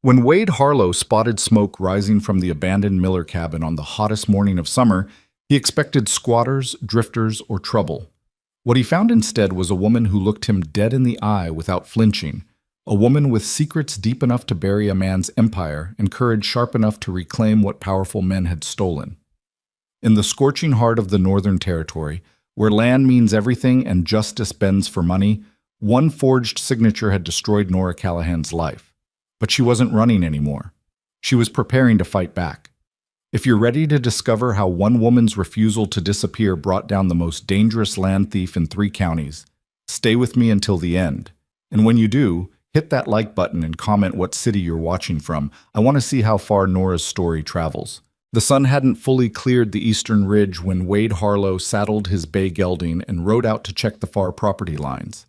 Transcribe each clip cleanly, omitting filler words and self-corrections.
When Wade Harlow spotted smoke rising from the abandoned Miller cabin on the hottest morning of summer, he expected squatters, drifters, or trouble. What he found instead was a woman who looked him dead in the eye without flinching, a woman with secrets deep enough to bury a man's empire and courage sharp enough to reclaim what powerful men had stolen. In the scorching heart of the Northern Territory, where land means everything and justice bends for money, one forged signature had destroyed Nora Callahan's life. But she wasn't running anymore. She was preparing to fight back. If you're ready to discover how one woman's refusal to disappear brought down the most dangerous land thief in 3 counties, stay with me until the end. And when you do, hit that like button and comment what city you're watching from. I want to see how far Nora's story travels. The sun hadn't fully cleared the eastern ridge when Wade Harlow saddled his bay gelding and rode out to check the far property lines.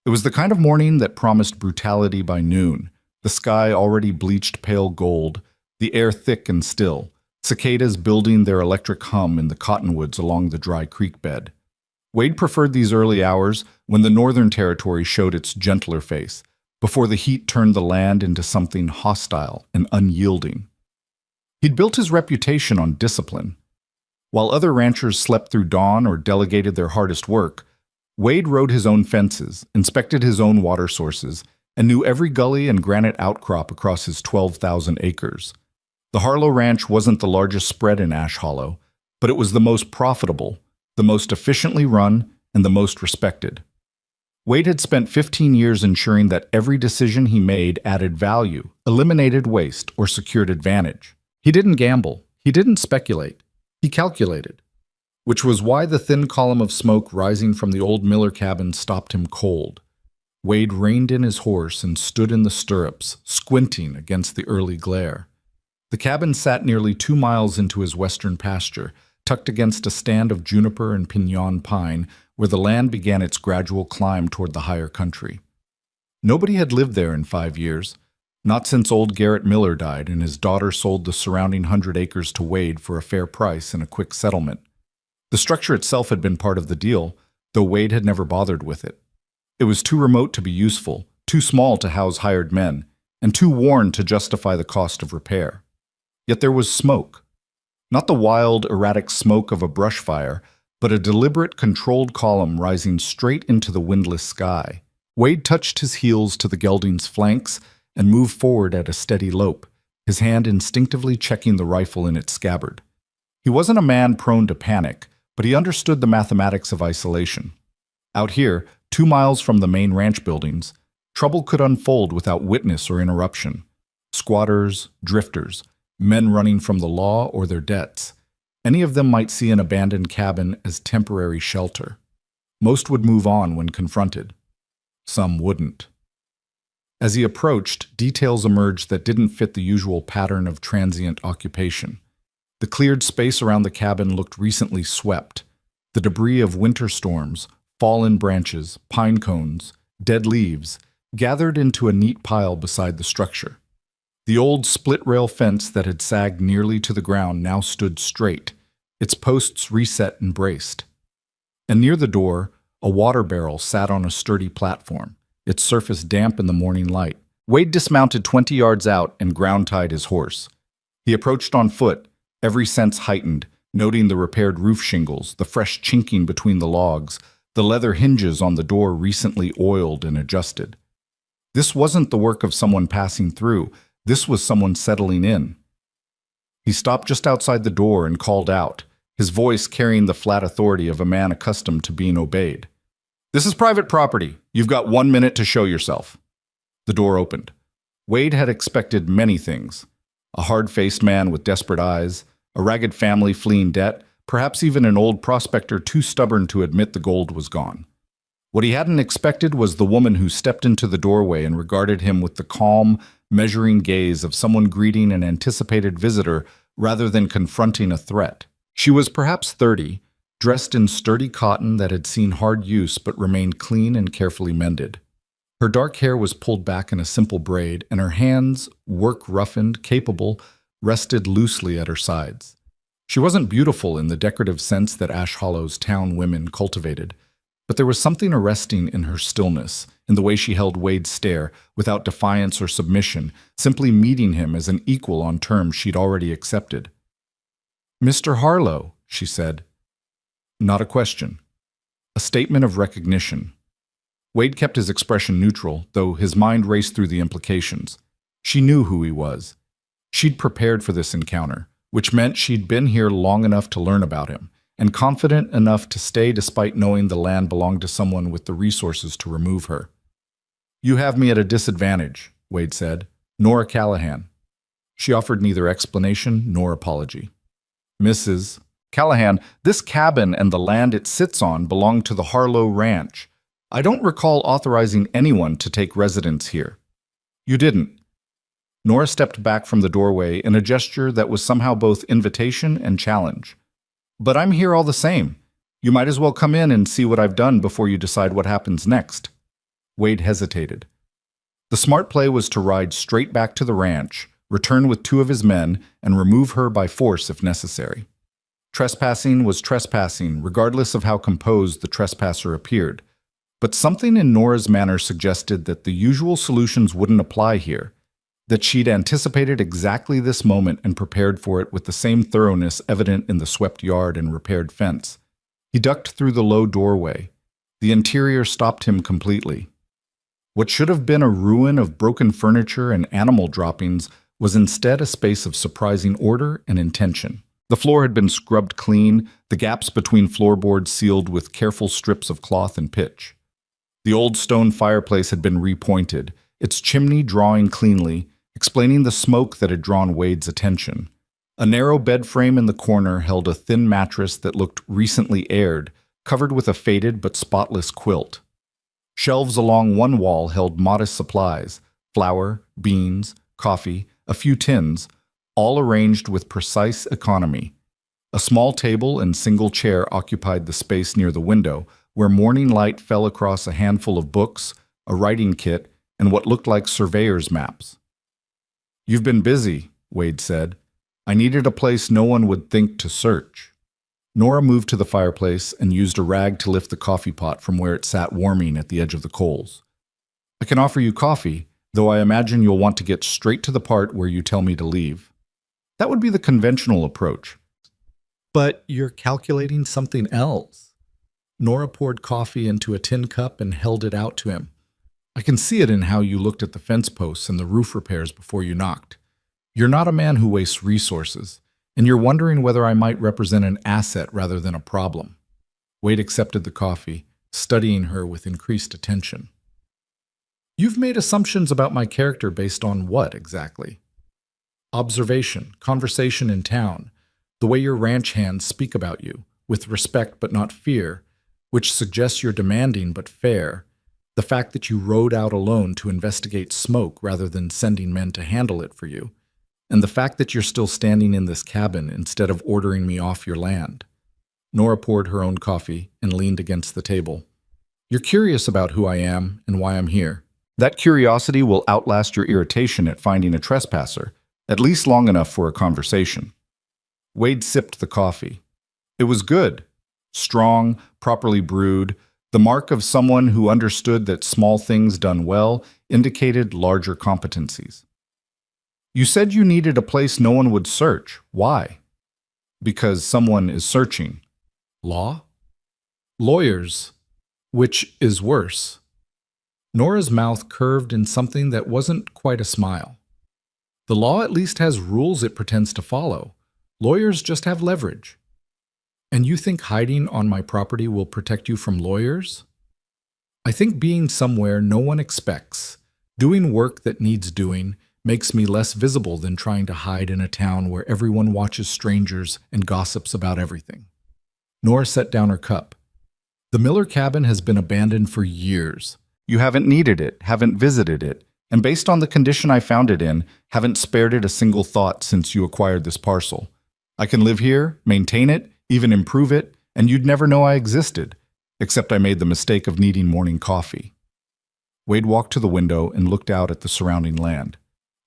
It was the kind of morning that promised brutality by noon. The sky already bleached pale gold, the air thick and still, cicadas building their electric hum in the cottonwoods along the dry creek bed. Wade preferred these early hours when the Northern Territory showed its gentler face, before the heat turned the land into something hostile and unyielding. He'd built his reputation on discipline. While other ranchers slept through dawn or delegated their hardest work, Wade rode his own fences, inspected his own water sources, and knew every gully and granite outcrop across his 12,000 acres. The Harlow Ranch wasn't the largest spread in Ash Hollow, but it was the most profitable, the most efficiently run, and the most respected. Wade had spent 15 years ensuring that every decision he made added value, eliminated waste, or secured advantage. He didn't gamble. He didn't speculate. He calculated. Which was why the thin column of smoke rising from the old Miller cabin stopped him cold. Wade reined in his horse and stood in the stirrups, squinting against the early glare. The cabin sat nearly 2 miles into his western pasture, tucked against a stand of juniper and piñon pine, where the land began its gradual climb toward the higher country. Nobody had lived there in 5 years, not since old Garrett Miller died and his daughter sold the surrounding 100 acres to Wade for a fair price and a quick settlement. The structure itself had been part of the deal, though Wade had never bothered with it. It was too remote to be useful, too small to house hired men, and too worn to justify the cost of repair. Yet there was smoke. Not the wild, erratic smoke of a brush fire, but a deliberate, controlled column rising straight into the windless sky. Wade touched his heels to the gelding's flanks and moved forward at a steady lope, his hand instinctively checking the rifle in its scabbard. He wasn't a man prone to panic, but he understood the mathematics of isolation. Out here, 2 miles from the main ranch buildings, trouble could unfold without witness or interruption. Squatters, drifters, men running from the law or their debts. Any of them might see an abandoned cabin as temporary shelter. Most would move on when confronted. Some wouldn't. As he approached, details emerged that didn't fit the usual pattern of transient occupation. The cleared space around the cabin looked recently swept. The debris of winter storms, fallen branches, pine cones, dead leaves, gathered into a neat pile beside the structure. The old split-rail fence that had sagged nearly to the ground now stood straight, its posts reset and braced. And near the door, a water barrel sat on a sturdy platform, its surface damp in the morning light. Wade dismounted 20 yards out and ground-tied his horse. He approached on foot, every sense heightened, noting the repaired roof shingles, the fresh chinking between the logs, the leather hinges on the door recently oiled and adjusted. This wasn't the work of someone passing through. This was someone settling in. He stopped just outside the door and called out, his voice carrying the flat authority of a man accustomed to being obeyed. "This is private property. You've got 1 minute to show yourself." The door opened. Wade had expected many things. A hard-faced man with desperate eyes, a ragged family fleeing debt, perhaps even an old prospector too stubborn to admit the gold was gone. What he hadn't expected was the woman who stepped into the doorway and regarded him with the calm, measuring gaze of someone greeting an anticipated visitor rather than confronting a threat. She was perhaps 30, dressed in sturdy cotton that had seen hard use but remained clean and carefully mended. Her dark hair was pulled back in a simple braid, and her hands, work-roughened, capable, rested loosely at her sides. She wasn't beautiful in the decorative sense that Ash Hollow's town women cultivated, But there was something arresting in her stillness, in the way she held Wade's stare, without defiance or submission, simply meeting him as an equal on terms she'd already accepted. "Mr. Harlow," she said. Not a question. A statement of recognition. Wade kept his expression neutral, though his mind raced through the implications. She knew who he was. She'd prepared for this encounter, which meant she'd been here long enough to learn about him, and confident enough to stay despite knowing the land belonged to someone with the resources to remove her. "You have me at a disadvantage," Wade said. "Nora Callahan." She offered neither explanation nor apology. "Mrs. Callahan, this cabin and the land it sits on belong to the Harlow Ranch. I don't recall authorizing anyone to take residence here." "You didn't." Nora stepped back from the doorway in a gesture that was somehow both invitation and challenge. "But I'm here all the same. You might as well come in and see what I've done before you decide what happens next." Wade hesitated. The smart play was to ride straight back to the ranch, return with 2 of his men, and remove her by force if necessary. Trespassing was trespassing, regardless of how composed the trespasser appeared. But something in Nora's manner suggested that the usual solutions wouldn't apply here, that she'd anticipated exactly this moment and prepared for it with the same thoroughness evident in the swept yard and repaired fence. He ducked through the low doorway. The interior stopped him completely. What should have been a ruin of broken furniture and animal droppings was instead a space of surprising order and intention. The floor had been scrubbed clean, the gaps between floorboards sealed with careful strips of cloth and pitch. The old stone fireplace had been repointed, its chimney drawing cleanly, explaining the smoke that had drawn Wade's attention. A narrow bed frame in the corner held a thin mattress that looked recently aired, covered with a faded but spotless quilt. Shelves along one wall held modest supplies: flour, beans, coffee, a few tins, all arranged with precise economy. A small table and single chair occupied the space near the window, where morning light fell across a handful of books, a writing kit, and what looked like surveyor's maps. "You've been busy," Wade said. "I needed a place no one would think to search." Nora moved to the fireplace and used a rag to lift the coffee pot from where it sat warming at the edge of the coals. "I can offer you coffee, though I imagine you'll want to get straight to the part where you tell me to leave." That would be the conventional approach. "But you're calculating something else." Nora poured coffee into a tin cup and held it out to him. "I can see it in how you looked at the fence posts and the roof repairs before you knocked. You're not a man who wastes resources, and you're wondering whether I might represent an asset rather than a problem." Wade accepted the coffee, studying her with increased attention. "You've made assumptions about my character based on what, exactly?" "Observation, conversation in town, the way your ranch hands speak about you, with respect but not fear, which suggests you're demanding but fair, the fact that you rode out alone to investigate smoke rather than sending men to handle it for you, and the fact that you're still standing in this cabin instead of ordering me off your land." Nora poured her own coffee and leaned against the table. "You're curious about who I am and why I'm here. That curiosity will outlast your irritation at finding a trespasser, at least long enough for a conversation." Wade sipped the coffee. It was good, strong, properly brewed, the mark of someone who understood that small things done well indicated larger competencies. "You said you needed a place no one would search. Why?" "Because someone is searching." "Law?" "Lawyers. Which is worse." Nora's mouth curved in something that wasn't quite a smile. "The law at least has rules it pretends to follow. Lawyers just have leverage." "And you think hiding on my property will protect you from lawyers?" "I think being somewhere no one expects, doing work that needs doing, makes me less visible than trying to hide in a town where everyone watches strangers and gossips about everything." Nora set down her cup. "The Miller cabin has been abandoned for years. You haven't needed it, haven't visited it, and based on the condition I found it in, haven't spared it a single thought since you acquired this parcel. I can live here, maintain it, even improve it, and you'd never know I existed, except I made the mistake of needing morning coffee." Wade walked to the window and looked out at the surrounding land.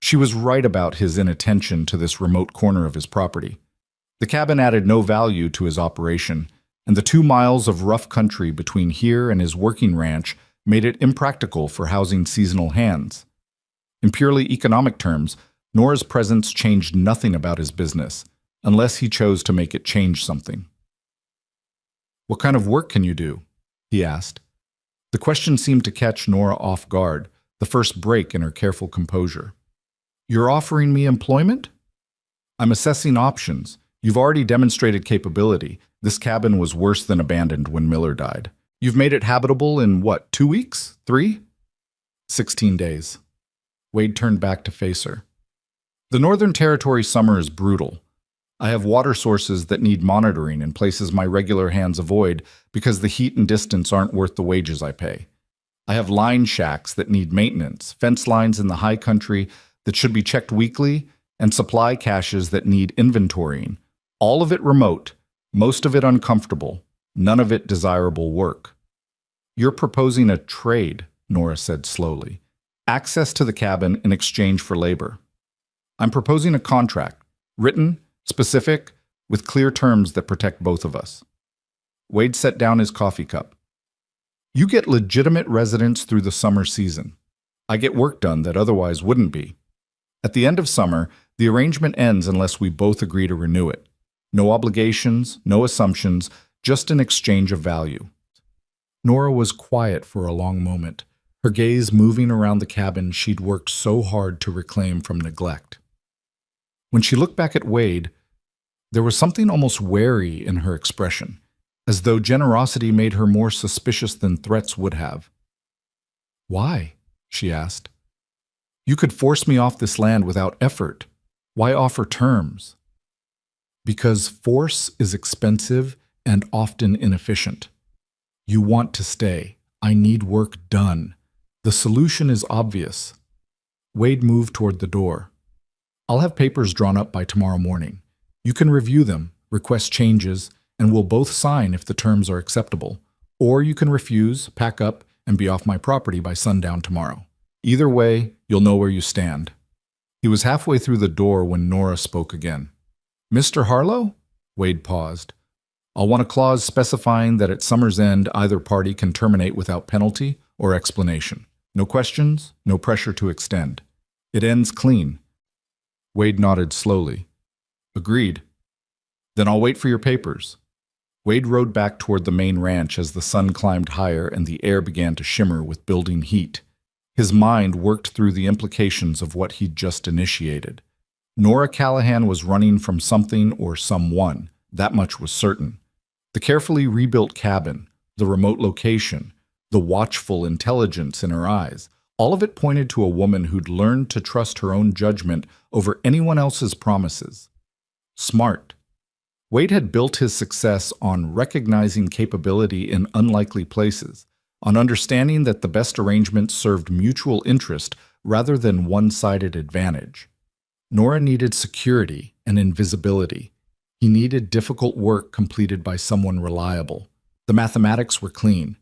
She was right about his inattention to this remote corner of his property. The cabin added no value to his operation, and the 2 miles of rough country between here and his working ranch made it impractical for housing seasonal hands. In purely economic terms, Nora's presence changed nothing about his business, unless he chose to make it change something. "What kind of work can you do?" he asked. The question seemed to catch Nora off guard, the first break in her careful composure. "You're offering me employment?" "I'm assessing options. You've already demonstrated capability. This cabin was worse than abandoned when Miller died. You've made it habitable in what, 2 weeks? 3? 16 days. Wade turned back to face her. "The Northern Territory summer is brutal. I have water sources that need monitoring in places my regular hands avoid because the heat and distance aren't worth the wages I pay. I have line shacks that need maintenance, fence lines in the high country that should be checked weekly, and supply caches that need inventorying. All of it remote, most of it uncomfortable, none of it desirable work." "You're proposing a trade," Nora said slowly. "Access to the cabin in exchange for labor." "I'm proposing a contract, written, specific, with clear terms that protect both of us." Wade set down his coffee cup. "You get legitimate residence through the summer season. I get work done that otherwise wouldn't be. At the end of summer, the arrangement ends unless we both agree to renew it. No obligations, no assumptions, just an exchange of value." Nora was quiet for a long moment, her gaze moving around the cabin she'd worked so hard to reclaim from neglect. When she looked back at Wade, there was something almost wary in her expression, as though generosity made her more suspicious than threats would have. "Why?" she asked. "You could force me off this land without effort. Why offer terms?" "Because force is expensive and often inefficient. You want to stay. I need work done. The solution is obvious." Wade moved toward the door. "I'll have papers drawn up by tomorrow morning. You can review them, request changes, and we'll both sign if the terms are acceptable. Or you can refuse, pack up, and be off my property by sundown tomorrow. Either way, you'll know where you stand." He was halfway through the door when Nora spoke again. "Mr. Harlow?" Wade paused. "I'll want a clause specifying that at summer's end either party can terminate without penalty or explanation. No questions, no pressure to extend. It ends clean." Wade nodded slowly. "Agreed. Then I'll wait for your papers." Wade rode back toward the main ranch as the sun climbed higher and the air began to shimmer with building heat. His mind worked through the implications of what he'd just initiated. Nora Callahan was running from something or someone, that much was certain. The carefully rebuilt cabin, the remote location, the watchful intelligence in her eyes, all of it pointed to a woman who'd learned to trust her own judgment over anyone else's promises. Smart. Wade had built his success on recognizing capability in unlikely places, on understanding that the best arrangements served mutual interest rather than one-sided advantage. Nora needed security and invisibility. He needed difficult work completed by someone reliable. The mathematics were clean.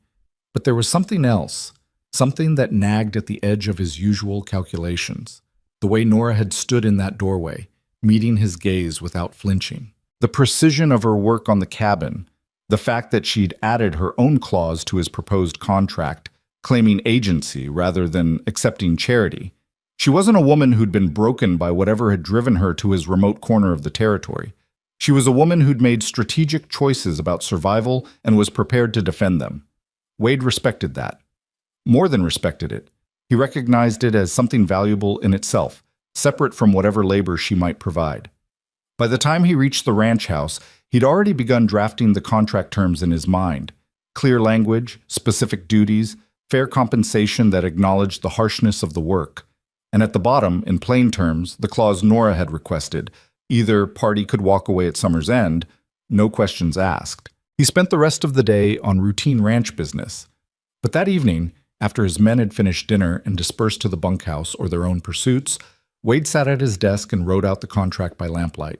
But there was something else, something that nagged at the edge of his usual calculations. The way Nora had stood in that doorway, meeting his gaze without flinching. The precision of her work on the cabin, the fact that she'd added her own clause to his proposed contract, claiming agency rather than accepting charity. She wasn't a woman who'd been broken by whatever had driven her to his remote corner of the territory. She was a woman who'd made strategic choices about survival and was prepared to defend them. Wade respected that. More than respected it. He recognized it as something valuable in itself, separate from whatever labor she might provide. By the time he reached the ranch house, he'd already begun drafting the contract terms in his mind. Clear language, specific duties, fair compensation that acknowledged the harshness of the work. And at the bottom, in plain terms, the clause Nora had requested. Either party could walk away at summer's end, no questions asked. He spent the rest of the day on routine ranch business. But that evening, after his men had finished dinner and dispersed to the bunkhouse or their own pursuits, Wade sat at his desk and wrote out the contract by lamplight.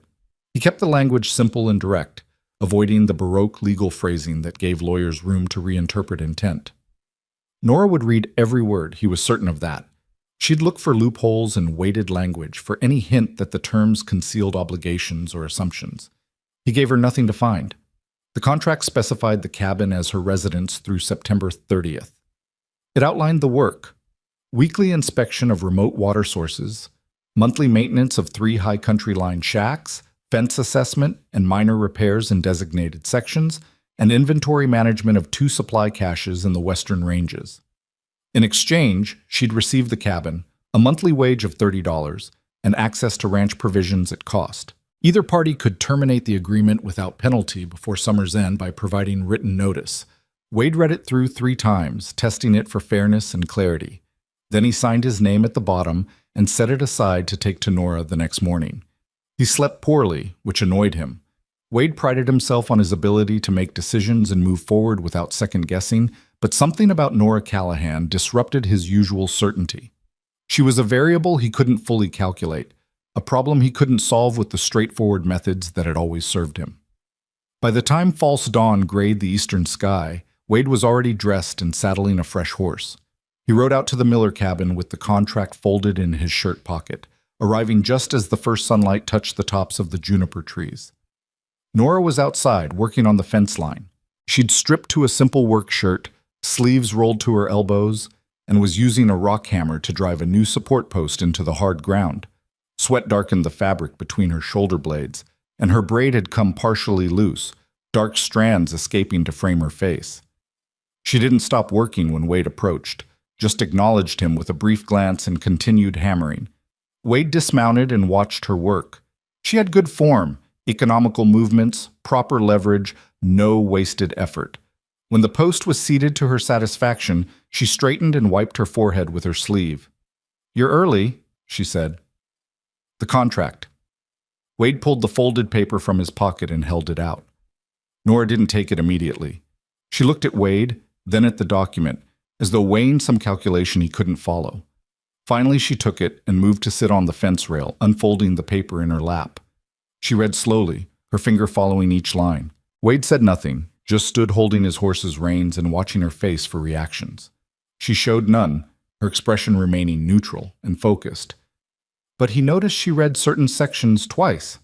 He kept the language simple and direct, avoiding the Baroque legal phrasing that gave lawyers room to reinterpret intent. Nora would read every word, he was certain of that. She'd look for loopholes in weighted language, for any hint that the terms concealed obligations or assumptions. He gave her nothing to find. The contract specified the cabin as her residence through September 30th. It outlined the work: weekly inspection of remote water sources, monthly maintenance of 3 high country line shacks, fence assessment and minor repairs in designated sections, and inventory management of 2 supply caches in the western ranges. In exchange, she'd receive the cabin, a monthly wage of $30, and access to ranch provisions at cost. Either party could terminate the agreement without penalty before summer's end by providing written notice. Wade read it through 3 times, testing it for fairness and clarity. Then he signed his name at the bottom and set it aside to take to Nora the next morning. He slept poorly, which annoyed him. Wade prided himself on his ability to make decisions and move forward without second-guessing, but something about Nora Callahan disrupted his usual certainty. She was a variable he couldn't fully calculate, a problem he couldn't solve with the straightforward methods that had always served him. By the time false dawn grayed the eastern sky, Wade was already dressed and saddling a fresh horse. He rode out to the Miller cabin with the contract folded in his shirt pocket, arriving just as the first sunlight touched the tops of the juniper trees. Nora was outside, working on the fence line. She'd stripped to a simple work shirt, sleeves rolled to her elbows, and was using a rock hammer to drive a new support post into the hard ground. Sweat darkened the fabric between her shoulder blades, and her braid had come partially loose, dark strands escaping to frame her face. She didn't stop working when Wade approached, just acknowledged him with a brief glance and continued hammering. Wade dismounted and watched her work. She had good form, economical movements, proper leverage, no wasted effort. When the post was seated to her satisfaction, she straightened and wiped her forehead with her sleeve. "You're early," she said. The contract. Wade pulled the folded paper from his pocket and held it out. Nora didn't take it immediately. She looked at Wade, then at the document, as though weighing some calculation he couldn't follow. Finally, she took it and moved to sit on the fence rail, unfolding the paper in her lap. She read slowly, her finger following each line. Wade said nothing, just stood holding his horse's reins and watching her face for reactions. She showed none, her expression remaining neutral and focused. But he noticed she read certain sections twice.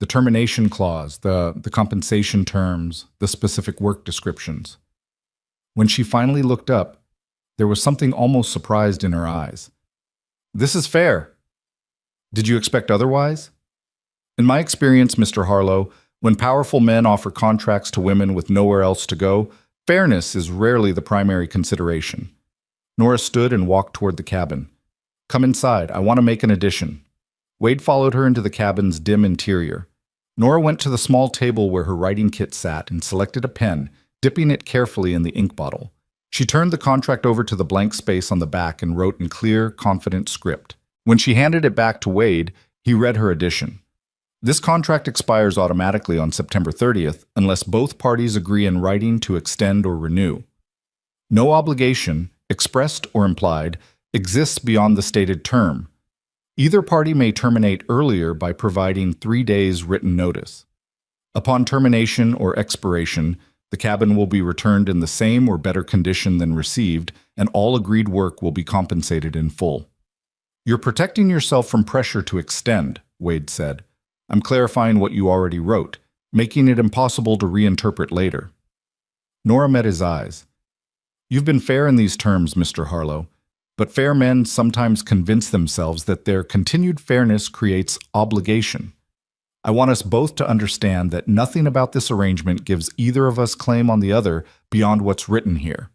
The termination clause, the compensation terms, the specific work descriptions. When she finally looked up, there was something almost surprised in her eyes. "This is fair. Did you expect otherwise?" "In my experience, Mr. Harlow, when powerful men offer contracts to women with nowhere else to go, fairness is rarely the primary consideration." Nora stood and walked toward the cabin. "Come inside. I want to make an addition." Wade followed her into the cabin's dim interior. Nora went to the small table where her writing kit sat and selected a pen, dipping it carefully in the ink bottle. She turned the contract over to the blank space on the back and wrote in clear, confident script. When she handed it back to Wade, he read her addition. "This contract expires automatically on September 30th unless both parties agree in writing to extend or renew. No obligation, expressed or implied, exists beyond the stated term. Either party may terminate earlier by providing 3 days written notice. Upon termination or expiration, the cabin will be returned in the same or better condition than received, and all agreed work will be compensated in full." "You're protecting yourself from pressure to extend," Wade said. "I'm clarifying what you already wrote, making it impossible to reinterpret later." Nora met his eyes. "You've been fair in these terms, Mr. Harlow, but fair men sometimes convince themselves that their continued fairness creates obligation. I want us both to understand that nothing about this arrangement gives either of us claim on the other beyond what's written here."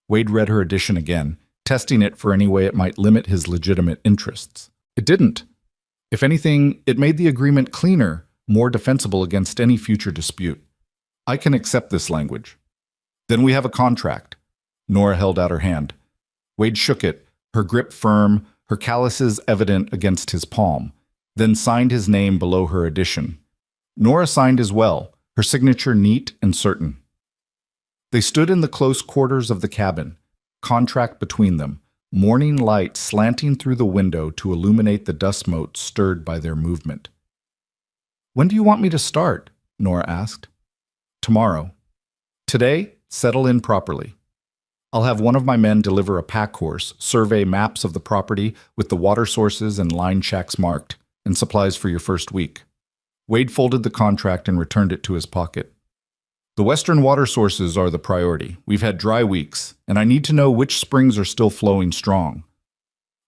Wade read her addition again, testing it for any way it might limit his legitimate interests. It didn't. If anything, it made the agreement cleaner, more defensible against any future dispute. "I can accept this language." "Then we have a contract." Nora held out her hand. Wade shook it, her grip firm, her calluses evident against his palm, then signed his name below her addition. Nora signed as well, her signature neat and certain. They stood in the close quarters of the cabin, contract between them, morning light slanting through the window to illuminate the dust motes stirred by their movement. "When do you want me to start?" Nora asked. "Tomorrow. Today, settle in properly. I'll have one of my men deliver a pack horse, survey maps of the property with the water sources and line shacks marked, and supplies for your first week." Wade folded the contract and returned it to his pocket. The western water sources are the priority. We've had dry weeks, and I need to know which springs are still flowing strong.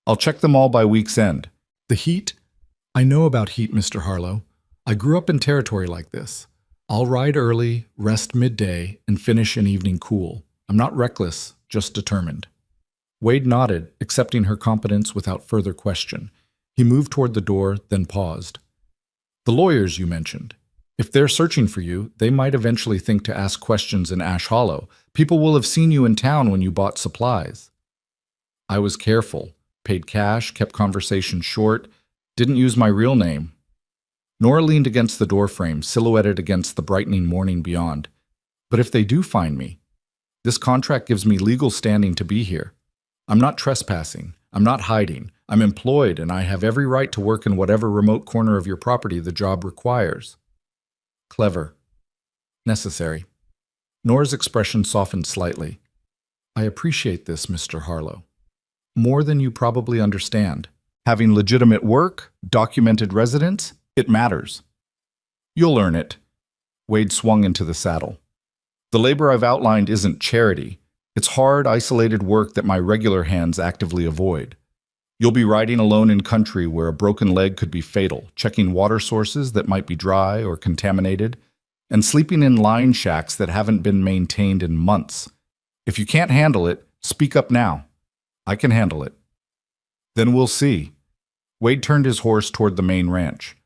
I'll check them all by week's end. The heat? I know about heat, Mr. Harlow. I grew up in territory like this. I'll ride early, rest midday, and finish in evening cool. I'm not reckless, just determined. Wade nodded, accepting her competence without further question. He moved toward the door, then paused. The lawyers you mentioned. If they're searching for you, they might eventually think to ask questions in Ash Hollow. People will have seen you in town when you bought supplies. I was careful, paid cash, kept conversation short, didn't use my real name. Nora leaned against the doorframe, silhouetted against the brightening morning beyond. But if they do find me, this contract gives me legal standing to be here. I'm not trespassing. I'm not hiding. I'm employed, and I have every right to work in whatever remote corner of your property the job requires. Clever. Necessary. Nora's expression softened slightly. I appreciate this, Mr. Harlow. More than you probably understand. Having legitimate work, documented residence, it matters. You'll earn it. Wade swung into the saddle. The labor I've outlined isn't charity. It's hard, isolated work that my regular hands actively avoid. You'll be riding alone in country where a broken leg could be fatal, checking water sources that might be dry or contaminated, and sleeping in line shacks that haven't been maintained in months. If you can't handle it, speak up now. I can handle it. Then we'll see. Wade turned his horse toward the main ranch.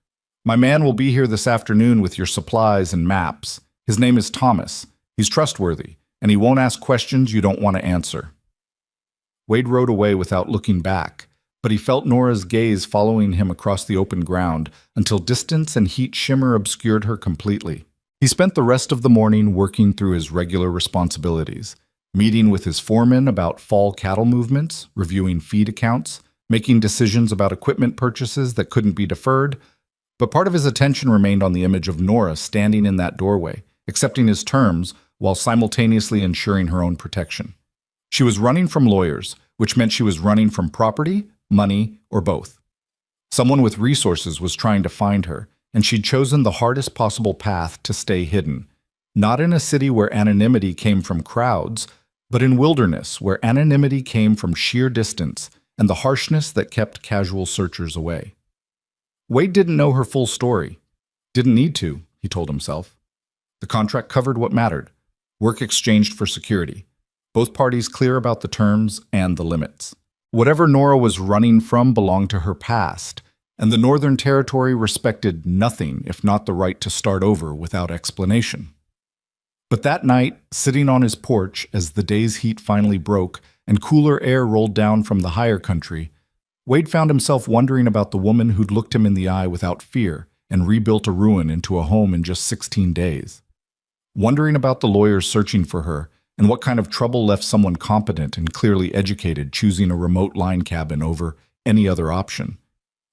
My man will be here this afternoon with your supplies and maps. His name is Thomas. He's trustworthy, and he won't ask questions you don't want to answer. Wade rode away without looking back, but he felt Nora's gaze following him across the open ground until distance and heat shimmer obscured her completely. He spent the rest of the morning working through his regular responsibilities, meeting with his foreman about fall cattle movements, reviewing feed accounts, making decisions about equipment purchases that couldn't be deferred, but part of his attention remained on the image of Nora standing in that doorway, accepting his terms while simultaneously ensuring her own protection. She was running from lawyers, which meant she was running from property, money, or both. Someone with resources was trying to find her, and she'd chosen the hardest possible path to stay hidden, not in a city where anonymity came from crowds, but in wilderness where anonymity came from sheer distance and the harshness that kept casual searchers away. Wade didn't know her full story. Didn't need to, he told himself. The contract covered what mattered. Work exchanged for security. Both parties clear about the terms and the limits. Whatever Nora was running from belonged to her past, and the Northern Territory respected nothing if not the right to start over without explanation. But that night, sitting on his porch as the day's heat finally broke and cooler air rolled down from the higher country, Wade found himself wondering about the woman who'd looked him in the eye without fear and rebuilt a ruin into a home in just 16 days. Wondering about the lawyers searching for her and what kind of trouble left someone competent and clearly educated choosing a remote line cabin over any other option.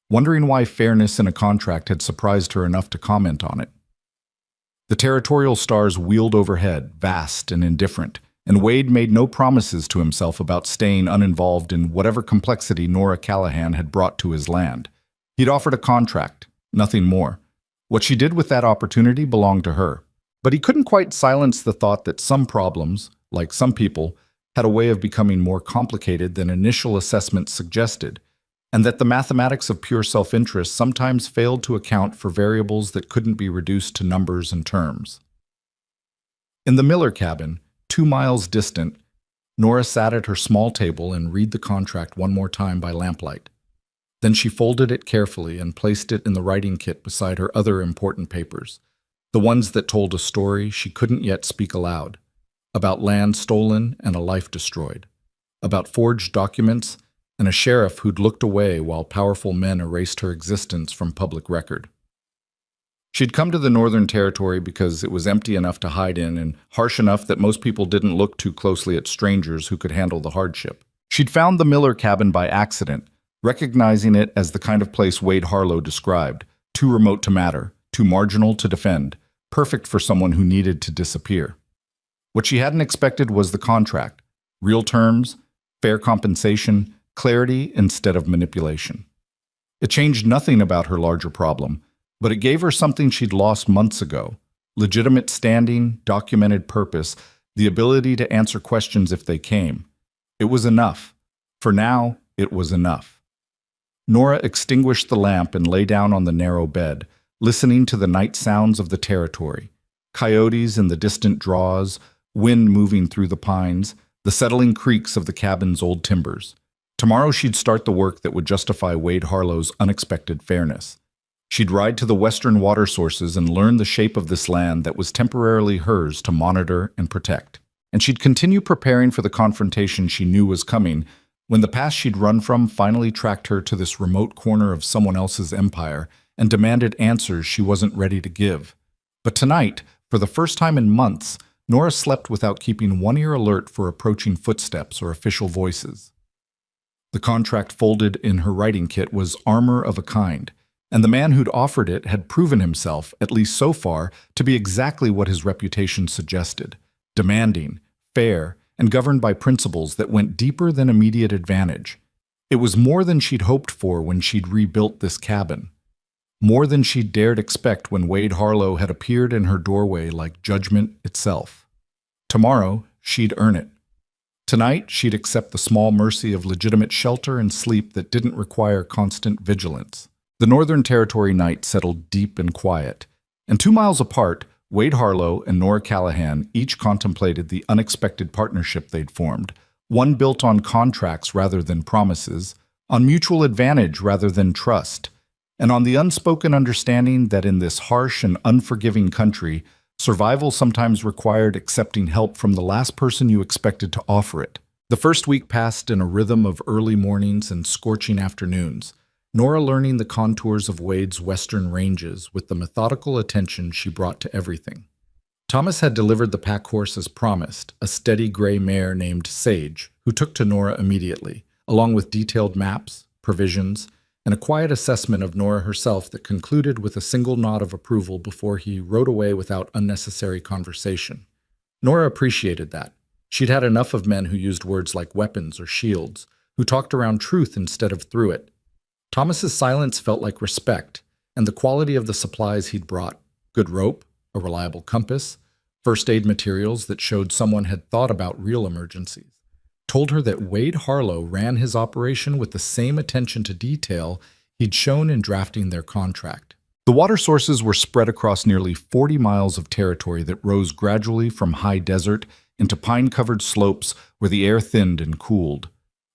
Wondering why fairness in a contract had surprised her enough to comment on it. The territorial stars wheeled overhead, vast and indifferent, and Wade made no promises to himself about staying uninvolved in whatever complexity Nora Callahan had brought to his land. He'd offered a contract, nothing more. What she did with that opportunity belonged to her. But he couldn't quite silence the thought that some problems, like some people, had a way of becoming more complicated than initial assessments suggested, and that the mathematics of pure self-interest sometimes failed to account for variables that couldn't be reduced to numbers and terms. In the Miller cabin, 2 miles distant, Nora sat at her small table and read the contract one more time by lamplight. Then she folded it carefully and placed it in the writing kit beside her other important papers, the ones that told a story she couldn't yet speak aloud, about land stolen and a life destroyed, about forged documents and a sheriff who'd looked away while powerful men erased her existence from public record. She'd come to the Northern Territory because it was empty enough to hide in and harsh enough that most people didn't look too closely at strangers who could handle the hardship. She'd found the Miller cabin by accident, recognizing it as the kind of place Wade Harlow described, too remote to matter, too marginal to defend, perfect for someone who needed to disappear. What she hadn't expected was the contract, real terms, fair compensation, clarity instead of manipulation. It changed nothing about her larger problem, but it gave her something she'd lost months ago, legitimate standing, documented purpose, the ability to answer questions if they came. It was enough. For now, it was enough. Nora extinguished the lamp and lay down on the narrow bed, listening to the night sounds of the territory. Coyotes in the distant draws, wind moving through the pines, the settling creaks of the cabin's old timbers. Tomorrow she'd start the work that would justify Wade Harlow's unexpected fairness. She'd ride to the western water sources and learn the shape of this land that was temporarily hers to monitor and protect. And she'd continue preparing for the confrontation she knew was coming when the past she'd run from finally tracked her to this remote corner of someone else's empire and demanded answers she wasn't ready to give. But tonight, for the first time in months, Nora slept without keeping one ear alert for approaching footsteps or official voices. The contract folded in her writing kit was armor of a kind, and the man who'd offered it had proven himself, at least so far, to be exactly what his reputation suggested: demanding, fair, and governed by principles that went deeper than immediate advantage. It was more than she'd hoped for when she'd rebuilt this cabin. More than she'd dared expect when Wade Harlow had appeared in her doorway like judgment itself. Tomorrow, she'd earn it. Tonight, she'd accept the small mercy of legitimate shelter and sleep that didn't require constant vigilance. The Northern Territory night settled deep and quiet, and 2 miles apart, Wade Harlow and Nora Callahan each contemplated the unexpected partnership they'd formed, one built on contracts rather than promises, on mutual advantage rather than trust, and on the unspoken understanding that in this harsh and unforgiving country, survival sometimes required accepting help from the last person you expected to offer it. The first week passed in a rhythm of early mornings and scorching afternoons, Nora learning the contours of Wade's western ranges with the methodical attention she brought to everything. Thomas had delivered the pack horse as promised, a steady gray mare named Sage, who took to Nora immediately, along with detailed maps, provisions, and a quiet assessment of Nora herself that concluded with a single nod of approval before he rode away without unnecessary conversation. Nora appreciated that. She'd had enough of men who used words like weapons or shields, who talked around truth instead of through it. Thomas's silence felt like respect, and the quality of the supplies he'd brought: good rope, a reliable compass, first aid materials that showed someone had thought about real emergencies, told her that Wade Harlow ran his operation with the same attention to detail he'd shown in drafting their contract. The water sources were spread across nearly 40 miles of territory that rose gradually from high desert into pine-covered slopes where the air thinned and cooled.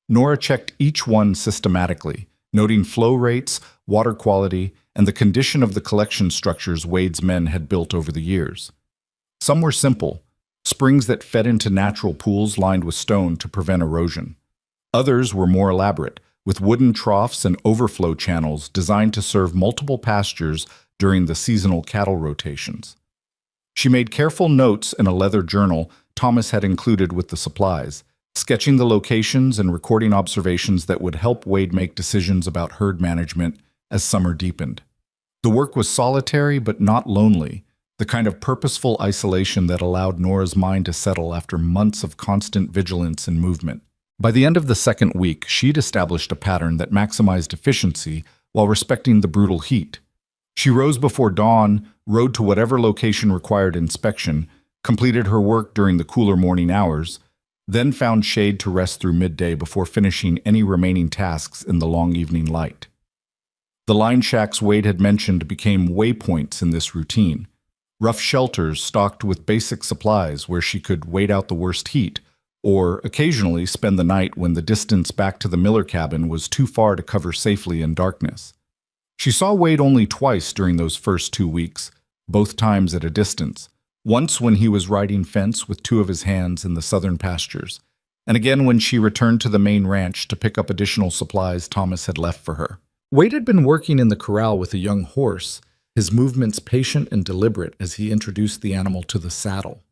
Nora checked each one systematically, noting flow rates, water quality, and the condition of the collection structures Wade's men had built over the years. Some were simple, springs that fed into natural pools lined with stone to prevent erosion. Others were more elaborate, with wooden troughs and overflow channels designed to serve multiple pastures during the seasonal cattle rotations. She made careful notes in a leather journal Thomas had included with the supplies, sketching the locations and recording observations that would help Wade make decisions about herd management as summer deepened. The work was solitary but not lonely, the kind of purposeful isolation that allowed Nora's mind to settle after months of constant vigilance and movement. By the end of the second week, she'd established a pattern that maximized efficiency while respecting the brutal heat. She rose before dawn, rode to whatever location required inspection, completed her work during the cooler morning hours, then found shade to rest through midday before finishing any remaining tasks in the long evening light. The line shacks Wade had mentioned became waypoints in this routine, rough shelters stocked with basic supplies where she could wait out the worst heat, or occasionally spend the night when the distance back to the Miller cabin was too far to cover safely in darkness. She saw Wade only twice during those first 2 weeks, both times at a distance. Once when he was riding fence with 2 of his hands in the southern pastures, and again when she returned to the main ranch to pick up additional supplies Thomas had left for her. Wade had been working in the corral with a young horse, his movements patient and deliberate as he introduced the animal to the saddle.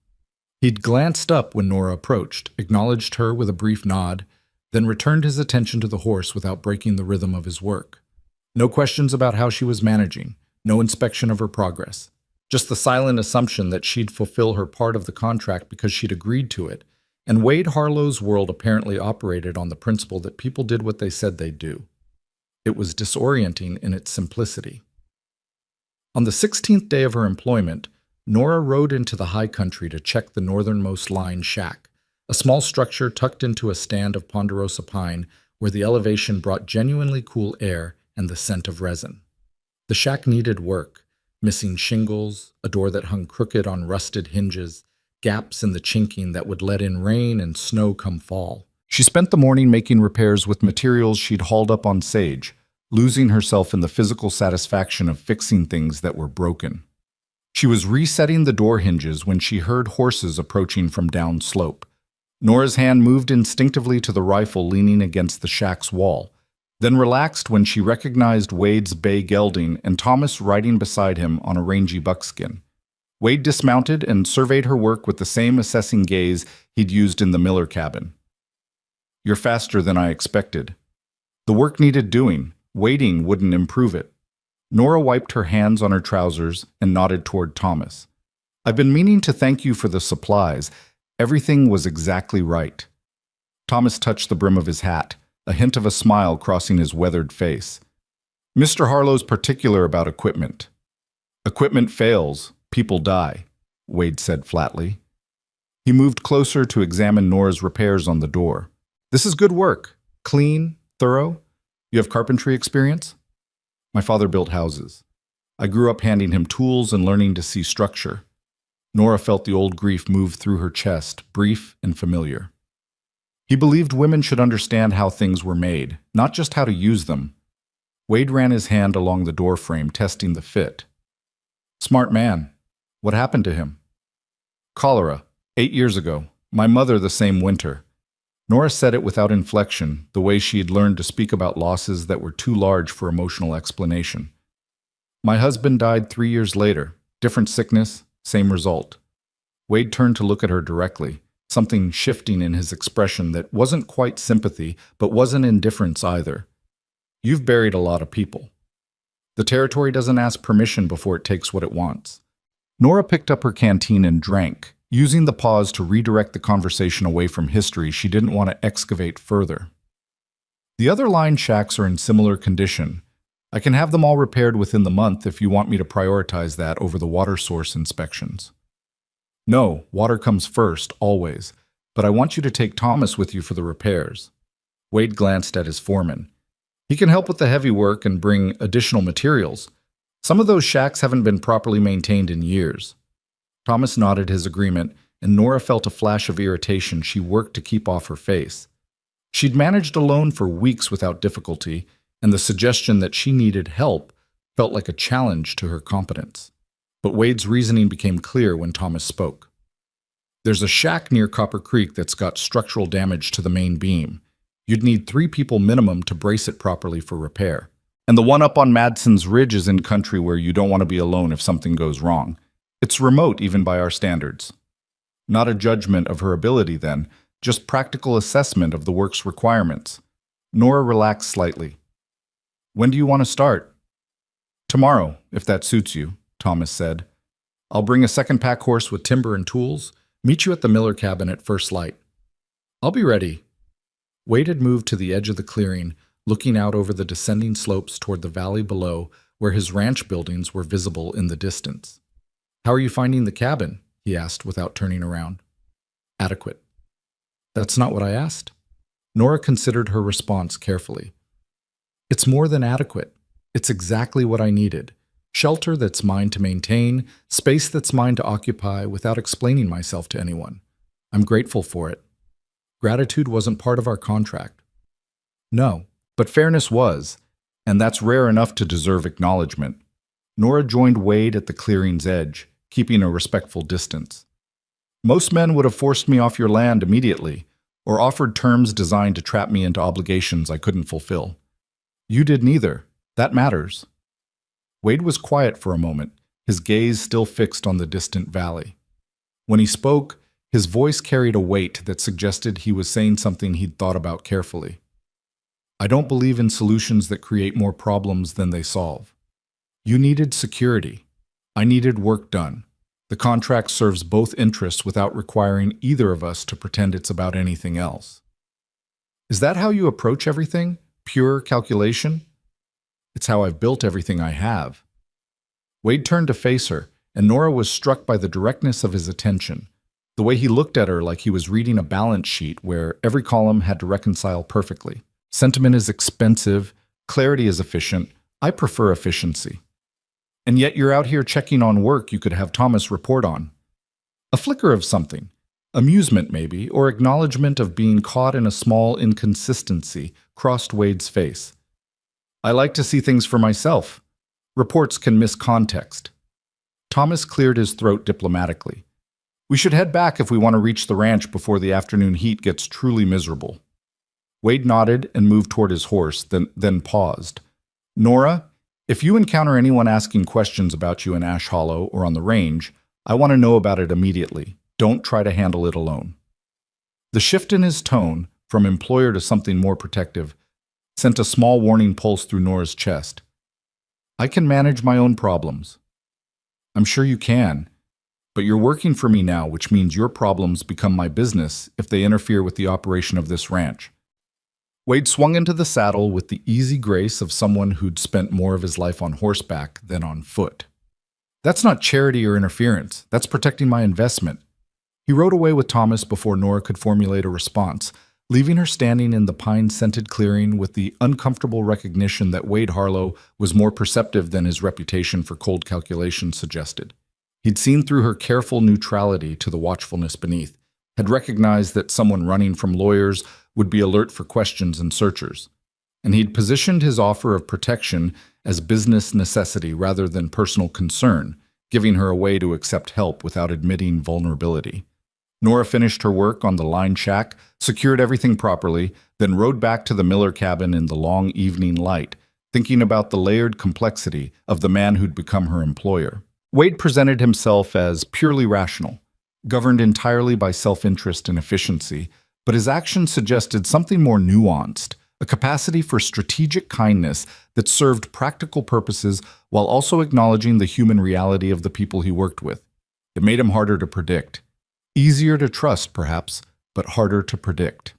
He'd glanced up when Nora approached, acknowledged her with a brief nod, then returned his attention to the horse without breaking the rhythm of his work. No questions about how she was managing, no inspection of her progress. Just the silent assumption that she'd fulfill her part of the contract because she'd agreed to it, and Wade Harlow's world apparently operated on the principle that people did what they said they'd do. It was disorienting in its simplicity. On the 16th day of her employment, Nora rode into the high country to check the northernmost line shack, a small structure tucked into a stand of ponderosa pine where the elevation brought genuinely cool air and the scent of resin. The shack needed work, missing shingles, a door that hung crooked on rusted hinges, gaps in the chinking that would let in rain and snow come fall. She spent the morning making repairs with materials she'd hauled up on Sage, losing herself in the physical satisfaction of fixing things that were broken. She was resetting the door hinges when she heard horses approaching from downslope. Nora's hand moved instinctively to the rifle leaning against the shack's wall, then relaxed when she recognized Wade's bay gelding and Thomas riding beside him on a rangy buckskin. Wade dismounted and surveyed her work with the same assessing gaze he'd used in the Miller cabin. "You're faster than I expected." The work needed doing. Waiting wouldn't improve it. Nora wiped her hands on her trousers and nodded toward Thomas. "I've been meaning to thank you for the supplies. Everything was exactly right." Thomas touched the brim of his hat, a hint of a smile crossing his weathered face. "Mr. Harlow's particular about equipment." "Equipment fails, people die," Wade said flatly. He moved closer to examine Nora's repairs on the door. "This is good work. Clean, thorough. You have carpentry experience?" "My father built houses. I grew up handing him tools and learning to see structure." Nora felt the old grief move through her chest, brief and familiar. He believed women should understand how things were made, not just how to use them. Wade ran his hand along the door frame, testing the fit. "Smart man. What happened to him?" "Cholera, 8 years ago. My mother the same winter." Nora said it without inflection, the way she had learned to speak about losses that were too large for emotional explanation. "My husband died 3 years later. Different sickness, same result." Wade turned to look at her directly, something shifting in his expression that wasn't quite sympathy, but wasn't indifference either. "You've buried a lot of people. The territory doesn't ask permission before it takes what it wants." Nora picked up her canteen and drank, using the pause to redirect the conversation away from history she didn't want to excavate further. "The other line shacks are in similar condition. I can have them all repaired within the month if you want me to prioritize that over the water source inspections." "No, water comes first, always, but I want you to take Thomas with you for the repairs." Wade glanced at his foreman. "He can help with the heavy work and bring additional materials. Some of those shacks haven't been properly maintained in years." Thomas nodded his agreement, and Nora felt a flash of irritation she worked to keep off her face. She'd managed alone for weeks without difficulty, and the suggestion that she needed help felt like a challenge to her competence. But Wade's reasoning became clear when Thomas spoke. "There's a shack near Copper Creek that's got structural damage to the main beam. You'd need 3 people minimum to brace it properly for repair. And the one up on Madson's Ridge is in country where you don't want to be alone if something goes wrong. It's remote even by our standards." Not a judgment of her ability then, just practical assessment of the work's requirements. Nora relaxed slightly. "When do you want to start?" "Tomorrow, if that suits you," Thomas said. "I'll bring a second pack horse with timber and tools. Meet you at the Miller cabin at first light." "I'll be ready." Wade had moved to the edge of the clearing, looking out over the descending slopes toward the valley below, where his ranch buildings were visible in the distance. "How are you finding the cabin?" he asked without turning around. "Adequate." "That's not what I asked." Nora considered her response carefully. "It's more than adequate. It's exactly what I needed. Shelter that's mine to maintain, space that's mine to occupy without explaining myself to anyone. I'm grateful for it. Gratitude wasn't part of our contract." "No, but fairness was, and that's rare enough to deserve acknowledgement." Nora joined Wade at the clearing's edge, keeping a respectful distance. "Most men would have forced me off your land immediately, or offered terms designed to trap me into obligations I couldn't fulfill. You did neither. That matters." Wade was quiet for a moment, his gaze still fixed on the distant valley. When he spoke, his voice carried a weight that suggested he was saying something he'd thought about carefully. "I don't believe in solutions that create more problems than they solve. You needed security. I needed work done. The contract serves both interests without requiring either of us to pretend it's about anything else." "Is that how you approach everything? Pure calculation?" "It's how I've built everything I have." Wade turned to face her, and Nora was struck by the directness of his attention. The way he looked at her like he was reading a balance sheet where every column had to reconcile perfectly. Sentiment is expensive, clarity is efficient. I prefer efficiency. And yet you're out here checking on work you could have Thomas report on. A flicker of something, amusement maybe, or acknowledgement of being caught in a small inconsistency crossed Wade's face. I like to see things for myself. Reports can miss context. Thomas cleared his throat diplomatically. We should head back if we want to reach the ranch before the afternoon heat gets truly miserable. Wade nodded and moved toward his horse, then paused. Nora, if you encounter anyone asking questions about you in Ash Hollow or on the range, I want to know about it immediately. Don't try to handle it alone. The shift in his tone, from employer to something more protective, sent a small warning pulse through Nora's chest. I can manage my own problems. I'm sure you can. But you're working for me now, which means your problems become my business if they interfere with the operation of this ranch. Wade swung into the saddle with the easy grace of someone who'd spent more of his life on horseback than on foot. That's not charity or interference. That's protecting my investment. He rode away with Thomas before Nora could formulate a response, leaving her standing in the pine-scented clearing with the uncomfortable recognition that Wade Harlow was more perceptive than his reputation for cold calculation suggested. He'd seen through her careful neutrality to the watchfulness beneath, had recognized that someone running from lawyers would be alert for questions and searchers, and he'd positioned his offer of protection as business necessity rather than personal concern, giving her a way to accept help without admitting vulnerability. Nora finished her work on the line shack, secured everything properly, then rode back to the Miller cabin in the long evening light, thinking about the layered complexity of the man who'd become her employer. Wade presented himself as purely rational, governed entirely by self-interest and efficiency, but his actions suggested something more nuanced, a capacity for strategic kindness that served practical purposes while also acknowledging the human reality of the people he worked with. It made him harder to predict. Easier to trust, perhaps, but harder to predict.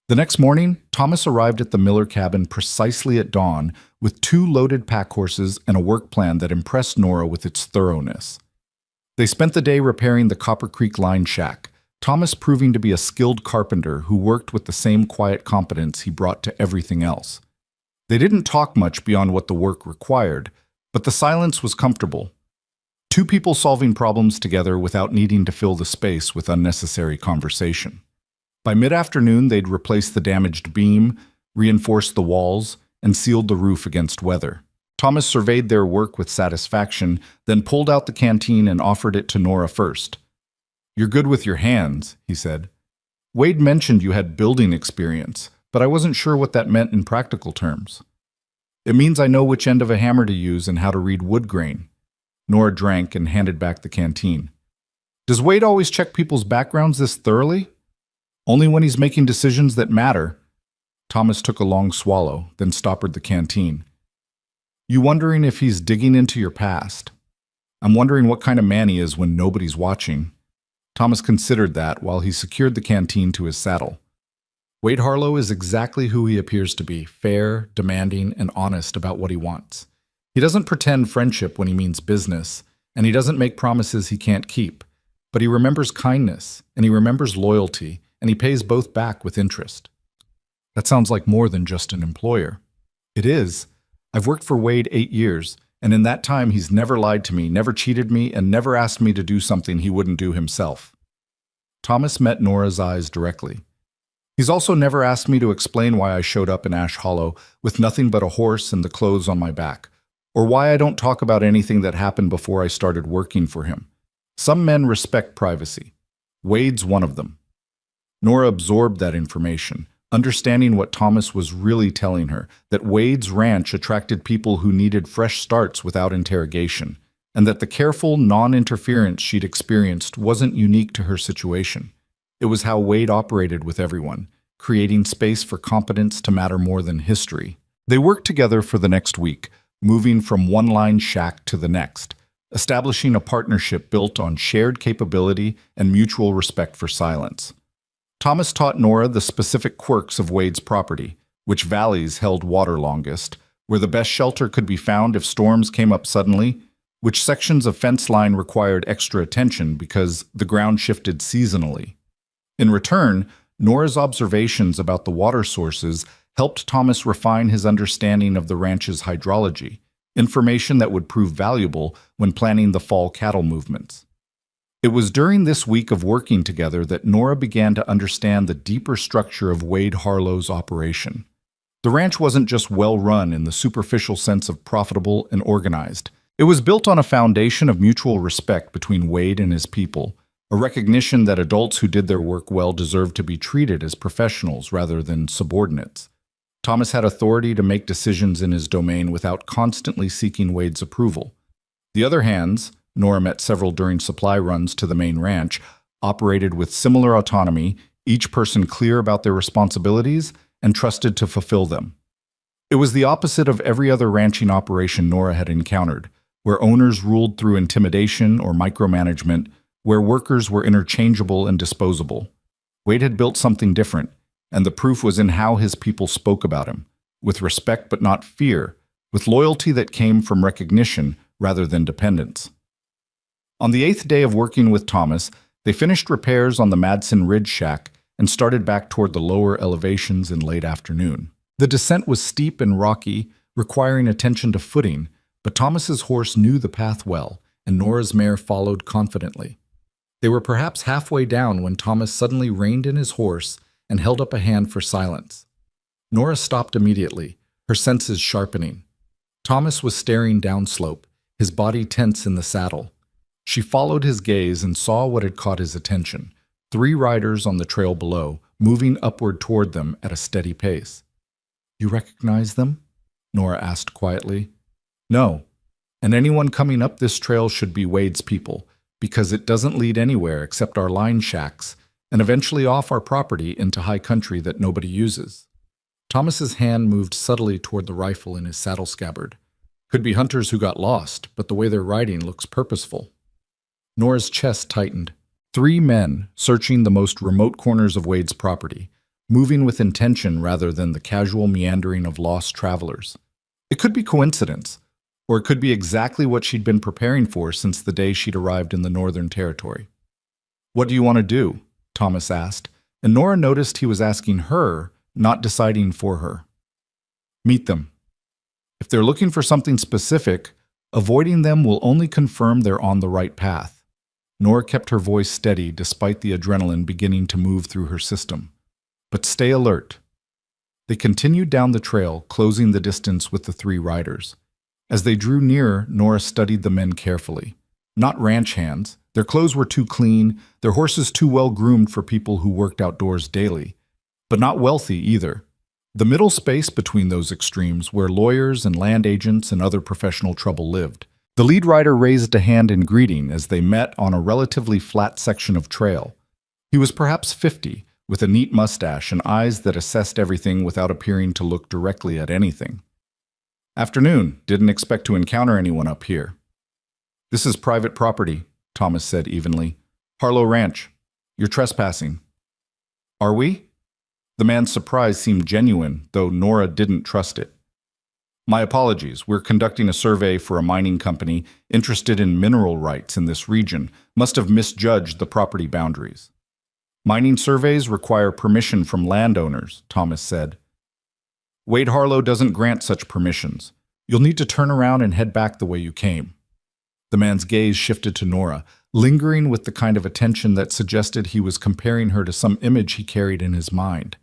The next morning, Thomas arrived at the Miller cabin precisely at dawn with 2 loaded pack horses and a work plan that impressed Nora with its thoroughness. They spent the day repairing the Copper Creek line shack, Thomas proving to be a skilled carpenter who worked with the same quiet competence he brought to everything else. They didn't talk much beyond what the work required, but the silence was comfortable. 2 people solving problems together without needing to fill the space with unnecessary conversation. By mid-afternoon, they'd replaced the damaged beam, reinforced the walls, and sealed the roof against weather. Thomas surveyed their work with satisfaction, then pulled out the canteen and offered it to Nora first. "You're good with your hands," he said. "Wade mentioned you had building experience, but I wasn't sure what that meant in practical terms." "It means I know which end of a hammer to use and how to read wood grain." Nora drank and handed back the canteen. "Does Wade always check people's backgrounds this thoroughly?" "Only when he's making decisions that matter." Thomas took a long swallow, then stoppered the canteen. "You wondering if he's digging into your past?" "I'm wondering what kind of man he is when nobody's watching." Thomas considered that while he secured the canteen to his saddle. Wade Harlow is exactly who he appears to be, fair, demanding, and honest about what he wants. He doesn't pretend friendship when he means business, and he doesn't make promises he can't keep. But he remembers kindness, and he remembers loyalty, and he pays both back with interest. That sounds like more than just an employer. It is. I've worked for Wade 8 years, and in that time he's never lied to me, never cheated me, and never asked me to do something he wouldn't do himself. Thomas met Nora's eyes directly. He's also never asked me to explain why I showed up in Ash Hollow with nothing but a horse and the clothes on my back, or why I don't talk about anything that happened before I started working for him. Some men respect privacy. Wade's one of them. Nora absorbed that information, understanding what Thomas was really telling her, that Wade's ranch attracted people who needed fresh starts without interrogation, and that the careful non-interference she'd experienced wasn't unique to her situation. It was how Wade operated with everyone, creating space for competence to matter more than history. They worked together for the next week, moving from one line shack to the next, establishing a partnership built on shared capability and mutual respect for silence. Thomas taught Nora the specific quirks of Wade's property, which valleys held water longest, where the best shelter could be found if storms came up suddenly, which sections of fence line required extra attention because the ground shifted seasonally. In return, Nora's observations about the water sources helped Thomas refine his understanding of the ranch's hydrology, information that would prove valuable when planning the fall cattle movements. It was during this week of working together that Nora began to understand the deeper structure of Wade Harlow's operation. The ranch wasn't just well-run in the superficial sense of profitable and organized. It was built on a foundation of mutual respect between Wade and his people, a recognition that adults who did their work well deserved to be treated as professionals rather than subordinates. Thomas had authority to make decisions in his domain without constantly seeking Wade's approval. The other hands, Nora met several during supply runs to the main ranch, operated with similar autonomy, each person clear about their responsibilities and trusted to fulfill them. It was the opposite of every other ranching operation Nora had encountered, where owners ruled through intimidation or micromanagement, where workers were interchangeable and disposable. Wade had built something different, and the proof was in how his people spoke about him, with respect but not fear, with loyalty that came from recognition rather than dependence. On the 8th day of working with Thomas, they finished repairs on the Madsen Ridge shack and started back toward the lower elevations in late afternoon. The descent was steep and rocky, requiring attention to footing, but Thomas's horse knew the path well, and Nora's mare followed confidently. They were perhaps halfway down when Thomas suddenly reined in his horse and held up a hand for silence. Nora stopped immediately, her senses sharpening. Thomas was staring downslope, his body tense in the saddle. She followed his gaze and saw what had caught his attention: 3 riders on the trail below, moving upward toward them at a steady pace. "You recognize them?" Nora asked quietly. "No, and anyone coming up this trail should be Wade's people, because it doesn't lead anywhere except our line shacks, and eventually off our property into high country that nobody uses." Thomas's hand moved subtly toward the rifle in his saddle scabbard. "Could be hunters who got lost, but the way they're riding looks purposeful." Nora's chest tightened. 3 men searching the most remote corners of Wade's property, moving with intention rather than the casual meandering of lost travelers. It could be coincidence, or it could be exactly what she'd been preparing for since the day she'd arrived in the Northern Territory. "What do you want to do?" Thomas asked, and Nora noticed he was asking her, not deciding for her. "Meet them. If they're looking for something specific, avoiding them will only confirm they're on the right path." Nora kept her voice steady despite the adrenaline beginning to move through her system. "But stay alert." They continued down the trail, closing the distance with the 3 riders. As they drew nearer, Nora studied the men carefully. Not ranch hands. Their clothes were too clean, their horses too well groomed for people who worked outdoors daily. But not wealthy either. The middle space between those extremes, where lawyers and land agents and other professional trouble lived. The lead rider raised a hand in greeting as they met on a relatively flat section of trail. He was perhaps 50, with a neat mustache and eyes that assessed everything without appearing to look directly at anything. "Afternoon. Didn't expect to encounter anyone up here." "This is private property," Thomas said evenly. "Harlow Ranch. You're trespassing." "Are we?" The man's surprise seemed genuine, though Nora didn't trust it. "My apologies. We're conducting a survey for a mining company interested in mineral rights in this region. Must have misjudged the property boundaries." "Mining surveys require permission from landowners," Thomas said. "Wade Harlow doesn't grant such permissions. You'll need to turn around and head back the way you came." The man's gaze shifted to Nora, lingering with the kind of attention that suggested he was comparing her to some image he carried in his mind.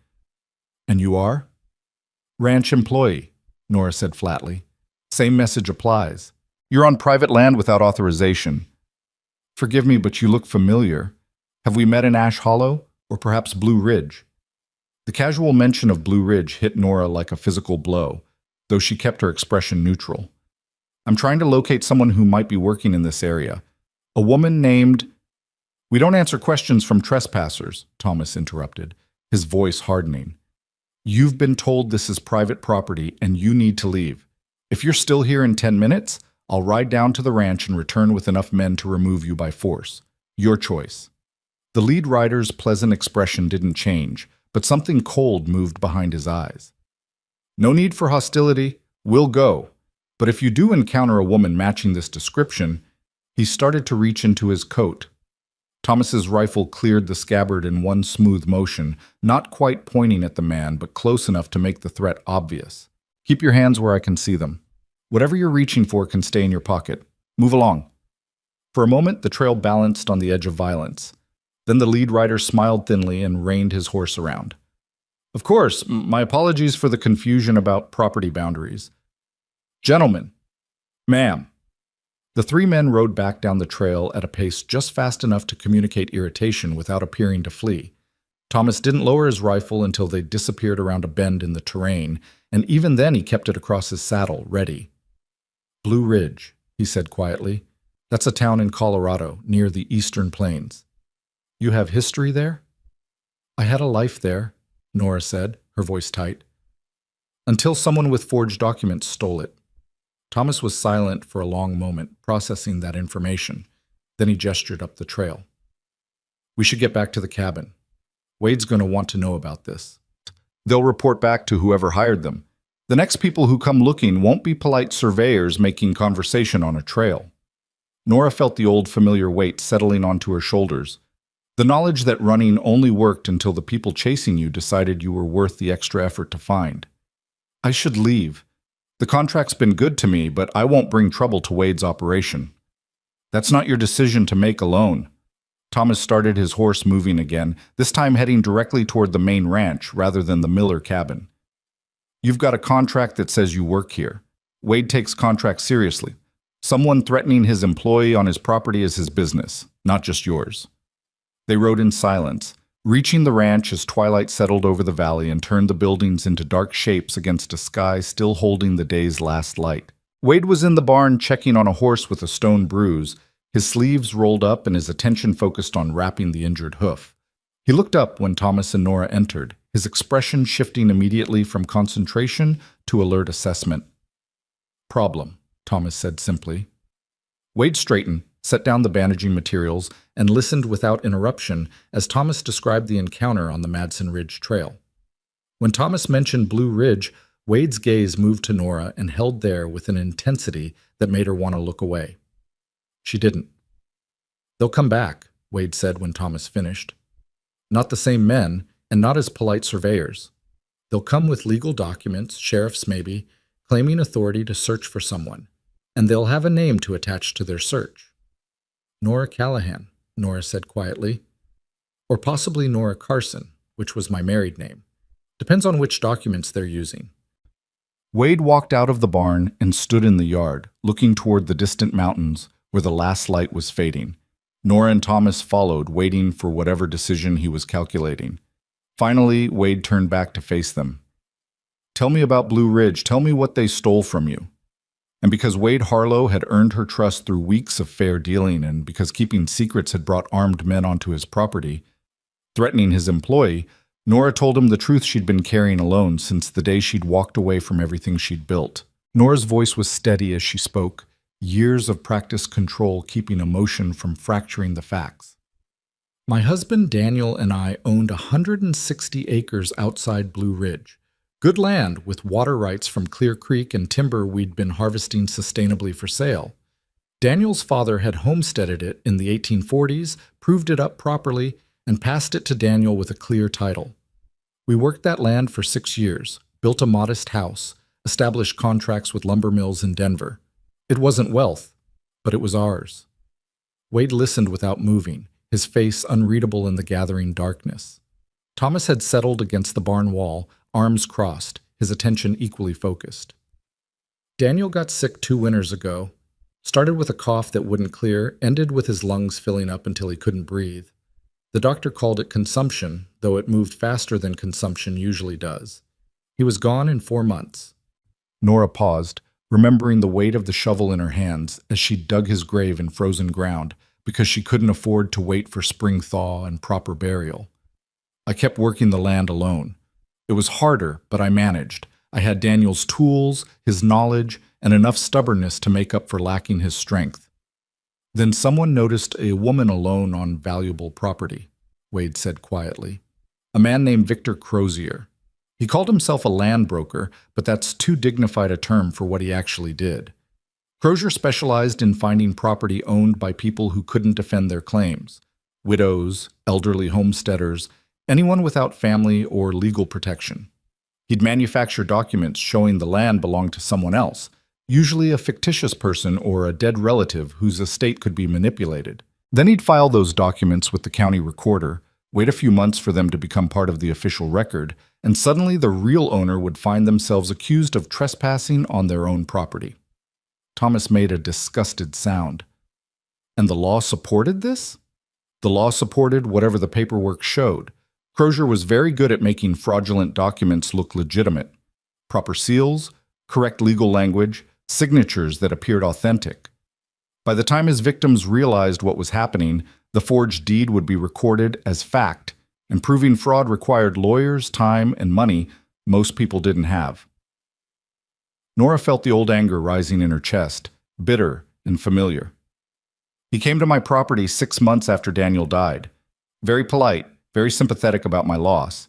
"And you are?" "Ranch employee," Nora said flatly. "Same message applies. You're on private land without authorization." "Forgive me, but you look familiar. Have we met in Ash Hollow, or perhaps Blue Ridge?" The casual mention of Blue Ridge hit Nora like a physical blow, though she kept her expression neutral. "I'm trying to locate someone who might be working in this area. A woman named—" "We don't answer questions from trespassers," Thomas interrupted, his voice hardening. "You've been told this is private property and you need to leave. If you're still here in 10 minutes, I'll ride down to the ranch and return with enough men to remove you by force. Your choice." The lead rider's pleasant expression didn't change, but something cold moved behind his eyes. "No need for hostility. We'll go. But if you do encounter a woman matching this description, he started to reach into his coat. Thomas's rifle cleared the scabbard in one smooth motion, not quite pointing at the man, but close enough to make the threat obvious. Keep your hands where I can see them. Whatever you're reaching for can stay in your pocket. Move along. For a moment, the trail balanced on the edge of violence. Then the lead rider smiled thinly and reined his horse around. Of course, my apologies for the confusion about property boundaries. Gentlemen, ma'am. The three men rode back down the trail at a pace just fast enough to communicate irritation without appearing to flee. Thomas didn't lower his rifle until they disappeared around a bend in the terrain, and even then he kept it across his saddle, ready. Blue Ridge, he said quietly. That's a town in Colorado, near the Eastern Plains. You have history there? I had a life there, Nora said, her voice tight. Until someone with forged documents stole it. Thomas was silent for a long moment, processing that information. Then he gestured up the trail. We should get back to the cabin. Wade's going to want to know about this. They'll report back to whoever hired them. The next people who come looking won't be polite surveyors making conversation on a trail. Nora felt the old familiar weight settling onto her shoulders. The knowledge that running only worked until the people chasing you decided you were worth the extra effort to find. I should leave. The contract's been good to me, but I won't bring trouble to Wade's operation. That's not your decision to make alone. Thomas started his horse moving again, this time heading directly toward the main ranch rather than the Miller cabin. You've got a contract that says you work here. Wade takes contracts seriously. Someone threatening his employee on his property is his business, not just yours. They rode in silence, reaching the ranch as twilight settled over the valley and turned the buildings into dark shapes against a sky still holding the day's last light. Wade was in the barn checking on a horse with a stone bruise, his sleeves rolled up and his attention focused on wrapping the injured hoof. He looked up when Thomas and Nora entered, his expression shifting immediately from concentration to alert assessment. Problem, Thomas said simply. Wade straightened, set down the bandaging materials, and listened without interruption as Thomas described the encounter on the Madsen Ridge Trail. When Thomas mentioned Blue Ridge, Wade's gaze moved to Nora and held there with an intensity that made her want to look away. She didn't. They'll come back, Wade said when Thomas finished. Not the same men, and not as polite surveyors. They'll come with legal documents, sheriffs maybe, claiming authority to search for someone, and they'll have a name to attach to their search. Nora Callahan, Nora said quietly. Or possibly Nora Carson, which was my married name. Depends on which documents they're using. Wade walked out of the barn and stood in the yard, looking toward the distant mountains where the last light was fading. Nora and Thomas followed, waiting for whatever decision he was calculating. Finally, Wade turned back to face them. Tell me about Blue Ridge. Tell me what they stole from you. And because Wade Harlow had earned her trust through weeks of fair dealing, and because keeping secrets had brought armed men onto his property, threatening his employee, Nora told him the truth she'd been carrying alone since the day she'd walked away from everything she'd built. Nora's voice was steady as she spoke, years of practiced control keeping emotion from fracturing the facts. My husband Daniel and I owned 160 acres outside Blue Ridge. Good land with water rights from Clear Creek and timber we'd been harvesting sustainably for sale. Daniel's father had homesteaded it in the 1840s, proved it up properly, and passed it to Daniel with a clear title. We worked that land for 6 years, built a modest house, established contracts with lumber mills in Denver. It wasn't wealth, but it was ours. Wade listened without moving, his face unreadable in the gathering darkness. Thomas had settled against the barn wall, arms crossed, his attention equally focused. Daniel got sick 2 winters ago. Started with a cough that wouldn't clear, ended with his lungs filling up until he couldn't breathe. The doctor called it consumption, though it moved faster than consumption usually does. He was gone in 4 months. Nora paused, remembering the weight of the shovel in her hands as she dug his grave in frozen ground because she couldn't afford to wait for spring thaw and proper burial. I kept working the land alone. It was harder, but I managed. I had Daniel's tools, his knowledge, and enough stubbornness to make up for lacking his strength. Then someone noticed a woman alone on valuable property, Wade said quietly. A man named Victor Crozier. He called himself a land broker, but that's too dignified a term for what he actually did. Crozier specialized in finding property owned by people who couldn't defend their claims: widows, elderly homesteaders, anyone without family or legal protection. He'd manufacture documents showing the land belonged to someone else, usually a fictitious person or a dead relative whose estate could be manipulated. Then he'd file those documents with the county recorder, wait a few months for them to become part of the official record, and suddenly the real owner would find themselves accused of trespassing on their own property. Thomas made a disgusted sound. And the law supported this? The law supported whatever the paperwork showed. Crozier was very good at making fraudulent documents look legitimate. Proper seals, correct legal language, signatures that appeared authentic. By the time his victims realized what was happening, the forged deed would be recorded as fact, and proving fraud required lawyers, time, and money most people didn't have. Nora felt the old anger rising in her chest, bitter and familiar. He came to my property 6 months after Daniel died. Very polite, very sympathetic about my loss.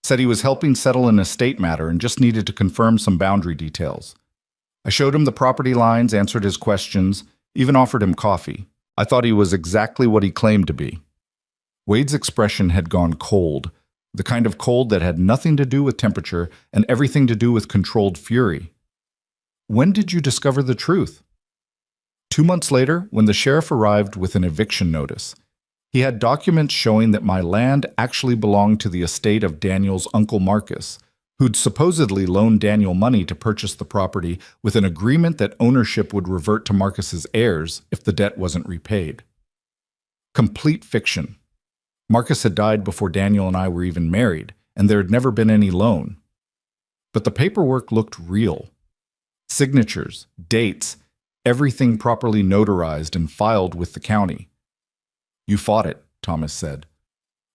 Said he was helping settle an estate matter and just needed to confirm some boundary details. I showed him the property lines, answered his questions, even offered him coffee. I thought he was exactly what he claimed to be. Wade's expression had gone cold, the kind of cold that had nothing to do with temperature and everything to do with controlled fury. When did you discover the truth? 2 months later, when the sheriff arrived with an eviction notice. He had documents showing that my land actually belonged to the estate of Daniel's uncle Marcus, who'd supposedly loaned Daniel money to purchase the property with an agreement that ownership would revert to Marcus's heirs if the debt wasn't repaid. Complete fiction. Marcus had died before Daniel and I were even married, and there had never been any loan. But the paperwork looked real. Signatures, dates, everything properly notarized and filed with the county. You fought it, Thomas said.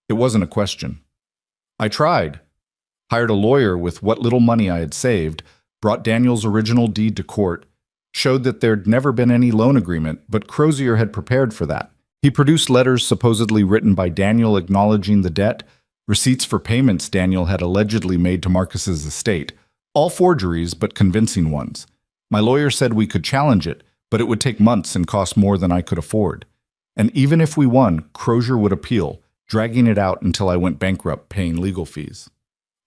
It wasn't a question. I tried. Hired a lawyer with what little money I had saved, brought Daniel's original deed to court, showed that there'd never been any loan agreement, but Crozier had prepared for that. He produced letters supposedly written by Daniel acknowledging the debt, receipts for payments Daniel had allegedly made to Marcus's estate, all forgeries but convincing ones. My lawyer said we could challenge it, but it would take months and cost more than I could afford. And even if we won, Crozier would appeal, dragging it out until I went bankrupt paying legal fees.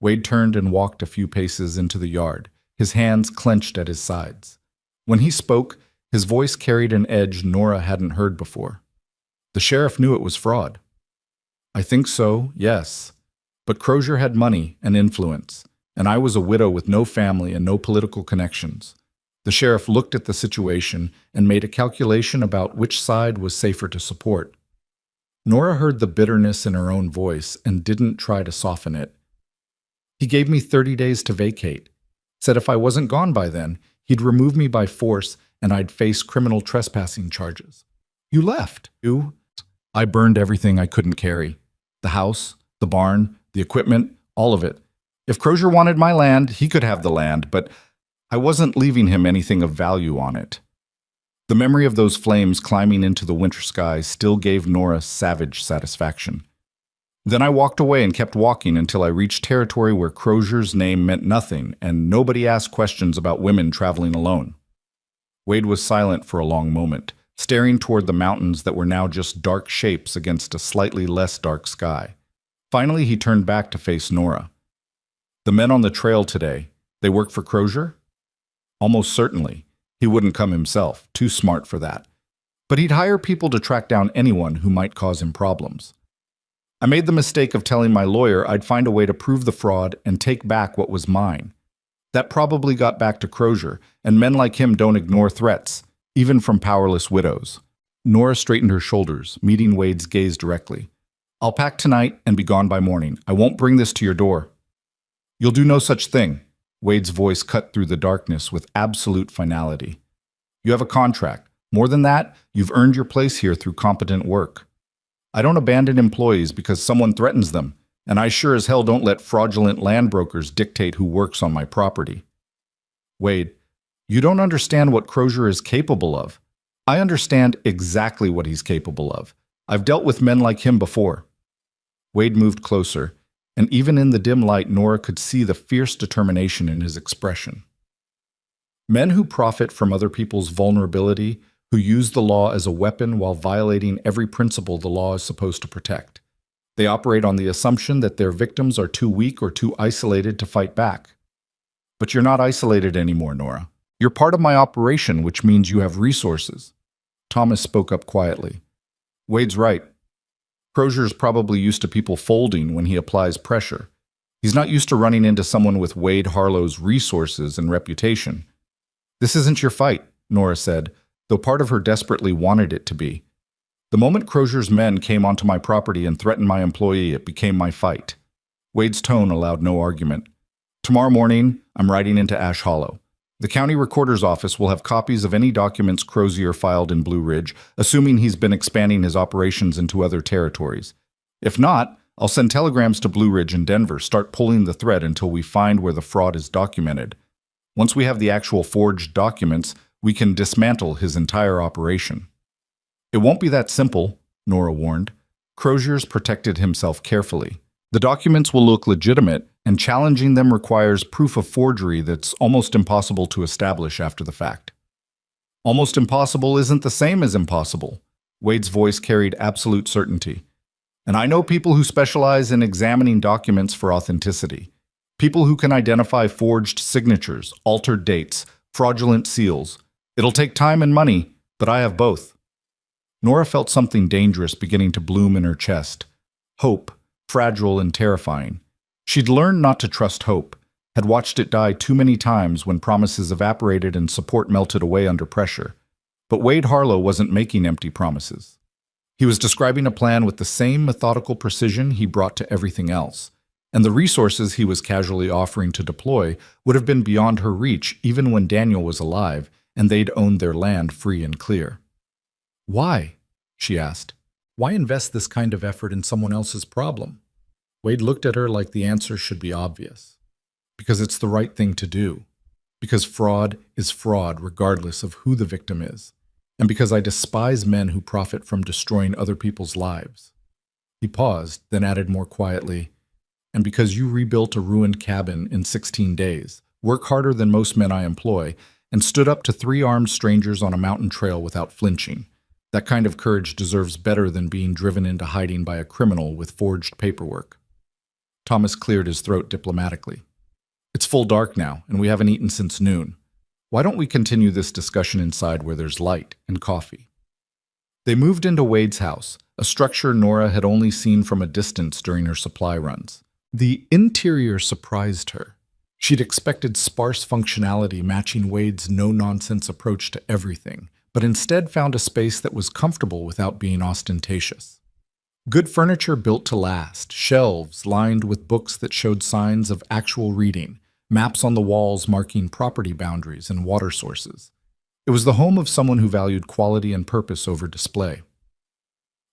Wade turned and walked a few paces into the yard, his hands clenched at his sides. When he spoke, his voice carried an edge Nora hadn't heard before. The sheriff knew it was fraud. I think so, yes. But Crozier had money and influence, and I was a widow with no family and no political connections. The sheriff looked at the situation and made a calculation about which side was safer to support. Nora heard the bitterness in her own voice and didn't try to soften it. He gave me 30 days to vacate. Said if I wasn't gone by then, he'd remove me by force and I'd face criminal trespassing charges. You left. You? I burned everything I couldn't carry. The house, the barn, the equipment, all of it. If Crozier wanted my land, he could have the land, but I wasn't leaving him anything of value on it. The memory of those flames climbing into the winter sky still gave Nora savage satisfaction. Then I walked away and kept walking until I reached territory where Crozier's name meant nothing and nobody asked questions about women traveling alone. Wade was silent for a long moment, staring toward the mountains that were now just dark shapes against a slightly less dark sky. Finally, he turned back to face Nora. The men on the trail today, they work for Crozier? Almost certainly. He wouldn't come himself, too smart for that. But he'd hire people to track down anyone who might cause him problems. I made the mistake of telling my lawyer I'd find a way to prove the fraud and take back what was mine. That probably got back to Crozier, and men like him don't ignore threats, even from powerless widows. Nora straightened her shoulders, meeting Wade's gaze directly. I'll pack tonight and be gone by morning. I won't bring this to your door. You'll do no such thing. Wade's voice cut through the darkness with absolute finality. You have a contract. More than that, you've earned your place here through competent work. I don't abandon employees because someone threatens them, and I sure as hell don't let fraudulent land brokers dictate who works on my property. Wade, you don't understand what Crozier is capable of. I understand exactly what he's capable of. I've dealt with men like him before. Wade moved closer, and even in the dim light, Nora could see the fierce determination in his expression. Men who profit from other people's vulnerability, who use the law as a weapon while violating every principle the law is supposed to protect. They operate on the assumption that their victims are too weak or too isolated to fight back. But you're not isolated anymore, Nora. You're part of my operation, which means you have resources. Thomas spoke up quietly. Wade's right. Crozier's probably used to people folding when he applies pressure. He's not used to running into someone with Wade Harlow's resources and reputation. This isn't your fight, Nora said, though part of her desperately wanted it to be. The moment Crozier's men came onto my property and threatened my employee, it became my fight. Wade's tone allowed no argument. Tomorrow morning, I'm riding into Ash Hollow. The county recorder's office will have copies of any documents Crozier filed in Blue Ridge, assuming he's been expanding his operations into other territories. If not, I'll send telegrams to Blue Ridge and Denver, start pulling the thread until we find where the fraud is documented. Once we have the actual forged documents, we can dismantle his entire operation. It won't be that simple, Nora warned. Crozier's protected himself carefully. The documents will look legitimate, and challenging them requires proof of forgery that's almost impossible to establish after the fact. Almost impossible isn't the same as impossible. Wade's voice carried absolute certainty. And I know people who specialize in examining documents for authenticity. People who can identify forged signatures, altered dates, fraudulent seals. It'll take time and money, but I have both. Nora felt something dangerous beginning to bloom in her chest. Hope, fragile and terrifying. She'd learned not to trust hope, had watched it die too many times when promises evaporated and support melted away under pressure. But Wade Harlow wasn't making empty promises. He was describing a plan with the same methodical precision he brought to everything else, and the resources he was casually offering to deploy would have been beyond her reach even when Daniel was alive and they'd owned their land free and clear. Why? She asked. Why invest this kind of effort in someone else's problem? Wade looked at her like the answer should be obvious. Because it's the right thing to do. Because fraud is fraud regardless of who the victim is. And because I despise men who profit from destroying other people's lives. He paused, then added more quietly, and because you rebuilt a ruined cabin in 16 days, work harder than most men I employ, and stood up to 3 armed strangers on a mountain trail without flinching. That kind of courage deserves better than being driven into hiding by a criminal with forged paperwork. Thomas cleared his throat diplomatically. It's full dark now, and we haven't eaten since noon. Why don't we continue this discussion inside where there's light and coffee? They moved into Wade's house, a structure Nora had only seen from a distance during her supply runs. The interior surprised her. She'd expected sparse functionality matching Wade's no-nonsense approach to everything, but instead found a space that was comfortable without being ostentatious. Good furniture built to last, shelves lined with books that showed signs of actual reading, maps on the walls marking property boundaries and water sources. It was the home of someone who valued quality and purpose over display.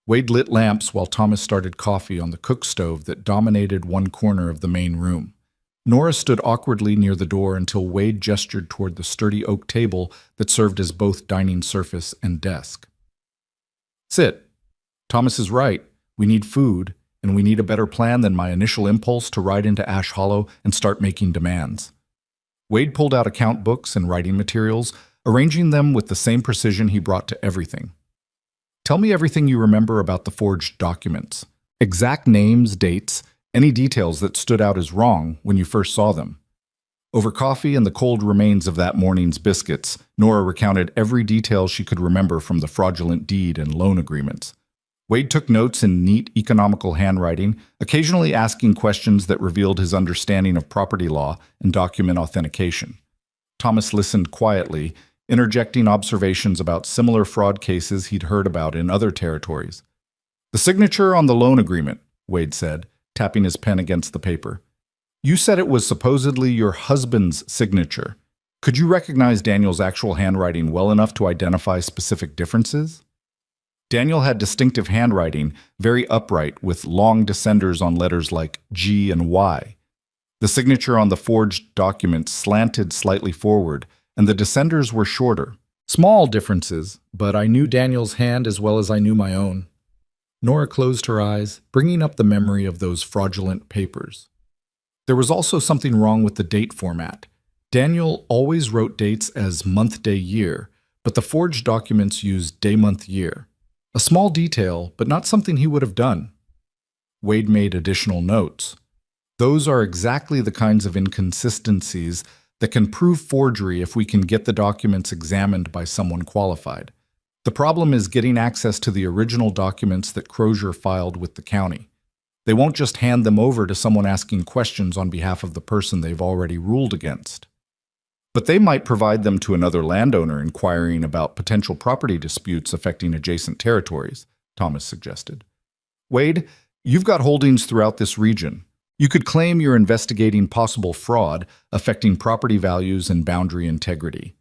Wade lit lamps while Thomas started coffee on the cook stove that dominated one corner of the main room. Nora stood awkwardly near the door until Wade gestured toward the sturdy oak table that served as both dining surface and desk. Sit. Thomas is right. We need food, and we need a better plan than my initial impulse to ride into Ash Hollow and start making demands. Wade pulled out account books and writing materials, arranging them with the same precision he brought to everything. Tell me everything you remember about the forged documents. Exact names, dates, any details that stood out as wrong when you first saw them. Over coffee and the cold remains of that morning's biscuits, Nora recounted every detail she could remember from the fraudulent deed and loan agreements. Wade took notes in neat, economical handwriting, occasionally asking questions that revealed his understanding of property law and document authentication. Thomas listened quietly, interjecting observations about similar fraud cases he'd heard about in other territories. The signature on the loan agreement, Wade said, tapping his pen against the paper. You said it was supposedly your husband's signature. Could you recognize Daniel's actual handwriting well enough to identify specific differences? Daniel had distinctive handwriting, very upright, with long descenders on letters like G and Y. The signature on the forged document slanted slightly forward, and the descenders were shorter. Small differences, but I knew Daniel's hand as well as I knew my own. Nora closed her eyes, bringing up the memory of those fraudulent papers. There was also something wrong with the date format. Daniel always wrote dates as month, day, year, but the forged documents used day, month, year. A small detail, but not something he would have done. Wade made additional notes. Those are exactly the kinds of inconsistencies that can prove forgery if we can get the documents examined by someone qualified. The problem is getting access to the original documents that Crozier filed with the county. They won't just hand them over to someone asking questions on behalf of the person they've already ruled against. But they might provide them to another landowner inquiring about potential property disputes affecting adjacent territories, Thomas suggested. Wade, you've got holdings throughout this region. You could claim you're investigating possible fraud affecting property values and boundary integrity.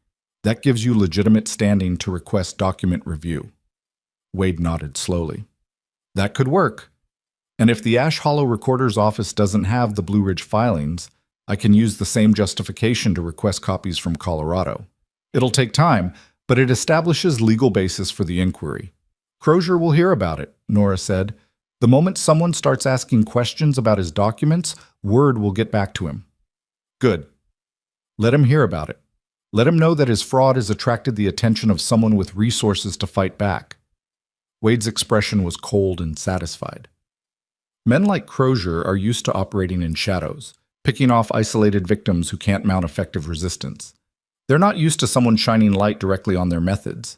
That gives you legitimate standing to request document review. Wade nodded slowly. That could work. And if the Ash Hollow Recorder's Office doesn't have the Blue Ridge filings, I can use the same justification to request copies from Colorado. It'll take time, but it establishes legal basis for the inquiry. Crozier will hear about it, Nora said. The moment someone starts asking questions about his documents, word will get back to him. Good. Let him hear about it. Let him know that his fraud has attracted the attention of someone with resources to fight back. Wade's expression was cold and satisfied. Men like Crozier are used to operating in shadows, picking off isolated victims who can't mount effective resistance. They're not used to someone shining light directly on their methods.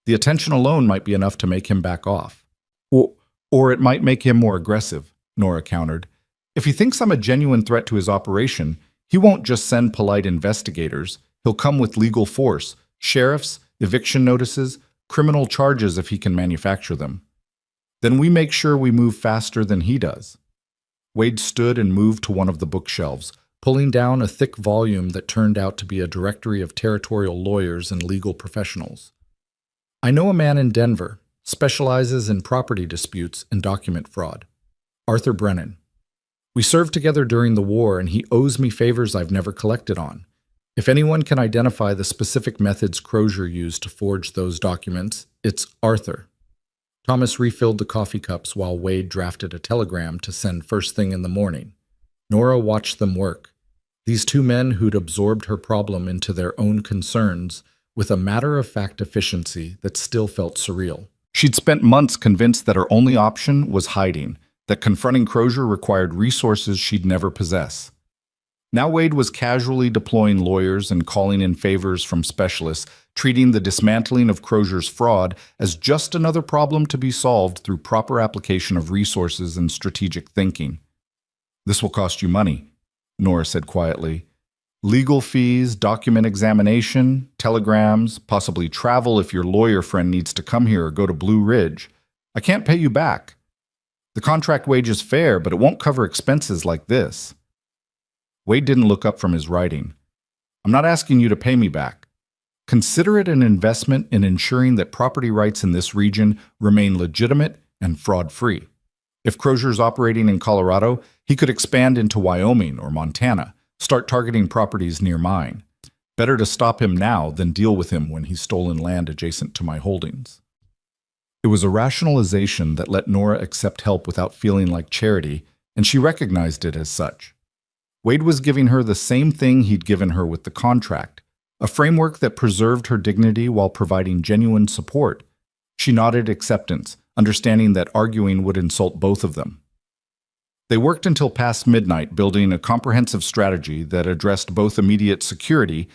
The attention alone might be enough to make him back off. Or it might make him more aggressive, Nora countered. If he thinks I'm a genuine threat to his operation, he won't just send polite investigators. He'll come with legal force, sheriffs, eviction notices, criminal charges if he can manufacture them. Then we make sure we move faster than he does. Wade stood and moved to one of the bookshelves, pulling down a thick volume that turned out to be a directory of territorial lawyers and legal professionals. I know a man in Denver, specializes in property disputes and document fraud. Arthur Brennan. We served together during the war, and he owes me favors I've never collected on. If anyone can identify the specific methods Crozier used to forge those documents, it's Arthur. Thomas refilled the coffee cups while Wade drafted a telegram to send first thing in the morning. Nora watched them work. These two men who'd absorbed her problem into their own concerns with a matter-of-fact efficiency that still felt surreal. She'd spent months convinced that her only option was hiding, that confronting Crozier required resources she'd never possess. Now Wade was casually deploying lawyers and calling in favors from specialists, treating the dismantling of Crozier's fraud as just another problem to be solved through proper application of resources and strategic thinking. This will cost you money, Nora said quietly. Legal fees, document examination, telegrams, possibly travel if your lawyer friend needs to come here or go to Blue Ridge. I can't pay you back. The contract wage is fair, but it won't cover expenses like this. Wade didn't look up from his writing. I'm not asking you to pay me back. Consider it an investment in ensuring that property rights in this region remain legitimate and fraud-free. If Crozier's operating in Colorado, he could expand into Wyoming or Montana, start targeting properties near mine. Better to stop him now than deal with him when he's stolen land adjacent to my holdings. It was a rationalization that let Nora accept help without feeling like charity, and she recognized it as such. Wade was giving her the same thing he'd given her with the contract, a framework that preserved her dignity while providing genuine support. She nodded acceptance, understanding that arguing would insult both of them. They worked until past midnight, building a comprehensive strategy that addressed both immediate security.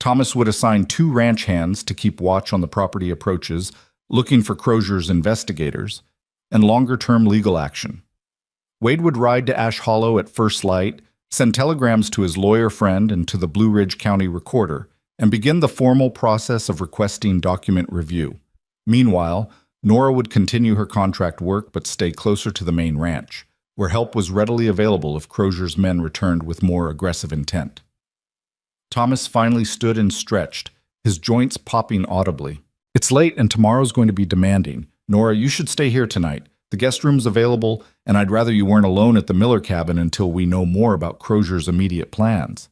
Thomas would assign 2 ranch hands to keep watch on the property approaches, looking for Crozier's investigators, and longer-term legal action. Wade would ride to Ash Hollow at first light, send telegrams to his lawyer friend and to the Blue Ridge County Recorder, and begin the formal process of requesting document review. Meanwhile, Nora would continue her contract work but stay closer to the main ranch, where help was readily available if Crozier's men returned with more aggressive intent. Thomas finally stood and stretched, his joints popping audibly. It's late and tomorrow's going to be demanding. Nora, you should stay here tonight. The guest room's available, and I'd rather you weren't alone at the Miller cabin until we know more about Crozier's immediate plans.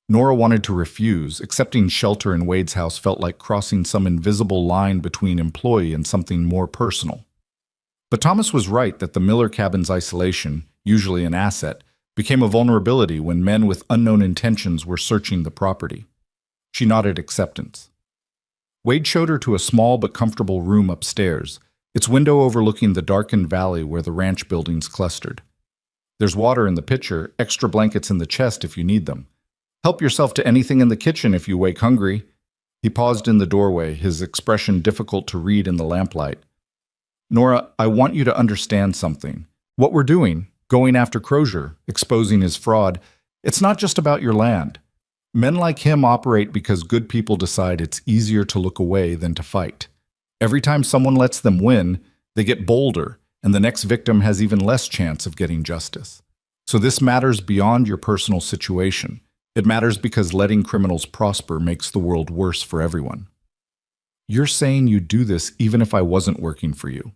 Nora wanted to refuse. Accepting shelter in Wade's house felt like crossing some invisible line between employee and something more personal. But Thomas was right that the Miller cabin's isolation, usually an asset, became a vulnerability when men with unknown intentions were searching the property. She nodded acceptance. Wade showed her to a small but comfortable room upstairs, its window overlooking the darkened valley where the ranch buildings clustered. There's water in the pitcher, extra blankets in the chest if you need them. Help yourself to anything in the kitchen if you wake hungry. He paused in the doorway, his expression difficult to read in the lamplight. Nora, I want you to understand something. What we're doing, going after Crozier, exposing his fraud, it's not just about your land. Men like him operate because good people decide it's easier to look away than to fight. Every time someone lets them win, they get bolder, and the next victim has even less chance of getting justice. So this matters beyond your personal situation. It matters because letting criminals prosper makes the world worse for everyone. You're saying you do this even if I wasn't working for you.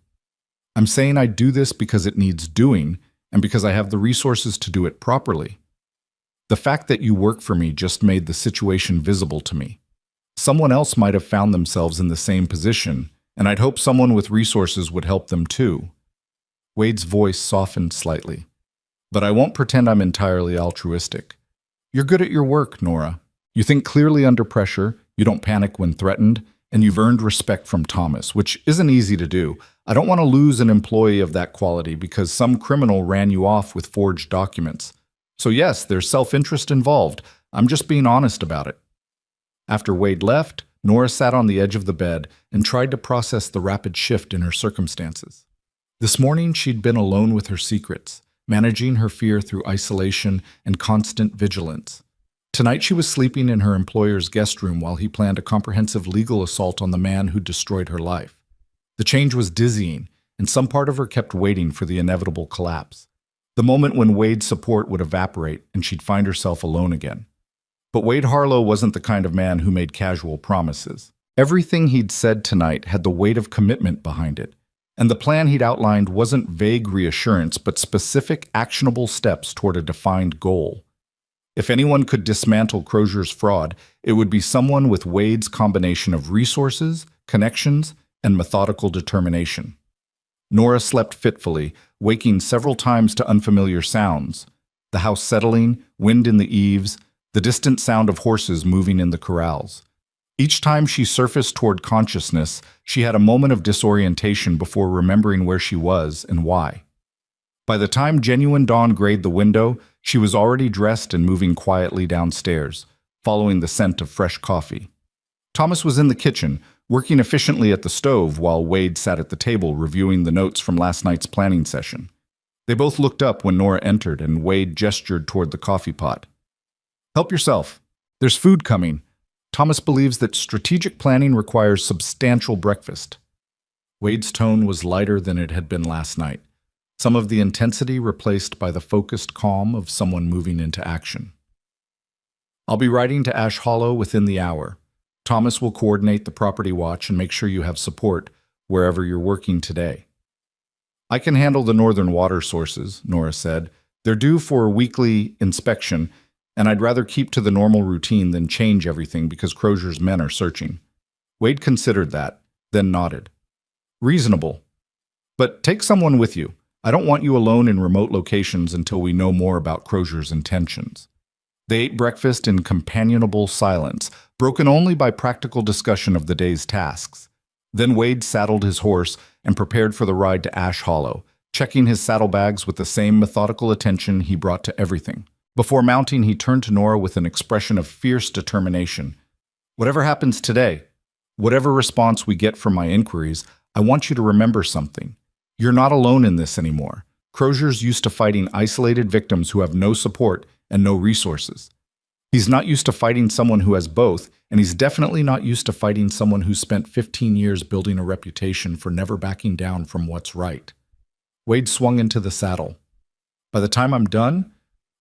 I'm saying I do this because it needs doing and because I have the resources to do it properly. The fact that you work for me just made the situation visible to me. Someone else might have found themselves in the same position, and I'd hope someone with resources would help them too. Wade's voice softened slightly. But I won't pretend I'm entirely altruistic. You're good at your work, Nora. You think clearly under pressure, you don't panic when threatened, and you've earned respect from Thomas, which isn't easy to do. I don't want to lose an employee of that quality because some criminal ran you off with forged documents. So yes, there's self-interest involved. I'm just being honest about it. After Wade left, Nora sat on the edge of the bed and tried to process the rapid shift in her circumstances. This morning, she'd been alone with her secrets, managing her fear through isolation and constant vigilance. Tonight she was sleeping in her employer's guest room while he planned a comprehensive legal assault on the man who destroyed her life. The change was dizzying, and some part of her kept waiting for the inevitable collapse. The moment when Wade's support would evaporate and she'd find herself alone again. But Wade Harlow wasn't the kind of man who made casual promises. Everything he'd said tonight had the weight of commitment behind it, and the plan he'd outlined wasn't vague reassurance but specific, actionable steps toward a defined goal. If anyone could dismantle Crozier's fraud, it would be someone with Wade's combination of resources, connections, and methodical determination. Nora slept fitfully, waking several times to unfamiliar sounds. The house settling, wind in the eaves, the distant sound of horses moving in the corrals. Each time she surfaced toward consciousness, she had a moment of disorientation before remembering where she was and why. By the time genuine dawn grayed the window, she was already dressed and moving quietly downstairs, following the scent of fresh coffee. Thomas was in the kitchen, working efficiently at the stove while Wade sat at the table reviewing the notes from last night's planning session. They both looked up when Nora entered and Wade gestured toward the coffee pot. Help yourself. There's food coming. Thomas believes that strategic planning requires substantial breakfast. Wade's tone was lighter than it had been last night, some of the intensity replaced by the focused calm of someone moving into action. I'll be riding to Ash Hollow within the hour. Thomas will coordinate the property watch and make sure you have support wherever you're working today. I can handle the northern water sources, Nora said. They're due for a weekly inspection, and I'd rather keep to the normal routine than change everything because Crozier's men are searching. Wade considered that, then nodded. Reasonable. But take someone with you. I don't want you alone in remote locations until we know more about Crozier's intentions. They ate breakfast in companionable silence, broken only by practical discussion of the day's tasks. Then Wade saddled his horse and prepared for the ride to Ash Hollow, checking his saddlebags with the same methodical attention he brought to everything. Before mounting, he turned to Nora with an expression of fierce determination. Whatever happens today, whatever response we get from my inquiries, I want you to remember something. You're not alone in this anymore. Crozier's used to fighting isolated victims who have no support and no resources. He's not used to fighting someone who has both, and he's definitely not used to fighting someone who spent 15 years building a reputation for never backing down from what's right. Wade swung into the saddle. By the time I'm done,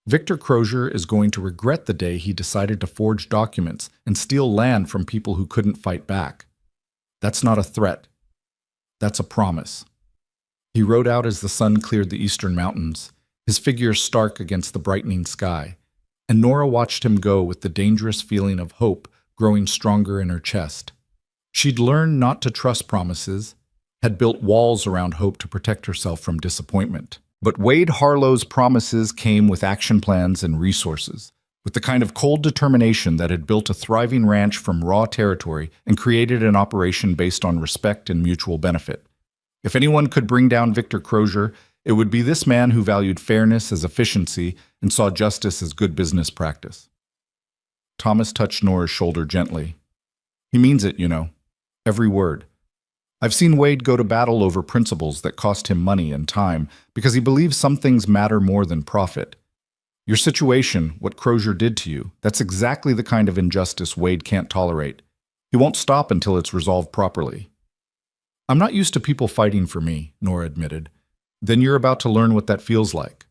Victor Crozier is going to regret the day he decided to forge documents and steal land from people who couldn't fight back. That's not a threat. That's a promise. He rode out as the sun cleared the eastern mountains, his figure stark against the brightening sky, and Nora watched him go with the dangerous feeling of hope growing stronger in her chest. She'd learned not to trust promises, had built walls around hope to protect herself from disappointment. But Wade Harlow's promises came with action plans and resources, with the kind of cold determination that had built a thriving ranch from raw territory and created an operation based on respect and mutual benefit. If anyone could bring down Victor Crozier, it would be this man who valued fairness as efficiency and saw justice as good business practice. Thomas touched Nora's shoulder gently. He means it, you know. Every word. I've seen Wade go to battle over principles that cost him money and time because he believes some things matter more than profit. Your situation, what Crozier did to you, that's exactly the kind of injustice Wade can't tolerate. He won't stop until it's resolved properly. I'm not used to people fighting for me, Nora admitted. Then you're about to learn what that feels like.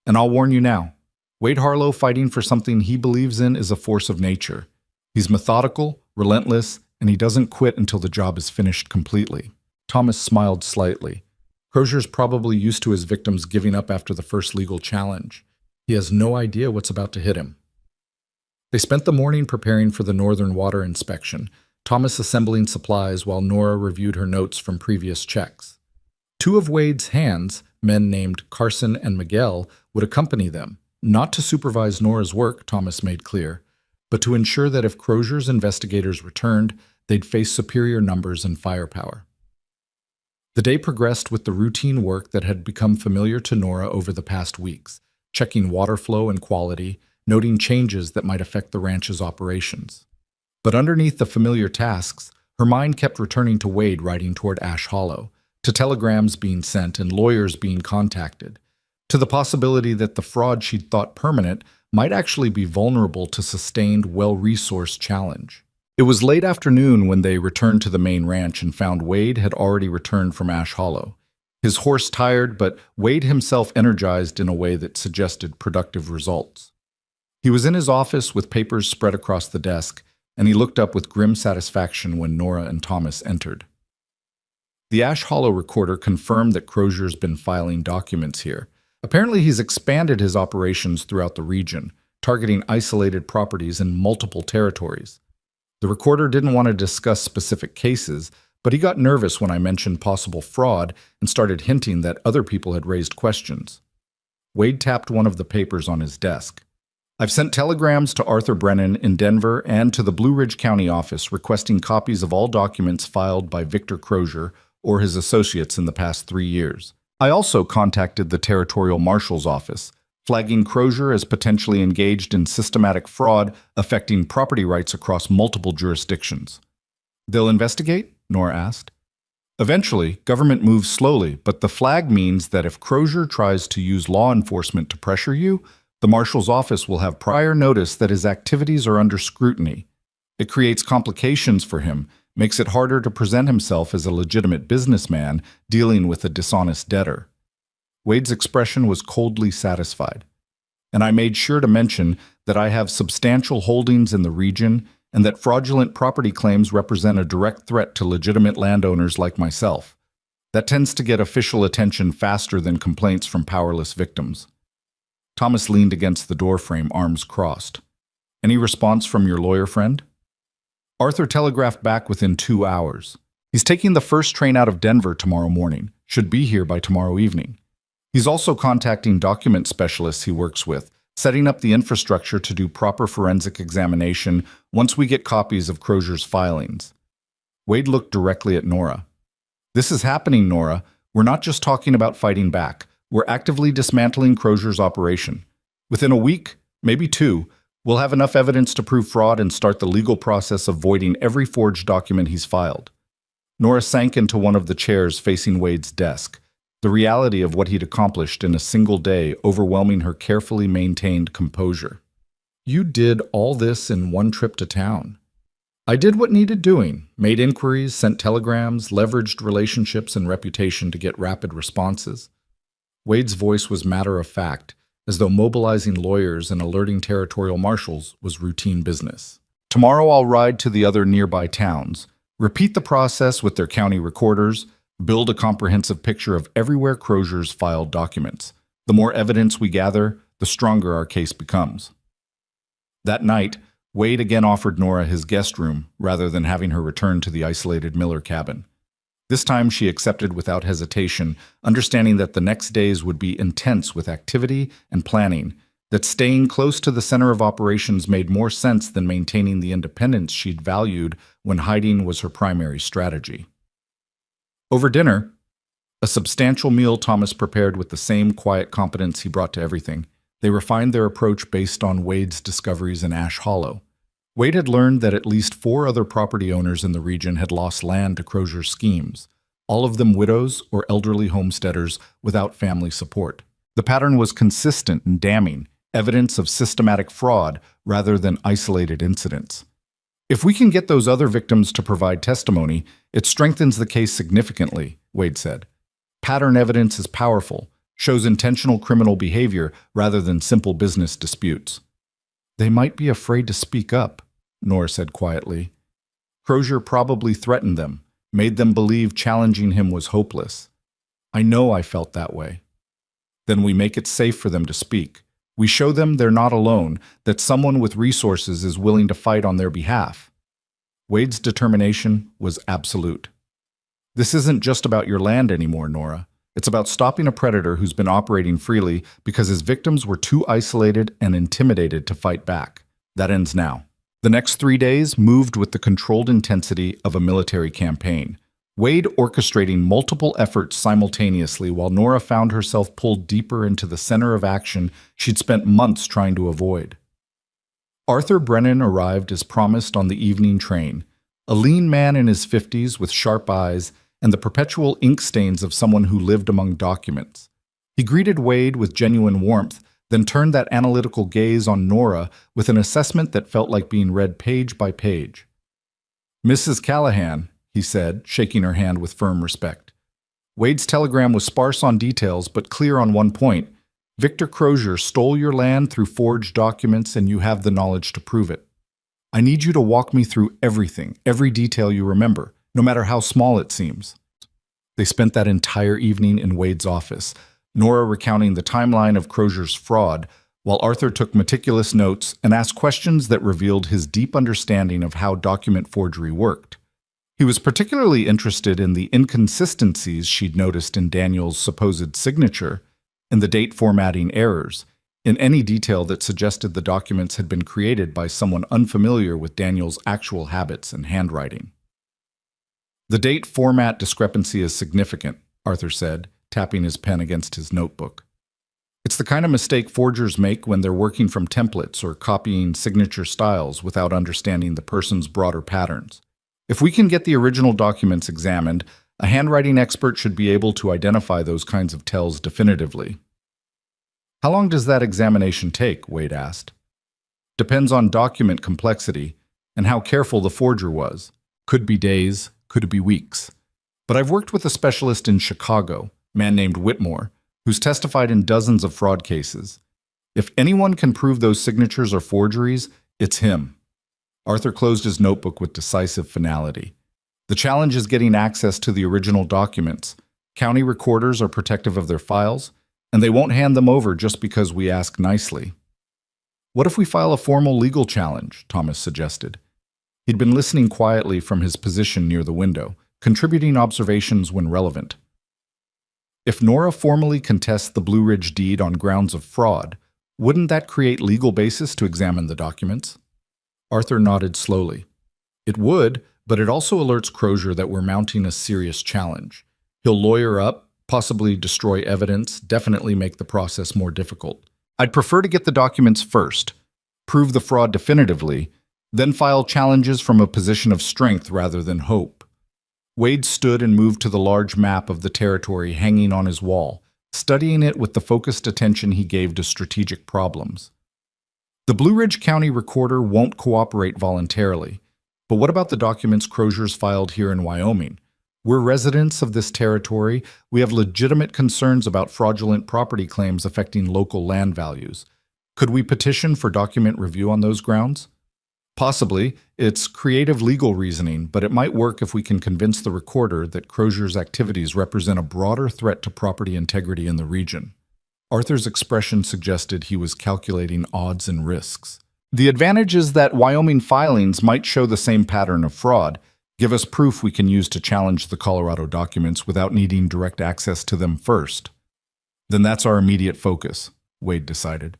And I'll warn you now, Wade Harlow fighting for something he believes in is a force of nature. He's methodical, relentless, and he doesn't quit until the job is finished completely. Thomas smiled slightly. Crozier's probably used to his victims giving up after the first legal challenge. He has no idea what's about to hit him. They spent the morning preparing for the Northern Water inspection, Thomas assembling supplies while Nora reviewed her notes from previous checks. Two of Wade's hands, men named Carson and Miguel, would accompany them, not to supervise Nora's work, Thomas made clear, but to ensure that if Crozier's investigators returned, they'd face superior numbers and firepower. The day progressed with the routine work that had become familiar to Nora over the past weeks, checking water flow and quality, noting changes that might affect the ranch's operations. But underneath the familiar tasks, her mind kept returning to Wade riding toward Ash Hollow, to telegrams being sent and lawyers being contacted, to the possibility that the fraud she'd thought permanent might actually be vulnerable to sustained, well-resourced challenge. It was late afternoon when they returned to the main ranch and found Wade had already returned from Ash Hollow. His horse tired, but Wade himself energized in a way that suggested productive results. He was in his office with papers spread across the desk, and he looked up with grim satisfaction when Nora and Thomas entered. The Ash Hollow recorder confirmed that Crozier's been filing documents here. Apparently he's expanded his operations throughout the region, targeting isolated properties in multiple territories. The recorder didn't want to discuss specific cases, but he got nervous when I mentioned possible fraud and started hinting that other people had raised questions. Wade tapped one of the papers on his desk. I've sent telegrams to Arthur Brennan in Denver and to the Blue Ridge County office requesting copies of all documents filed by Victor Crozier or his associates in the past 3 years. I also contacted the Territorial Marshal's office, flagging Crozier as potentially engaged in systematic fraud affecting property rights across multiple jurisdictions. They'll investigate? Nora asked. Eventually, government moves slowly, but the flag means that if Crozier tries to use law enforcement to pressure you, the Marshal's office will have prior notice that his activities are under scrutiny. It creates complications for him, makes it harder to present himself as a legitimate businessman dealing with a dishonest debtor. Wade's expression was coldly satisfied. And I made sure to mention that I have substantial holdings in the region and that fraudulent property claims represent a direct threat to legitimate landowners like myself. That tends to get official attention faster than complaints from powerless victims. Thomas leaned against the doorframe, arms crossed. Any response from your lawyer friend? Arthur telegraphed back within 2 hours. He's taking the first train out of Denver tomorrow morning, should be here by tomorrow evening. He's also contacting document specialists he works with, setting up the infrastructure to do proper forensic examination once we get copies of Crozier's filings. Wade looked directly at Nora. This is happening, Nora. We're not just talking about fighting back. We're actively dismantling Crozier's operation. Within a week, maybe 2, we'll have enough evidence to prove fraud and start the legal process of voiding every forged document he's filed. Nora sank into one of the chairs facing Wade's desk, the reality of what he'd accomplished in a single day overwhelming her carefully maintained composure. You did all this in one trip to town. I did what needed doing, made inquiries, sent telegrams, leveraged relationships and reputation to get rapid responses. Wade's voice was matter-of-fact, as though mobilizing lawyers and alerting territorial marshals was routine business. Tomorrow I'll ride to the other nearby towns, repeat the process with their county recorders, build a comprehensive picture of everywhere Crozier's filed documents. The more evidence we gather, the stronger our case becomes. That night, Wade again offered Nora his guest room rather than having her return to the isolated Miller cabin. This time she accepted without hesitation, understanding that the next days would be intense with activity and planning, that staying close to the center of operations made more sense than maintaining the independence she'd valued when hiding was her primary strategy. Over dinner, a substantial meal Thomas prepared with the same quiet competence he brought to everything, they refined their approach based on Wade's discoveries in Ash Hollow. Wade had learned that at least 4 other property owners in the region had lost land to Crozier's schemes, all of them widows or elderly homesteaders without family support. The pattern was consistent and damning, evidence of systematic fraud rather than isolated incidents. If we can get those other victims to provide testimony, it strengthens the case significantly, Wade said. Pattern evidence is powerful, shows intentional criminal behavior rather than simple business disputes. They might be afraid to speak up, Nora said quietly. Crozier probably threatened them, made them believe challenging him was hopeless. I know I felt that way. Then we make it safe for them to speak. We show them they're not alone, that someone with resources is willing to fight on their behalf. Wade's determination was absolute. This isn't just about your land anymore, Nora. It's about stopping a predator who's been operating freely because his victims were too isolated and intimidated to fight back. That ends now. The next 3 days moved with the controlled intensity of a military campaign. Wade orchestrating multiple efforts simultaneously while Nora found herself pulled deeper into the center of action she'd spent months trying to avoid. Arthur Brennan arrived as promised on the evening train, a lean man in his 50s with sharp eyes and the perpetual ink stains of someone who lived among documents. He greeted Wade with genuine warmth, then turned that analytical gaze on Nora with an assessment that felt like being read page by page. "Mrs. Callahan," he said, shaking her hand with firm respect. Wade's telegram was sparse on details but clear on one point. Victor Crozier stole your land through forged documents and you have the knowledge to prove it. I need you to walk me through everything, every detail you remember, no matter how small it seems. They spent that entire evening in Wade's office, Nora recounting the timeline of Crozier's fraud, while Arthur took meticulous notes and asked questions that revealed his deep understanding of how document forgery worked. He was particularly interested in the inconsistencies she'd noticed in Daniel's supposed signature, in the date formatting errors, in any detail that suggested the documents had been created by someone unfamiliar with Daniel's actual habits and handwriting. "The date format discrepancy is significant," Arthur said, tapping his pen against his notebook. "It's the kind of mistake forgers make when they're working from templates or copying signature styles without understanding the person's broader patterns. If we can get the original documents examined, a handwriting expert should be able to identify those kinds of tells definitively." "How long does that examination take?" Wade asked. "Depends on document complexity and how careful the forger was. Could be days, could be weeks. But I've worked with a specialist in Chicago, a man named Whitmore, who's testified in dozens of fraud cases. If anyone can prove those signatures are forgeries, it's him." Arthur closed his notebook with decisive finality. "The challenge is getting access to the original documents. County recorders are protective of their files, and they won't hand them over just because we ask nicely." "What if we file a formal legal challenge?" Thomas suggested. He'd been listening quietly from his position near the window, contributing observations when relevant. "If Nora formally contests the Blue Ridge deed on grounds of fraud, wouldn't that create legal basis to examine the documents?" Arthur nodded slowly. "It would, but it also alerts Crozier that we're mounting a serious challenge. He'll lawyer up, possibly destroy evidence, definitely make the process more difficult. I'd prefer to get the documents first, prove the fraud definitively, then file challenges from a position of strength rather than hope." Wade stood and moved to the large map of the territory hanging on his wall, studying it with the focused attention he gave to strategic problems. "The Blue Ridge County recorder won't cooperate voluntarily, but what about the documents Crozier's filed here in Wyoming? We're residents of this territory. We have legitimate concerns about fraudulent property claims affecting local land values. Could we petition for document review on those grounds?" "Possibly. It's creative legal reasoning, but it might work if we can convince the recorder that Crozier's activities represent a broader threat to property integrity in the region." Arthur's expression suggested he was calculating odds and risks. "The advantage is that Wyoming filings might show the same pattern of fraud, Give us proof we can use to challenge the Colorado documents without needing direct access to them first. Then that's our immediate focus, Wade decided.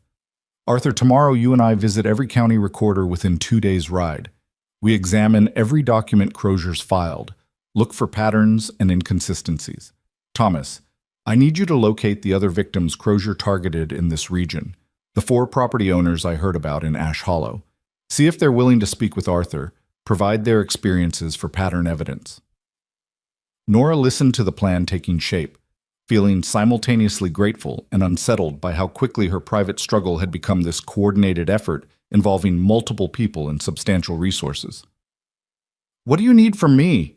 Arthur, tomorrow you and I visit every county recorder within 2 days' ride. We examine every document Crozier's filed, look for patterns and inconsistencies. Thomas, I need you to locate the other victims Crozier targeted in this region, the 4 property owners I heard about in Ash Hollow. See if they're willing to speak with Arthur, provide their experiences for pattern evidence. Nora listened to the plan taking shape, feeling simultaneously grateful and unsettled by how quickly her private struggle had become this coordinated effort involving multiple people and substantial resources. What do you need from me?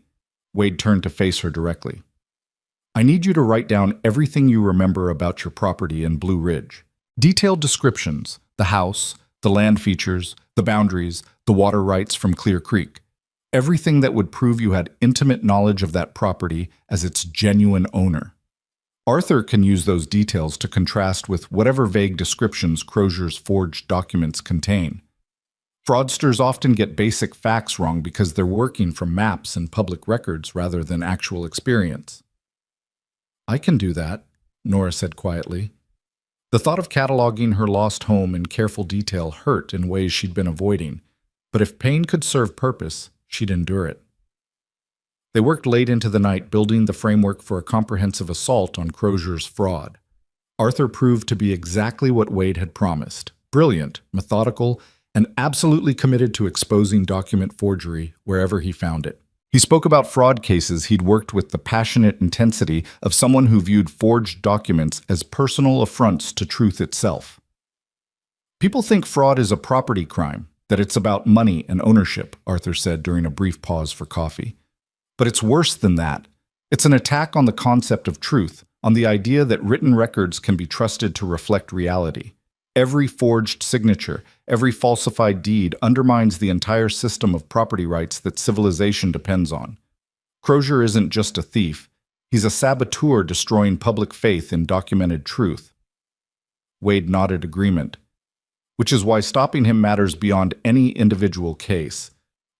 Wade turned to face her directly. I need you to write down everything you remember about your property in Blue Ridge. Detailed descriptions, the house, the land features, the boundaries, the water rights from Clear Creek. Everything that would prove you had intimate knowledge of that property as its genuine owner. Arthur can use those details to contrast with whatever vague descriptions Crozier's forged documents contain. Fraudsters often get basic facts wrong because they're working from maps and public records rather than actual experience. I can do that, Nora said quietly. The thought of cataloging her lost home in careful detail hurt in ways she'd been avoiding, but if pain could serve purpose, she'd endure it. They worked late into the night building the framework for a comprehensive assault on Crozier's fraud. Arthur proved to be exactly what Wade had promised, brilliant, methodical, and absolutely committed to exposing document forgery wherever he found it. He spoke about fraud cases he'd worked with the passionate intensity of someone who viewed forged documents as personal affronts to truth itself. People think fraud is a property crime, that it's about money and ownership, Arthur said during a brief pause for coffee. But it's worse than that. It's an attack on the concept of truth, on the idea that written records can be trusted to reflect reality. Every forged signature, every falsified deed undermines the entire system of property rights that civilization depends on. Crozier isn't just a thief. He's a saboteur destroying public faith in documented truth. Wade nodded agreement, which is why stopping him matters beyond any individual case.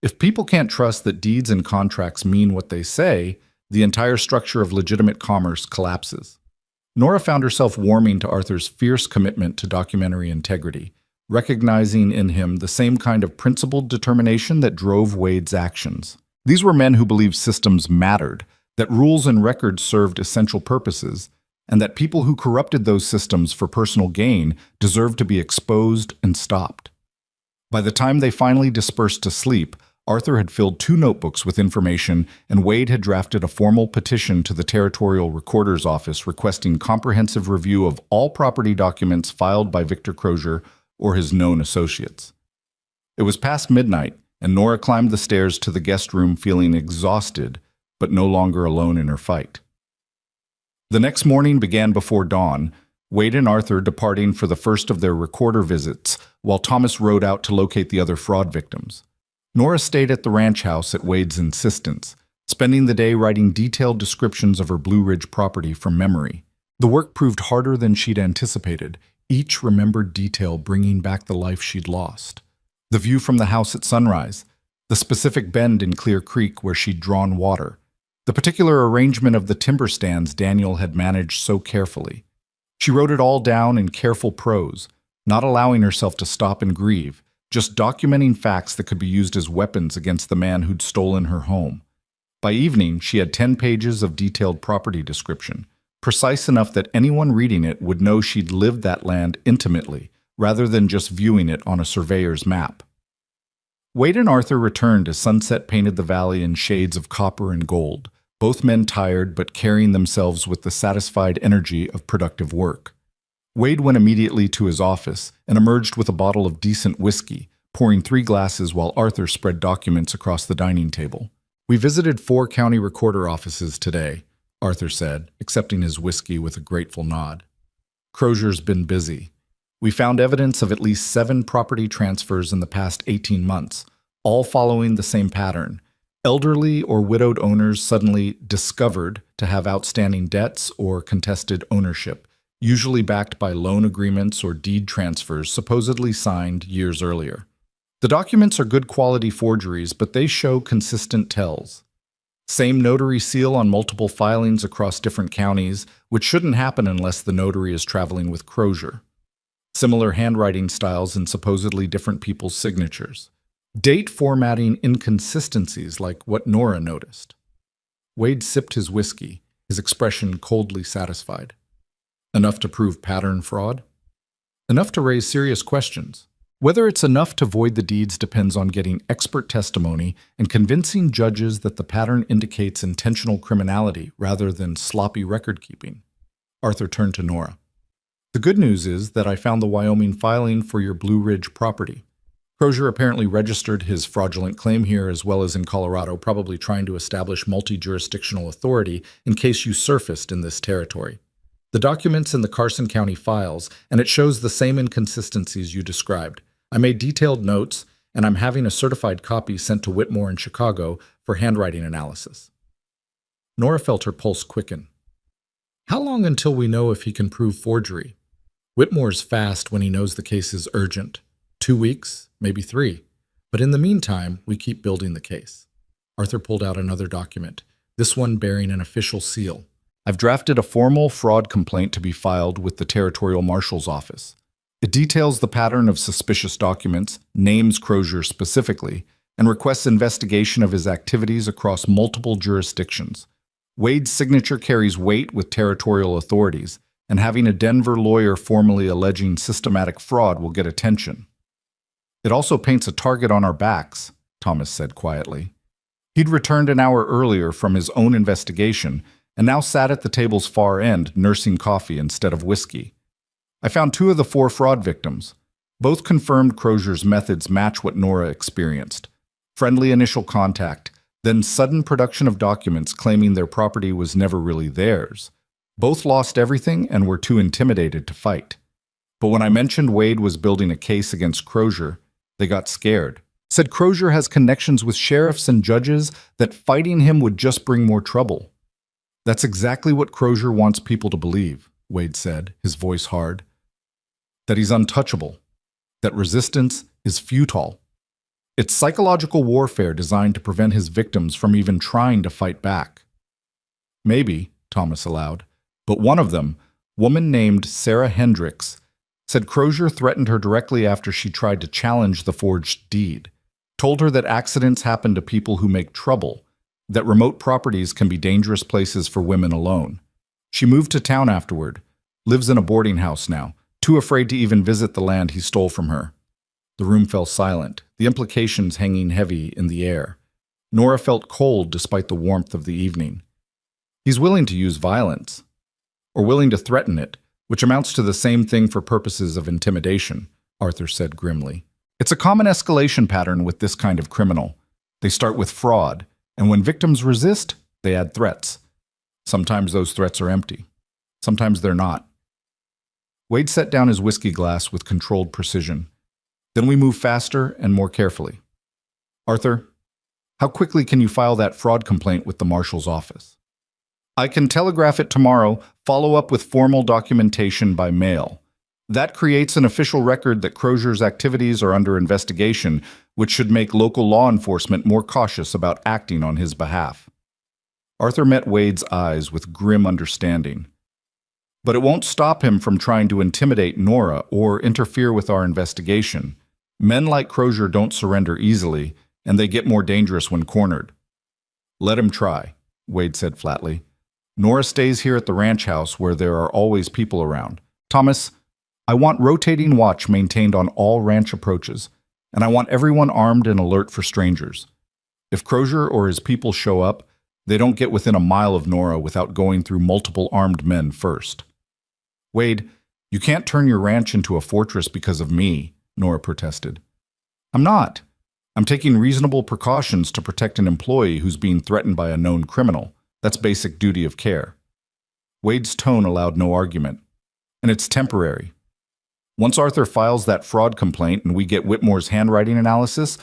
If people can't trust that deeds and contracts mean what they say, the entire structure of legitimate commerce collapses. Nora found herself warming to Arthur's fierce commitment to documentary integrity, recognizing in him the same kind of principled determination that drove Wade's actions. These were men who believed systems mattered, that rules and records served essential purposes, and that people who corrupted those systems for personal gain deserved to be exposed and stopped. By the time they finally dispersed to sleep, Arthur had filled 2 notebooks with information, and Wade had drafted a formal petition to the Territorial Recorder's Office requesting comprehensive review of all property documents filed by Victor Crozier or his known associates. It was past midnight, and Nora climbed the stairs to the guest room feeling exhausted, but no longer alone in her fight. The next morning began before dawn, Wade and Arthur departing for the first of their recorder visits, while Thomas rode out to locate the other fraud victims. Nora stayed at the ranch house at Wade's insistence, spending the day writing detailed descriptions of her Blue Ridge property from memory. The work proved harder than she'd anticipated, each remembered detail bringing back the life she'd lost. The view from the house at sunrise, the specific bend in Clear Creek where she'd drawn water, the particular arrangement of the timber stands Daniel had managed so carefully. She wrote it all down in careful prose, not allowing herself to stop and grieve, just documenting facts that could be used as weapons against the man who'd stolen her home. By evening, she had 10 pages of detailed property description, precise enough that anyone reading it would know she'd lived that land intimately, rather than just viewing it on a surveyor's map. Wade and Arthur returned as sunset painted the valley in shades of copper and gold, both men tired but carrying themselves with the satisfied energy of productive work. Wade went immediately to his office and emerged with a bottle of decent whiskey, pouring 3 glasses while Arthur spread documents across the dining table. We visited 4 county recorder offices today, Arthur said, accepting his whiskey with a grateful nod. Crozier's been busy. We found evidence of at least 7 property transfers in the past 18 months, all following the same pattern. Elderly or widowed owners suddenly discovered to have outstanding debts or contested ownership, usually backed by loan agreements or deed transfers supposedly signed years earlier. The documents are good quality forgeries, but they show consistent tells. Same notary seal on multiple filings across different counties, which shouldn't happen unless the notary is traveling with Crozier. Similar handwriting styles in supposedly different people's signatures. Date formatting inconsistencies like what Nora noticed. Wade sipped his whiskey, his expression coldly satisfied. Enough to prove pattern fraud? Enough to raise serious questions. Whether it's enough to void the deeds depends on getting expert testimony and convincing judges that the pattern indicates intentional criminality rather than sloppy record-keeping. Arthur turned to Nora. The good news is that I found the Wyoming filing for your Blue Ridge property. Crozier apparently registered his fraudulent claim here as well as in Colorado, probably trying to establish multi-jurisdictional authority in case you surfaced in this territory. The document's in the Carson County files, and it shows the same inconsistencies you described. I made detailed notes, and I'm having a certified copy sent to Whitmore in Chicago for handwriting analysis. Nora felt her pulse quicken. How long until we know if he can prove forgery? Whitmore's fast when he knows the case is urgent. 2 weeks, maybe 3. But in the meantime, we keep building the case. Arthur pulled out another document, this one bearing an official seal. I've drafted a formal fraud complaint to be filed with the Territorial Marshal's Office. It details the pattern of suspicious documents, names Crozier specifically, and requests investigation of his activities across multiple jurisdictions. Wade's signature carries weight with territorial authorities, and having a Denver lawyer formally alleging systematic fraud will get attention. It also paints a target on our backs, Thomas said quietly. He'd returned an hour earlier from his own investigation and now sat at the table's far end, nursing coffee instead of whiskey. I found 2 of the 4 fraud victims. Both confirmed Crozier's methods match what Nora experienced. Friendly initial contact, then sudden production of documents claiming their property was never really theirs. Both lost everything and were too intimidated to fight. But when I mentioned Wade was building a case against Crozier, they got scared. Said Crozier has connections with sheriffs and judges, that fighting him would just bring more trouble. That's exactly what Crozier wants people to believe, Wade said, his voice hard. That he's untouchable. That resistance is futile. It's psychological warfare designed to prevent his victims from even trying to fight back. Maybe, Thomas allowed, but one of them, woman named Sarah Hendricks, said Crozier threatened her directly after she tried to challenge the forged deed, told her that accidents happen to people who make trouble, that remote properties can be dangerous places for women alone. She moved to town afterward, lives in a boarding house now, too afraid to even visit the land he stole from her. The room fell silent, the implications hanging heavy in the air. Nora felt cold despite the warmth of the evening. He's willing to use violence, or willing to threaten it, which amounts to the same thing for purposes of intimidation, Arthur said grimly. It's a common escalation pattern with this kind of criminal. They start with fraud, and when victims resist, they add threats. Sometimes those threats are empty. Sometimes they're not. Wade set down his whiskey glass with controlled precision. Then we move faster and more carefully. Arthur, how quickly can you file that fraud complaint with the marshal's office? I can telegraph it tomorrow, follow up with formal documentation by mail. That creates an official record that Crozier's activities are under investigation, which should make local law enforcement more cautious about acting on his behalf. Arthur met Wade's eyes with grim understanding. But it won't stop him from trying to intimidate Nora or interfere with our investigation. Men like Crozier don't surrender easily, and they get more dangerous when cornered. Let him try, Wade said flatly. Nora stays here at the ranch house where there are always people around. Thomas, I want rotating watch maintained on all ranch approaches, and I want everyone armed and alert for strangers. If Crozier or his people show up, they don't get within a mile of Nora without going through multiple armed men first. Wade, you can't turn your ranch into a fortress because of me, Nora protested. I'm not. I'm taking reasonable precautions to protect an employee who's being threatened by a known criminal. That's basic duty of care. Wade's tone allowed no argument. And it's temporary. Once Arthur files that fraud complaint and we get Whitmore's handwriting analysis,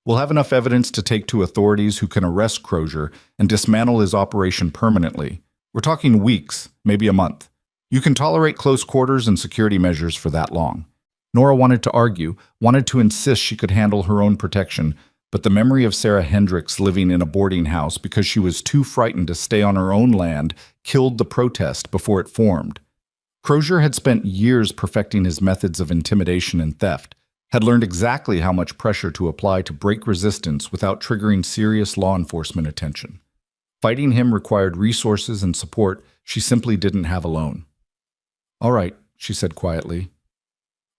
we'll have enough evidence to take to authorities who can arrest Crozier and dismantle his operation permanently. We're talking weeks, maybe a month. You can tolerate close quarters and security measures for that long. Nora wanted to argue, wanted to insist she could handle her own protection, but the memory of Sarah Hendricks living in a boarding house because she was too frightened to stay on her own land killed the protest before it formed. Crozier had spent years perfecting his methods of intimidation and theft, had learned exactly how much pressure to apply to break resistance without triggering serious law enforcement attention. Fighting him required resources and support she simply didn't have alone. "All right," she said quietly.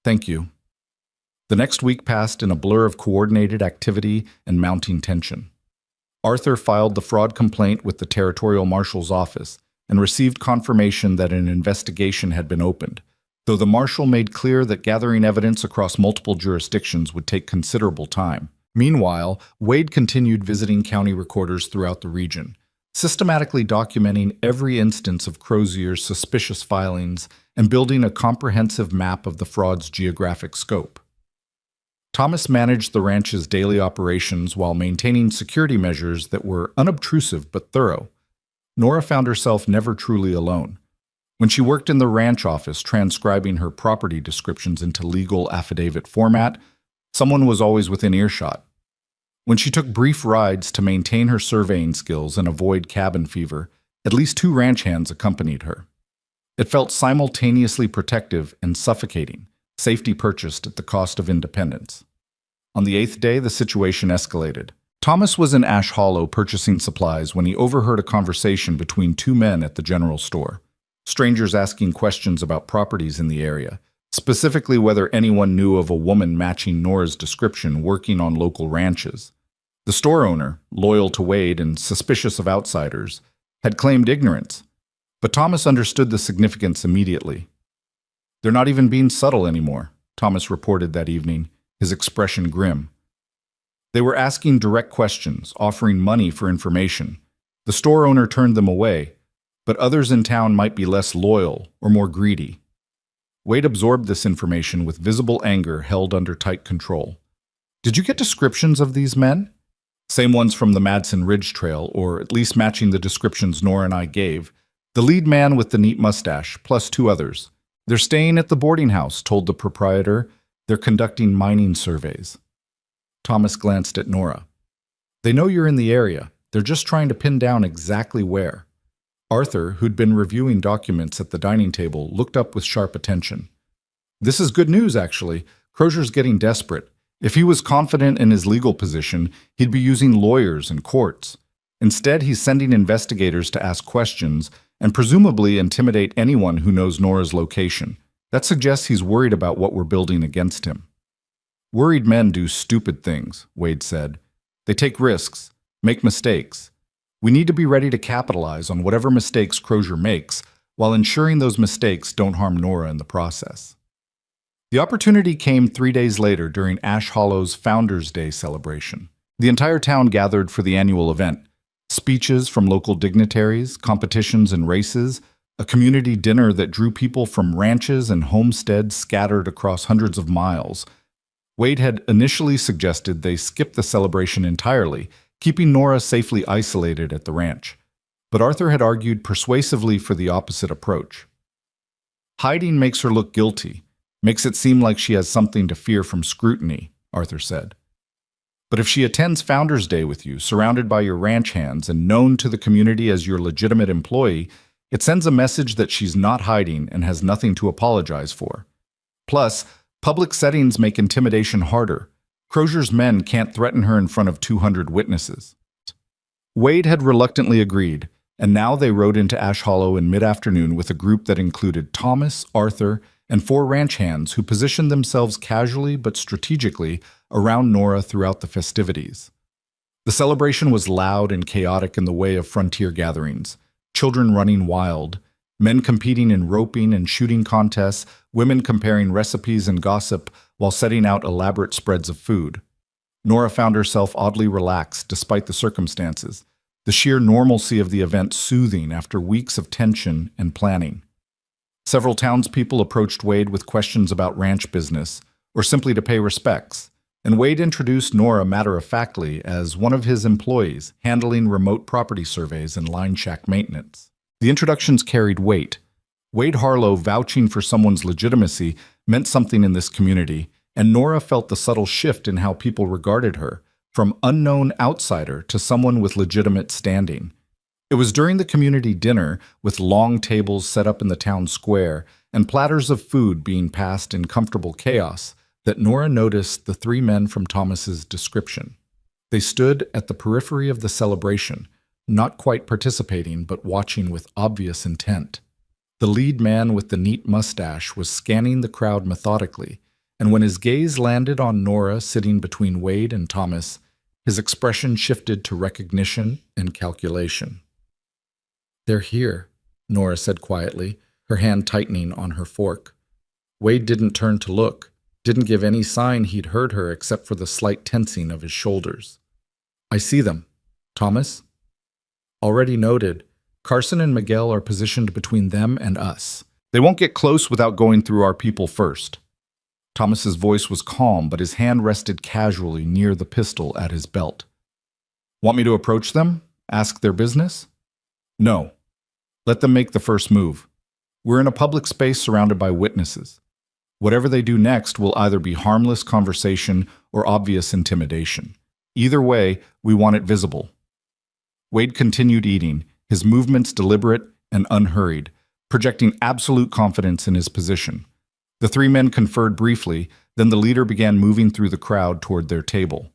"Thank you." The next week passed in a blur of coordinated activity and mounting tension. Arthur filed the fraud complaint with the Territorial Marshal's office and received confirmation that an investigation had been opened, though the Marshal made clear that gathering evidence across multiple jurisdictions would take considerable time. Meanwhile, Wade continued visiting county recorders throughout the region, systematically documenting every instance of Crozier's suspicious filings and building a comprehensive map of the fraud's geographic scope. Thomas managed the ranch's daily operations while maintaining security measures that were unobtrusive but thorough. Nora found herself never truly alone. When she worked in the ranch office transcribing her property descriptions into legal affidavit format, someone was always within earshot. When she took brief rides to maintain her surveying skills and avoid cabin fever, at least 2 ranch hands accompanied her. It felt simultaneously protective and suffocating, safety purchased at the cost of independence. On the 8th day, the situation escalated. Thomas was in Ash Hollow purchasing supplies when he overheard a conversation between 2 men at the general store. Strangers asking questions about properties in the area, specifically whether anyone knew of a woman matching Nora's description working on local ranches. The store owner, loyal to Wade and suspicious of outsiders, had claimed ignorance, but Thomas understood the significance immediately. "They're not even being subtle anymore," Thomas reported that evening, his expression grim. They were asking direct questions, offering money for information. The store owner turned them away, but others in town might be less loyal or more greedy. Wade absorbed this information with visible anger held under tight control. "Did you get descriptions of these men?" "Same ones from the Madsen Ridge Trail, or at least matching the descriptions Nora and I gave. The lead man with the neat mustache, plus 2 others. They're staying at the boarding house," told the proprietor. "They're conducting mining surveys." Thomas glanced at Nora. "They know you're in the area. They're just trying to pin down exactly where." Arthur, who'd been reviewing documents at the dining table, looked up with sharp attention. "This is good news, actually. Crozier's getting desperate. If he was confident in his legal position, he'd be using lawyers and courts. Instead, he's sending investigators to ask questions and presumably intimidate anyone who knows Nora's location. That suggests he's worried about what we're building against him." "Worried men do stupid things," Wade said. "They take risks, make mistakes. We need to be ready to capitalize on whatever mistakes Crozier makes, while ensuring those mistakes don't harm Nora in the process." The opportunity came 3 days later during Ash Hollow's Founders' Day celebration. The entire town gathered for the annual event. Speeches from local dignitaries, competitions and races, a community dinner that drew people from ranches and homesteads scattered across hundreds of miles. Wade had initially suggested they skip the celebration entirely, keeping Nora safely isolated at the ranch. But Arthur had argued persuasively for the opposite approach. "Hiding makes her look guilty, makes it seem like she has something to fear from scrutiny," Arthur said. "But if she attends Founders' Day with you, surrounded by your ranch hands and known to the community as your legitimate employee, it sends a message that she's not hiding and has nothing to apologize for. Plus, public settings make intimidation harder. Crozier's men can't threaten her in front of 200 witnesses." Wade had reluctantly agreed, and now they rode into Ash Hollow in mid-afternoon with a group that included Thomas, Arthur, and 4 ranch hands who positioned themselves casually but strategically around Nora throughout the festivities. The celebration was loud and chaotic in the way of frontier gatherings, children running wild, men competing in roping and shooting contests, women comparing recipes and gossip while setting out elaborate spreads of food. Nora found herself oddly relaxed despite the circumstances, the sheer normalcy of the event soothing after weeks of tension and planning. Several townspeople approached Wade with questions about ranch business, or simply to pay respects, and Wade introduced Nora matter-of-factly as one of his employees handling remote property surveys and line shack maintenance. The introductions carried weight. Wade Harlow vouching for someone's legitimacy meant something in this community, and Nora felt the subtle shift in how people regarded her, from unknown outsider to someone with legitimate standing. It was during the community dinner, with long tables set up in the town square and platters of food being passed in comfortable chaos, that Nora noticed the three men from Thomas's description. They stood at the periphery of the celebration, not quite participating but watching with obvious intent. The lead man with the neat mustache was scanning the crowd methodically, and when his gaze landed on Nora sitting between Wade and Thomas, his expression shifted to recognition and calculation. "They're here," Nora said quietly, her hand tightening on her fork. Wade didn't turn to look, didn't give any sign he'd heard her except for the slight tensing of his shoulders. "I see them. Thomas?" "Already noted. Carson and Miguel are positioned between them and us. They won't get close without going through our people first." Thomas's voice was calm, but his hand rested casually near the pistol at his belt. "Want me to approach them? Ask their business?" "No. Let them make the first move. We're in a public space surrounded by witnesses. Whatever they do next will either be harmless conversation or obvious intimidation. Either way, we want it visible." Wade continued eating, his movements deliberate and unhurried, projecting absolute confidence in his position. The three men conferred briefly, then the leader began moving through the crowd toward their table.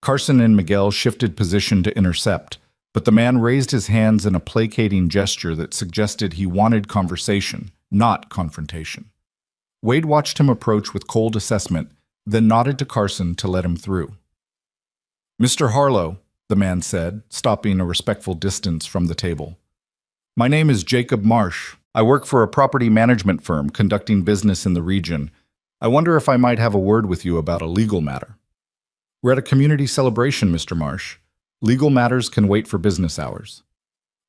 Carson and Miguel shifted position to intercept, but the man raised his hands in a placating gesture that suggested he wanted conversation, not confrontation. Wade watched him approach with cold assessment, then nodded to Carson to let him through. "Mr. Harlow," the man said, stopping a respectful distance from the table. "My name is Jacob Marsh. I work for a property management firm conducting business in the region. I wonder if I might have a word with you about a legal matter." "We're at a community celebration, Mr. Marsh. Legal matters can wait for business hours."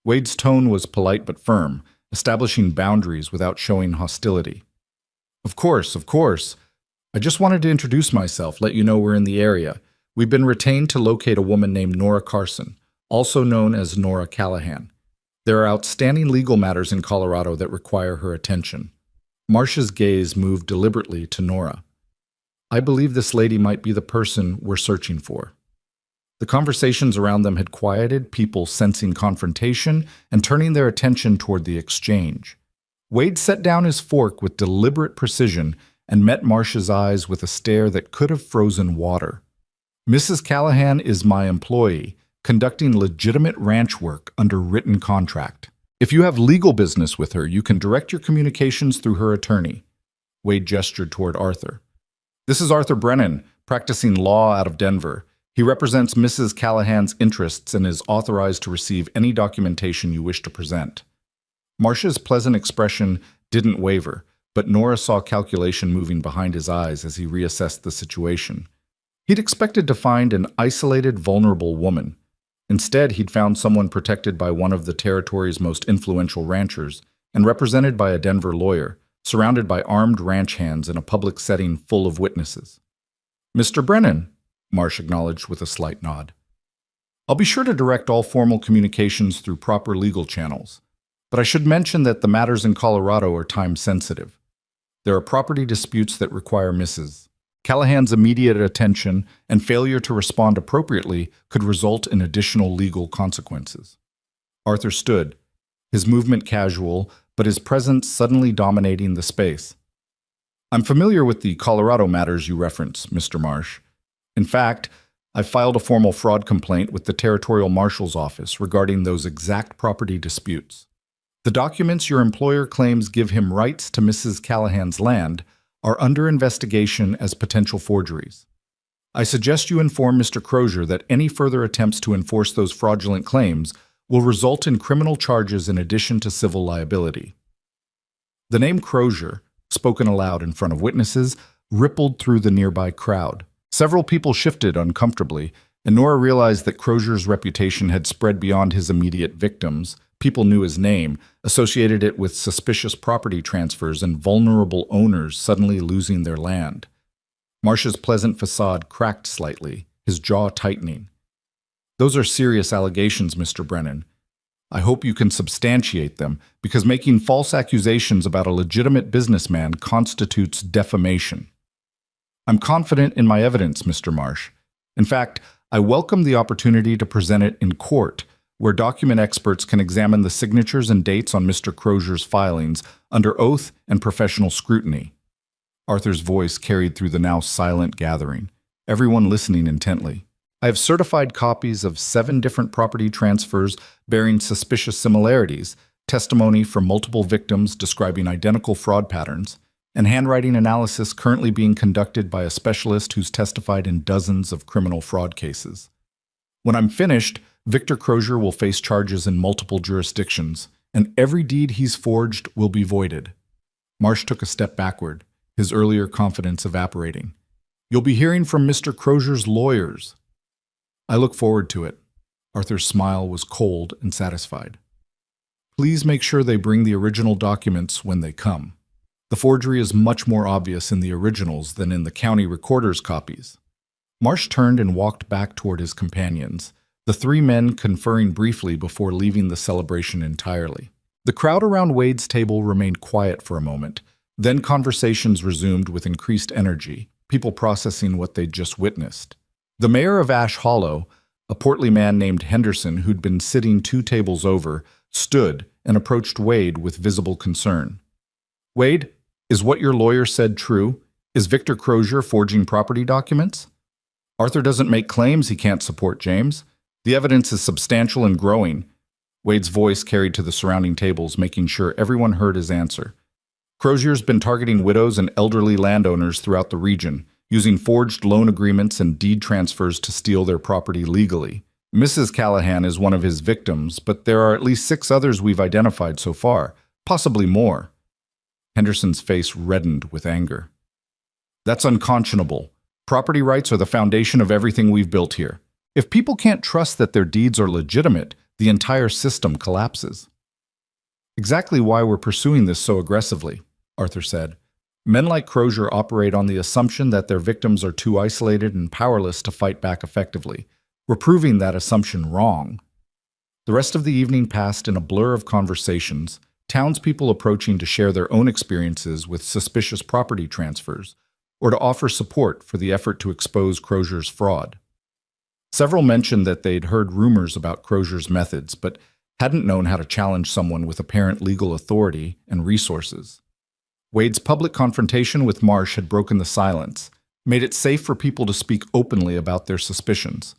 Wade's tone was polite but firm, establishing boundaries without showing hostility. Of course. I just wanted to introduce myself, let you know we're in the area. We've been retained to locate a woman named Nora Carson, also known as Nora Callahan. There are outstanding legal matters in Colorado that require her attention." Marsh's gaze moved deliberately to Nora. "I believe this lady might be the person we're searching for." The conversations around them had quieted, people sensing confrontation and turning their attention toward the exchange. Wade set down his fork with deliberate precision and met Marsh's eyes with a stare that could have frozen water. "Mrs. Callahan is my employee, conducting legitimate ranch work under written contract. If you have legal business with her, you can direct your communications through her attorney." Wade gestured toward Arthur. "This is Arthur Brennan, practicing law out of Denver. He represents Mrs. Callahan's interests and is authorized to receive any documentation you wish to present." Marsh's pleasant expression didn't waver, but Nora saw calculation moving behind his eyes as he reassessed the situation. He'd expected to find an isolated, vulnerable woman. Instead, he'd found someone protected by one of the territory's most influential ranchers and represented by a Denver lawyer, surrounded by armed ranch hands in a public setting full of witnesses. "Mr. Brennan," Marsh acknowledged with a slight nod. "I'll be sure to direct all formal communications through proper legal channels. But I should mention that the matters in Colorado are time-sensitive. There are property disputes that require Mrs. Callahan's immediate attention, and failure to respond appropriately could result in additional legal consequences." Arthur stood, his movement casual, but his presence suddenly dominating the space. "I'm familiar with the Colorado matters you reference, Mr. Marsh. In fact, I filed a formal fraud complaint with the Territorial Marshal's Office regarding those exact property disputes. The documents your employer claims give him rights to Mrs. Callahan's land are under investigation as potential forgeries. I suggest you inform Mr. Crozier that any further attempts to enforce those fraudulent claims will result in criminal charges in addition to civil liability." The name Crozier, spoken aloud in front of witnesses, rippled through the nearby crowd. Several people shifted uncomfortably, and Nora realized that Crozier's reputation had spread beyond his immediate victims. People knew his name, associated it with suspicious property transfers and vulnerable owners suddenly losing their land. Marsh's pleasant facade cracked slightly, his jaw tightening. "Those are serious allegations, Mr. Brennan. I hope you can substantiate them, because making false accusations about a legitimate businessman constitutes defamation. I'm confident in my evidence, Mr. Marsh. In fact, I welcome the opportunity to present it in court, where document experts can examine the signatures and dates on Mr. Crozier's filings under oath and professional scrutiny. Arthur's voice carried through the now silent gathering, everyone listening intently. I have certified copies of 7 different property transfers bearing suspicious similarities, testimony from multiple victims describing identical fraud patterns, and handwriting analysis currently being conducted by a specialist who's testified in dozens of criminal fraud cases. When I'm finished, Victor Crozier will face charges in multiple jurisdictions, and every deed he's forged will be voided. Marsh took a step backward, his earlier confidence evaporating. You'll be hearing from Mr. Crozier's lawyers. I look forward to it. Arthur's smile was cold and satisfied. Please make sure they bring the original documents when they come. The forgery is much more obvious in the originals than in the county recorder's copies. Marsh turned and walked back toward his companions, the 3 men conferring briefly before leaving the celebration entirely. The crowd around Wade's table remained quiet for a moment. Then conversations resumed with increased energy, people processing what they'd just witnessed. The mayor of Ash Hollow, a portly man named Henderson who'd been sitting 2 tables over, stood and approached Wade with visible concern. Wade, is what your lawyer said true? Is Victor Crozier forging property documents? Arthur doesn't make claims he can't support James. The evidence is substantial and growing. Wade's voice carried to the surrounding tables, making sure everyone heard his answer. Crozier's been targeting widows and elderly landowners throughout the region, using forged loan agreements and deed transfers to steal their property legally. Mrs. Callahan is one of his victims, but there are at least 6 others we've identified so far, possibly more. Henderson's face reddened with anger. That's unconscionable. Property rights are the foundation of everything we've built here. If people can't trust that their deeds are legitimate, the entire system collapses. Exactly why we're pursuing this so aggressively, Arthur said. Men like Crozier operate on the assumption that their victims are too isolated and powerless to fight back effectively. We're proving that assumption wrong. The rest of the evening passed in a blur of conversations, townspeople approaching to share their own experiences with suspicious property transfers, or to offer support for the effort to expose Crozier's fraud. Several mentioned that they'd heard rumors about Crozier's methods, but hadn't known how to challenge someone with apparent legal authority and resources. Wade's public confrontation with Marsh had broken the silence, made it safe for people to speak openly about their suspicions.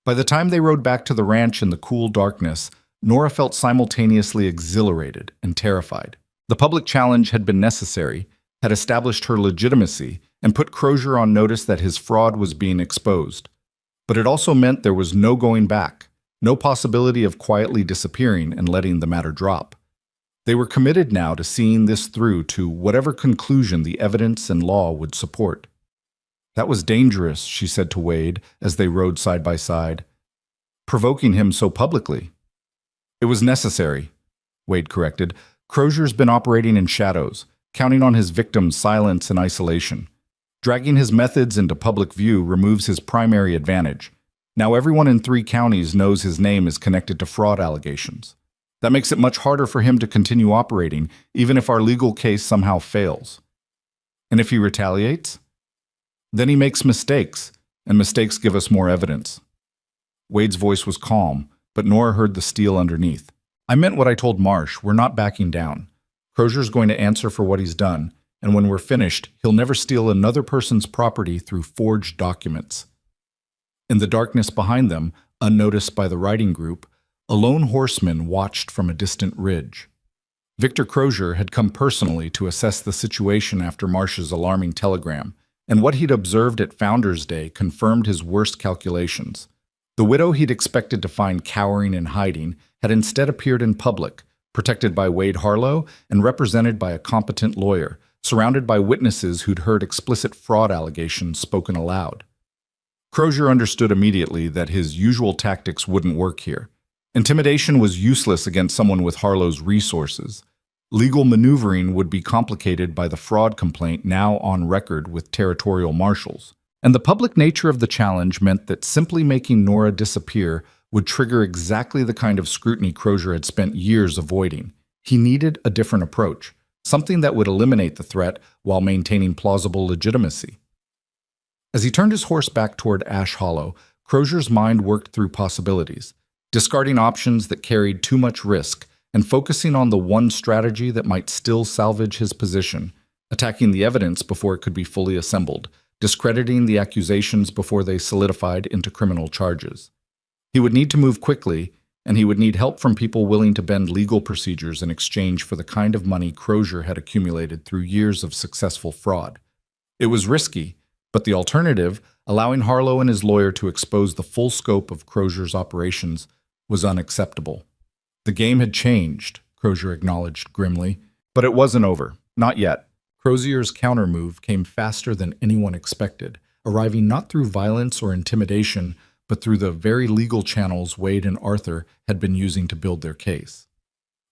By the time they rode back to the ranch in the cool darkness, Nora felt simultaneously exhilarated and terrified. The public challenge had been necessary, had established her legitimacy, and put Crozier on notice that his fraud was being exposed. But it also meant there was no going back, no possibility of quietly disappearing and letting the matter drop. They were committed now to seeing this through to whatever conclusion the evidence and law would support. That was dangerous, she said to Wade as they rode side by side, provoking him so publicly. It was necessary, Wade corrected. Crozier's been operating in shadows, counting on his victims' silence and isolation. Dragging his methods into public view removes his primary advantage. Now everyone in 3 counties knows his name is connected to fraud allegations. That makes it much harder for him to continue operating, even if our legal case somehow fails. And if he retaliates? Then he makes mistakes, and mistakes give us more evidence. Wade's voice was calm, but Nora heard the steel underneath. I meant what I told Marsh. We're not backing down. Crozier's going to answer for what he's done, and when we're finished, he'll never steal another person's property through forged documents. In the darkness behind them, unnoticed by the riding group, a lone horseman watched from a distant ridge. Victor Crozier had come personally to assess the situation after Marsh's alarming telegram, and what he'd observed at Founders Day confirmed his worst calculations. The widow he'd expected to find cowering and hiding had instead appeared in public, protected by Wade Harlow and represented by a competent lawyer, surrounded by witnesses who'd heard explicit fraud allegations spoken aloud. Crozier understood immediately that his usual tactics wouldn't work here. Intimidation was useless against someone with Harlow's resources. Legal maneuvering would be complicated by the fraud complaint now on record with territorial marshals. And the public nature of the challenge meant that simply making Nora disappear would trigger exactly the kind of scrutiny Crozier had spent years avoiding. He needed a different approach, something that would eliminate the threat while maintaining plausible legitimacy. As he turned his horse back toward Ash Hollow, Crozier's mind worked through possibilities, discarding options that carried too much risk and focusing on the one strategy that might still salvage his position, attacking the evidence before it could be fully assembled, discrediting the accusations before they solidified into criminal charges. He would need to move quickly, and he would need help from people willing to bend legal procedures in exchange for the kind of money Crozier had accumulated through years of successful fraud. It was risky, but the alternative, allowing Harlow and his lawyer to expose the full scope of Crozier's operations, was unacceptable. The game had changed, Crozier acknowledged grimly, but it wasn't over. Not yet. Crozier's countermove came faster than anyone expected, arriving not through violence or intimidation, but through the very legal channels Wade and Arthur had been using to build their case.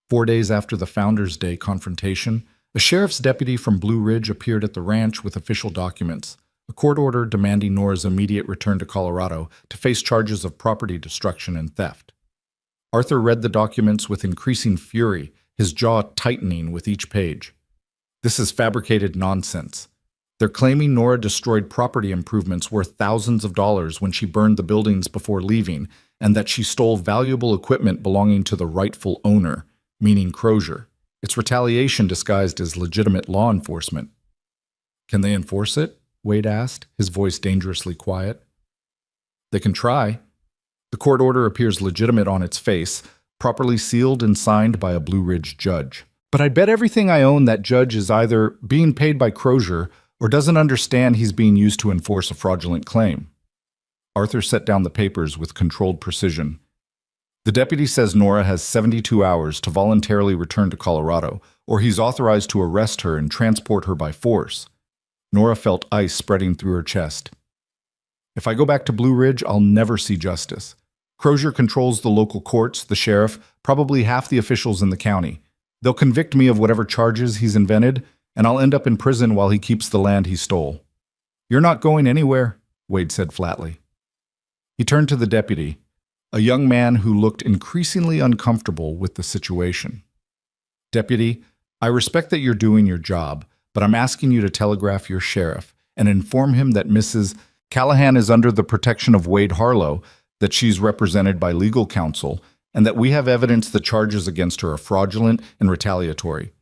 4 days after the Founders' Day confrontation, a sheriff's deputy from Blue Ridge appeared at the ranch with official documents, a court order demanding Nora's immediate return to Colorado to face charges of property destruction and theft. Arthur read the documents with increasing fury, his jaw tightening with each page. This is fabricated nonsense. They're claiming Nora destroyed property improvements worth thousands of dollars when she burned the buildings before leaving, and that she stole valuable equipment belonging to the rightful owner, meaning Crozier. It's retaliation disguised as legitimate law enforcement. Can they enforce it? Wade asked, his voice dangerously quiet. They can try. The court order appears legitimate on its face, properly sealed and signed by a Blue Ridge judge. But I'd bet everything I own that judge is either being paid by Crozier or doesn't understand he's being used to enforce a fraudulent claim. Arthur set down the papers with controlled precision. The deputy says Nora has 72 hours to voluntarily return to Colorado, or he's authorized to arrest her and transport her by force. Nora felt ice spreading through her chest. If I go back to Blue Ridge, I'll never see justice. Crozier controls the local courts, the sheriff, probably half the officials in the county. They'll convict me of whatever charges he's invented, and I'll end up in prison while he keeps the land he stole. You're not going anywhere, Wade said flatly. He turned to the deputy, a young man who looked increasingly uncomfortable with the situation. Deputy, I respect that you're doing your job, but I'm asking you to telegraph your sheriff and inform him that Mrs. Callahan is under the protection of Wade Harlow, that she's represented by legal counsel, and that we have evidence the charges against her are fraudulent and retaliatory.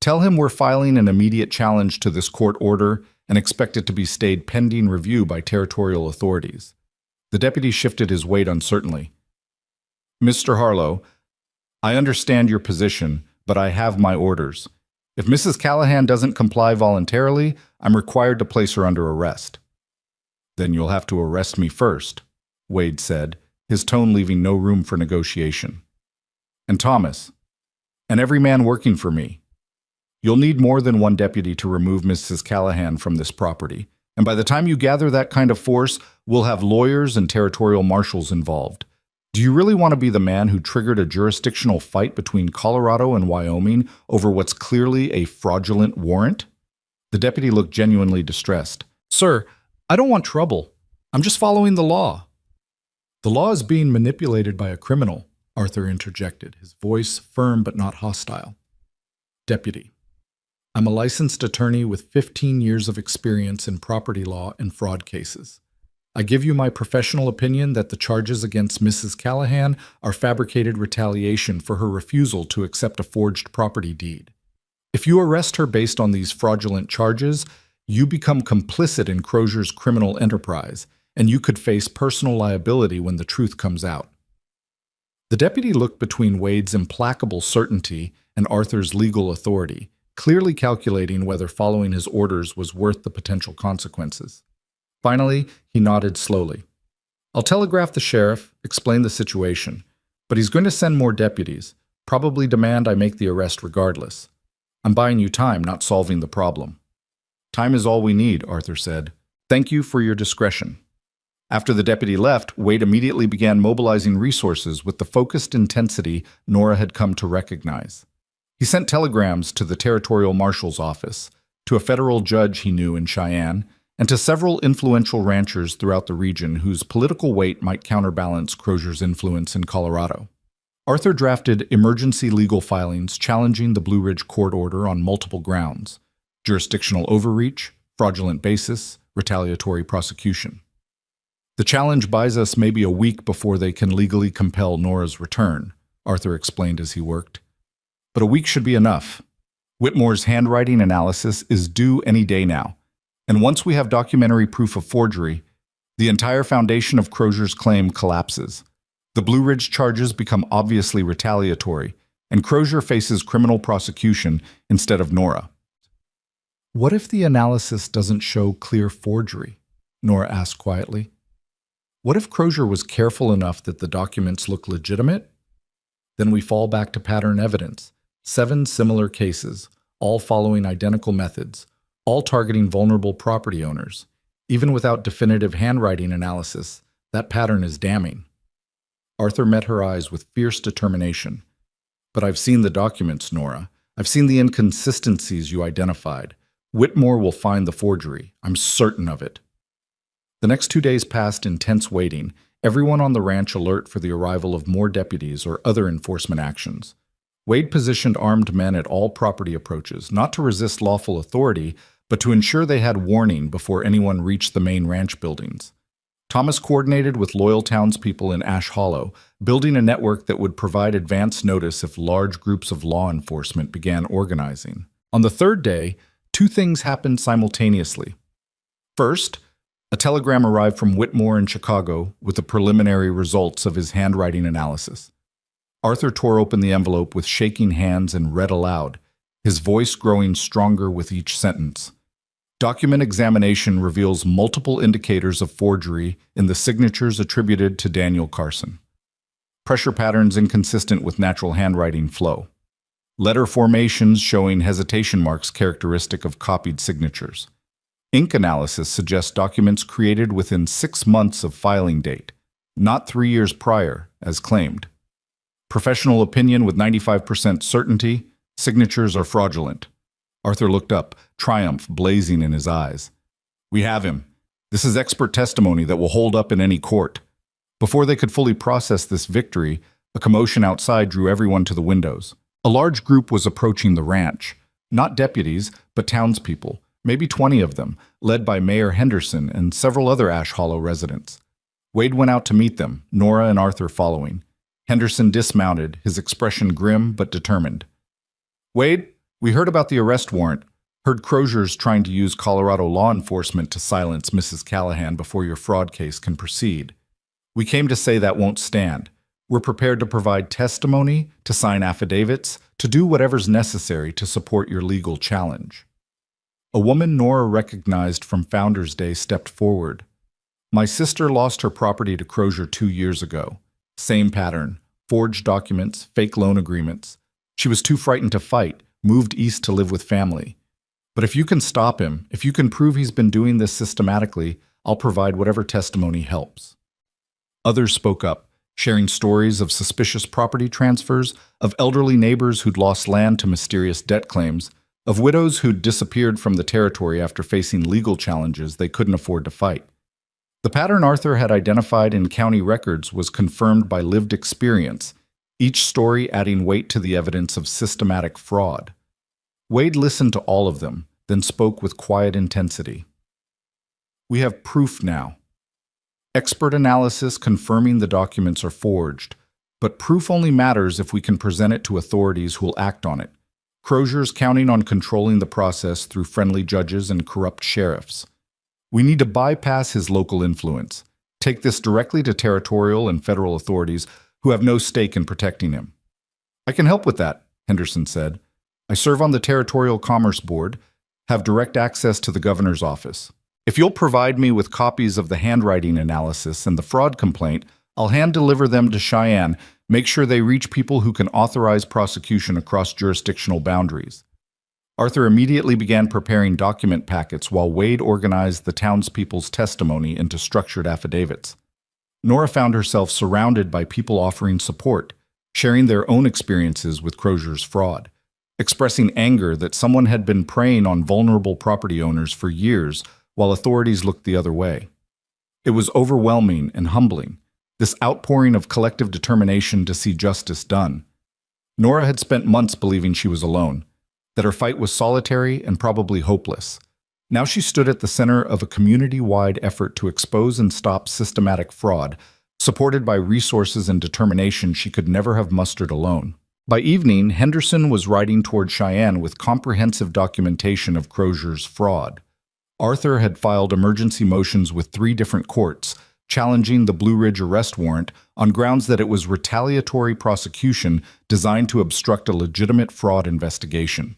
Tell him we're filing an immediate challenge to this court order and expect it to be stayed pending review by territorial authorities. The deputy shifted his weight uncertainly. Mr. Harlow, I understand your position, but I have my orders. If Mrs. Callahan doesn't comply voluntarily, I'm required to place her under arrest. Then you'll have to arrest me first, Wade said, his tone leaving no room for negotiation. And Thomas, and every man working for me. You'll need more than one deputy to remove Mrs. Callahan from this property, and by the time you gather that kind of force, we'll have lawyers and territorial marshals involved. Do you really want to be the man who triggered a jurisdictional fight between Colorado and Wyoming over what's clearly a fraudulent warrant? The deputy looked genuinely distressed. Sir, I don't want trouble. I'm just following the law. The law is being manipulated by a criminal, Arthur interjected, his voice firm but not hostile. Deputy, I'm a licensed attorney with 15 years of experience in property law and fraud cases. I give you my professional opinion that the charges against Mrs. Callahan are fabricated retaliation for her refusal to accept a forged property deed. If you arrest her based on these fraudulent charges, you become complicit in Crozier's criminal enterprise, and you could face personal liability when the truth comes out. The deputy looked between Wade's implacable certainty and Arthur's legal authority, clearly calculating whether following his orders was worth the potential consequences. Finally, he nodded slowly. I'll telegraph the sheriff, explain the situation, but he's going to send more deputies, probably demand I make the arrest regardless. I'm buying you time, not solving the problem. Time is all we need, Arthur said. Thank you for your discretion. After the deputy left, Wade immediately began mobilizing resources with the focused intensity Nora had come to recognize. He sent telegrams to the territorial marshal's office, to a federal judge he knew in Cheyenne, and to several influential ranchers throughout the region whose political weight might counterbalance Crozier's influence in Colorado. Arthur drafted emergency legal filings challenging the Blue Ridge court order on multiple grounds: jurisdictional overreach, fraudulent basis, retaliatory prosecution. The challenge buys us maybe a week before they can legally compel Nora's return, Arthur explained as he worked. But a week should be enough. Whitmore's handwriting analysis is due any day now, and once we have documentary proof of forgery, the entire foundation of Crozier's claim collapses. The Blue Ridge charges become obviously retaliatory, and Crozier faces criminal prosecution instead of Nora. What if the analysis doesn't show clear forgery? Nora asked quietly. What if Crozier was careful enough that the documents look legitimate? Then we fall back to pattern evidence. 7 similar cases, all following identical methods, all targeting vulnerable property owners. Even without definitive handwriting analysis, that pattern is damning. Arthur met her eyes with fierce determination. But I've seen the documents, Nora. I've seen the inconsistencies you identified. Whitmore will find the forgery. I'm certain of it. The next 2 days passed in tense waiting, everyone on the ranch alert for the arrival of more deputies or other enforcement actions. Wade positioned armed men at all property approaches, not to resist lawful authority, but to ensure they had warning before anyone reached the main ranch buildings. Thomas coordinated with loyal townspeople in Ash Hollow, building a network that would provide advance notice if large groups of law enforcement began organizing. On the 3rd day, 2 things happened simultaneously. First, a telegram arrived from Whitmore in Chicago with the preliminary results of his handwriting analysis. Arthur tore open the envelope with shaking hands and read aloud, his voice growing stronger with each sentence. Document examination reveals multiple indicators of forgery in the signatures attributed to Daniel Carson. Pressure patterns inconsistent with natural handwriting flow. Letter formations showing hesitation marks characteristic of copied signatures. Ink analysis suggests documents created within 6 months of filing date, not 3 years prior, as claimed. Professional opinion with 95% certainty, signatures are fraudulent. Arthur looked up, triumph blazing in his eyes. We have him. This is expert testimony that will hold up in any court. Before they could fully process this victory, a commotion outside drew everyone to the windows. A large group was approaching the ranch, not deputies, but townspeople, maybe 20 of them, led by Mayor Henderson and several other Ash Hollow residents. Wade went out to meet them, Nora and Arthur following. Henderson dismounted, his expression grim but determined. Wade, we heard about the arrest warrant. Heard Crozier's trying to use Colorado law enforcement to silence Mrs. Callahan before your fraud case can proceed. We came to say that won't stand. We're prepared to provide testimony, to sign affidavits, to do whatever's necessary to support your legal challenge. A woman Nora recognized from Founders Day stepped forward. My sister lost her property to Crozier 2 years ago. Same pattern, forged documents, fake loan agreements. She was too frightened to fight, moved east to live with family. But if you can stop him, if you can prove he's been doing this systematically, I'll provide whatever testimony helps. Others spoke up, sharing stories of suspicious property transfers, of elderly neighbors who'd lost land to mysterious debt claims, of widows who'd disappeared from the territory after facing legal challenges they couldn't afford to fight. The pattern Arthur had identified in county records was confirmed by lived experience, each story adding weight to the evidence of systematic fraud. Wade listened to all of them, then spoke with quiet intensity. We have proof now. Expert analysis confirming the documents are forged, but proof only matters if we can present it to authorities who will act on it. Crozier's counting on controlling the process through friendly judges and corrupt sheriffs. We need to bypass his local influence, take this directly to territorial and federal authorities who have no stake in protecting him. I can help with that, Henderson said. I serve on the Territorial Commerce Board, have direct access to the governor's office. If you'll provide me with copies of the handwriting analysis and the fraud complaint, I'll hand-deliver them to Cheyenne, make sure they reach people who can authorize prosecution across jurisdictional boundaries. Arthur immediately began preparing document packets while Wade organized the townspeople's testimony into structured affidavits. Nora found herself surrounded by people offering support, sharing their own experiences with Crozier's fraud, expressing anger that someone had been preying on vulnerable property owners for years while authorities looked the other way. It was overwhelming and humbling, this outpouring of collective determination to see justice done. Nora had spent months believing she was alone, that her fight was solitary and probably hopeless. Now she stood at the center of a community-wide effort to expose and stop systematic fraud, supported by resources and determination she could never have mustered alone. By evening, Henderson was riding toward Cheyenne with comprehensive documentation of Crozier's fraud. Arthur had filed emergency motions with 3 different courts, challenging the Blue Ridge arrest warrant on grounds that it was retaliatory prosecution designed to obstruct a legitimate fraud investigation.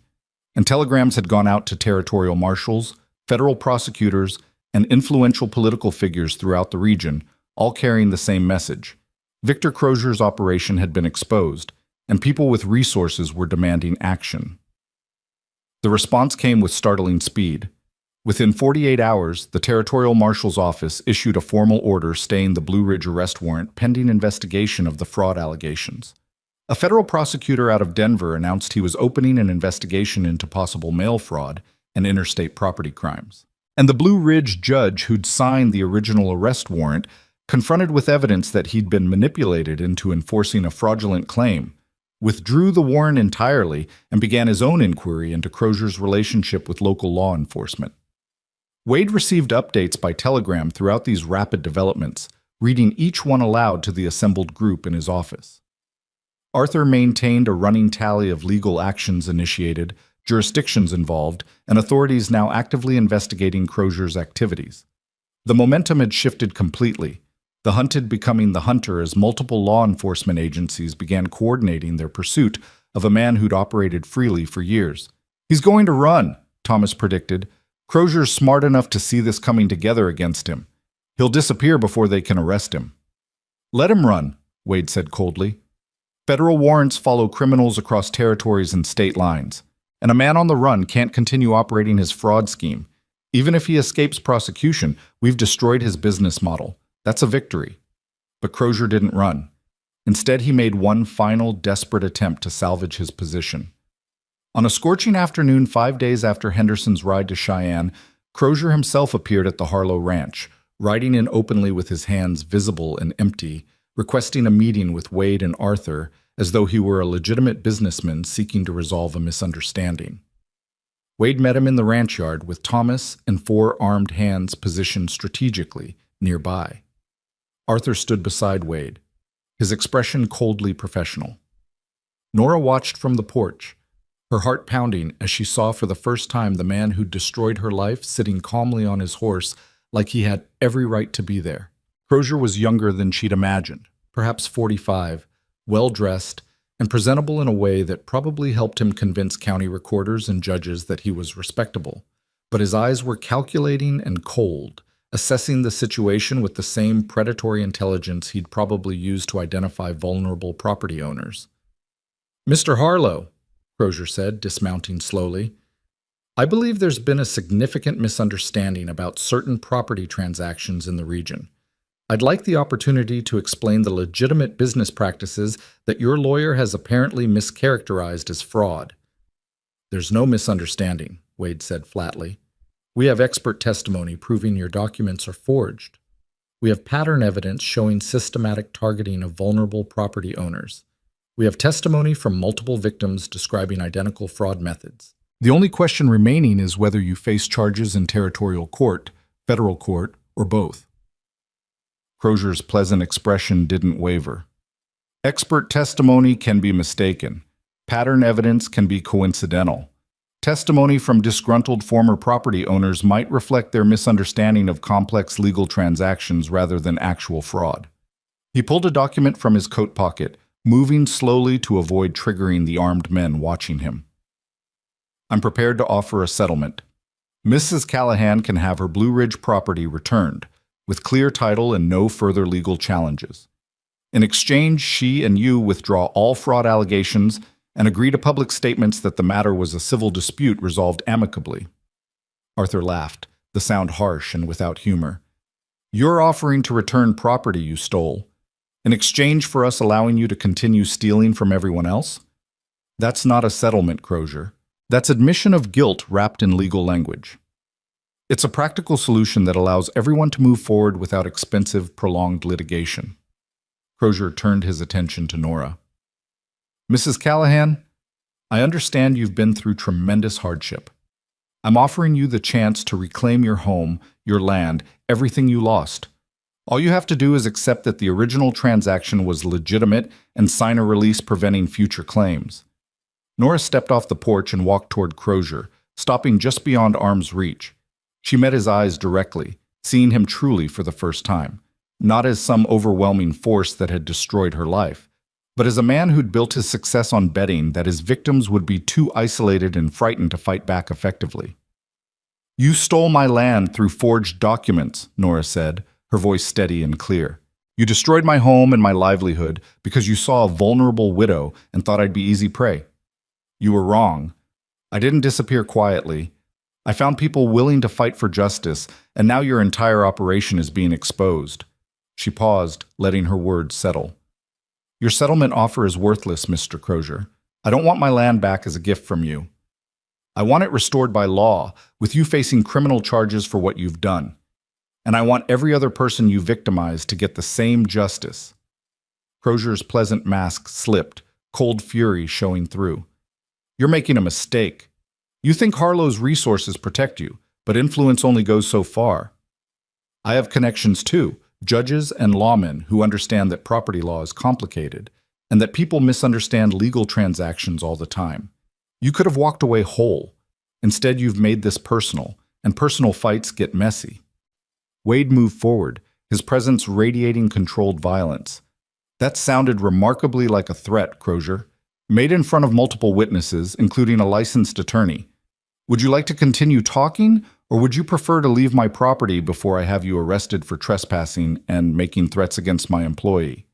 And telegrams had gone out to territorial marshals, federal prosecutors, and influential political figures throughout the region, all carrying the same message. Victor Crozier's operation had been exposed, and people with resources were demanding action. The response came with startling speed. Within 48 hours, the Territorial Marshal's Office issued a formal order staying the Blue Ridge arrest warrant pending investigation of the fraud allegations. A federal prosecutor out of Denver announced he was opening an investigation into possible mail fraud and interstate property crimes. And the Blue Ridge judge who'd signed the original arrest warrant, confronted with evidence that he'd been manipulated into enforcing a fraudulent claim, withdrew the warrant entirely and began his own inquiry into Crozier's relationship with local law enforcement. Wade received updates by telegram throughout these rapid developments, reading each one aloud to the assembled group in his office. Arthur maintained a running tally of legal actions initiated, jurisdictions involved, and authorities now actively investigating Crozier's activities. The momentum had shifted completely, the hunted becoming the hunter as multiple law enforcement agencies began coordinating their pursuit of a man who'd operated freely for years. "He's going to run," Thomas predicted. "Crozier's smart enough to see this coming together against him. He'll disappear before they can arrest him." "Let him run," Wade said coldly. "Federal warrants follow criminals across territories and state lines, and a man on the run can't continue operating his fraud scheme. Even if he escapes prosecution, we've destroyed his business model. That's a victory." But Crozier didn't run. Instead, he made one final, desperate attempt to salvage his position. On a scorching afternoon 5 days after Henderson's ride to Cheyenne, Crozier himself appeared at the Harlow Ranch, riding in openly with his hands visible and empty, requesting a meeting with Wade and Arthur as though he were a legitimate businessman seeking to resolve a misunderstanding. Wade met him in the ranch yard with Thomas and 4 armed hands positioned strategically nearby. Arthur stood beside Wade, his expression coldly professional. Nora watched from the porch, her heart pounding as she saw for the first time the man who'd destroyed her life sitting calmly on his horse like he had every right to be there. Crozier was younger than she'd imagined, perhaps 45, well-dressed, and presentable in a way that probably helped him convince county recorders and judges that he was respectable. But his eyes were calculating and cold, assessing the situation with the same predatory intelligence he'd probably used to identify vulnerable property owners. "Mr. Harlow," Crozier said, dismounting slowly, "I believe there's been a significant misunderstanding about certain property transactions in the region. I'd like the opportunity to explain the legitimate business practices that your lawyer has apparently mischaracterized as fraud." "There's no misunderstanding," Wade said flatly. "We have expert testimony proving your documents are forged. We have pattern evidence showing systematic targeting of vulnerable property owners. We have testimony from multiple victims describing identical fraud methods. The only question remaining is whether you face charges in territorial court, federal court, or both." Crozier's pleasant expression didn't waver. "Expert testimony can be mistaken. Pattern evidence can be coincidental. Testimony from disgruntled former property owners might reflect their misunderstanding of complex legal transactions rather than actual fraud." He pulled a document from his coat pocket, moving slowly to avoid triggering the armed men watching him. "I'm prepared to offer a settlement. Mrs. Callahan can have her Blue Ridge property returned, with clear title and no further legal challenges. In exchange, she and you withdraw all fraud allegations and agree to public statements that the matter was a civil dispute resolved amicably." Arthur laughed, the sound harsh and without humor. "You're offering to return property you stole, in exchange for us allowing you to continue stealing from everyone else? That's not a settlement, Crozier. That's admission of guilt wrapped in legal language." It's a practical solution that allows everyone to move forward without expensive, prolonged litigation. Crozier turned his attention to Nora. Mrs. Callahan, I understand you've been through tremendous hardship. I'm offering you the chance to reclaim your home, your land, everything you lost. All you have to do is accept that the original transaction was legitimate and sign a release preventing future claims. Nora stepped off the porch and walked toward Crozier, stopping just beyond arm's reach. She met his eyes directly, seeing him truly for the first time, not as some overwhelming force that had destroyed her life, but as a man who'd built his success on betting that his victims would be too isolated and frightened to fight back effectively. You stole my land through forged documents, Nora said, her voice steady and clear. You destroyed my home and my livelihood because you saw a vulnerable widow and thought I'd be easy prey. You were wrong. I didn't disappear quietly. I found people willing to fight for justice, and now your entire operation is being exposed. She paused, letting her words settle. Your settlement offer is worthless, Mr. Crozier. I don't want my land back as a gift from you. I want it restored by law, with you facing criminal charges for what you've done. And I want every other person you victimized to get the same justice. Crozier's pleasant mask slipped, cold fury showing through. You're making a mistake. You think Harlow's resources protect you, but influence only goes so far. I have connections too, judges and lawmen who understand that property law is complicated and that people misunderstand legal transactions all the time. You could have walked away whole. Instead, you've made this personal, and personal fights get messy. Wade moved forward, his presence radiating controlled violence. That sounded remarkably like a threat, Crozier. Made in front of multiple witnesses, including a licensed attorney. Would you like to continue talking, or would you prefer to leave my property before I have you arrested for trespassing and making threats against my employee?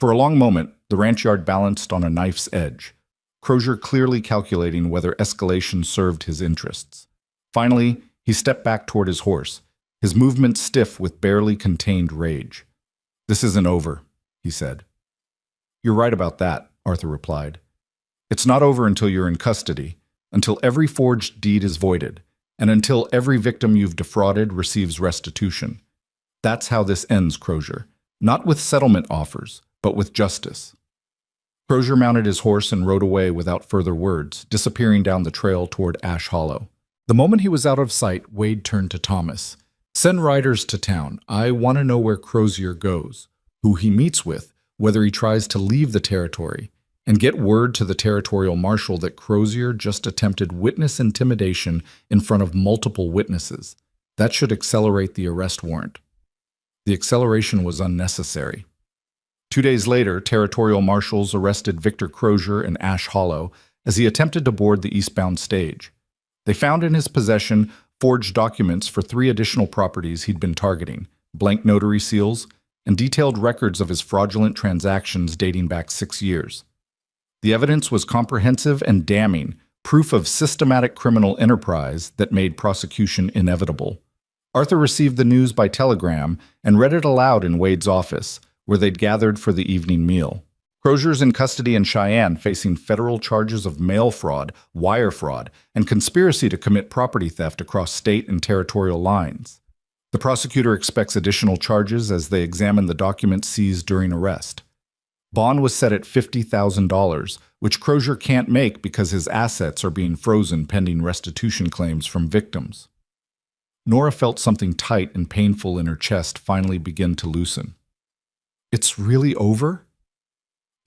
For a long moment, the ranch yard balanced on a knife's edge, Crozier clearly calculating whether escalation served his interests. Finally, he stepped back toward his horse, his movements stiff with barely contained rage. This isn't over, he said. You're right about that, Arthur replied. It's not over until you're in custody, until every forged deed is voided, and until every victim you've defrauded receives restitution. That's how this ends, Crozier. Not with settlement offers, but with justice. Crozier mounted his horse and rode away without further words, disappearing down the trail toward Ash Hollow. The moment he was out of sight, Wade turned to Thomas. Send riders to town. I want to know where Crozier goes, who he meets with, whether he tries to leave the territory, and get word to the territorial marshal that Crozier just attempted witness intimidation in front of multiple witnesses. That should accelerate the arrest warrant. The acceleration was unnecessary. 2 days later, territorial marshals arrested Victor Crozier in Ash Hollow as he attempted to board the eastbound stage. They found in his possession forged documents for 3 additional properties he'd been targeting, blank notary seals, and detailed records of his fraudulent transactions dating back 6 years. The evidence was comprehensive and damning, proof of systematic criminal enterprise that made prosecution inevitable. Arthur received the news by telegram and read it aloud in Wade's office, where they'd gathered for the evening meal. Crozier's in custody in Cheyenne, facing federal charges of mail fraud, wire fraud, and conspiracy to commit property theft across state and territorial lines. The prosecutor expects additional charges as they examine the documents seized during arrest. Bond was set at $50,000, which Crozier can't make because his assets are being frozen pending restitution claims from victims. Nora felt something tight and painful in her chest finally begin to loosen. It's really over?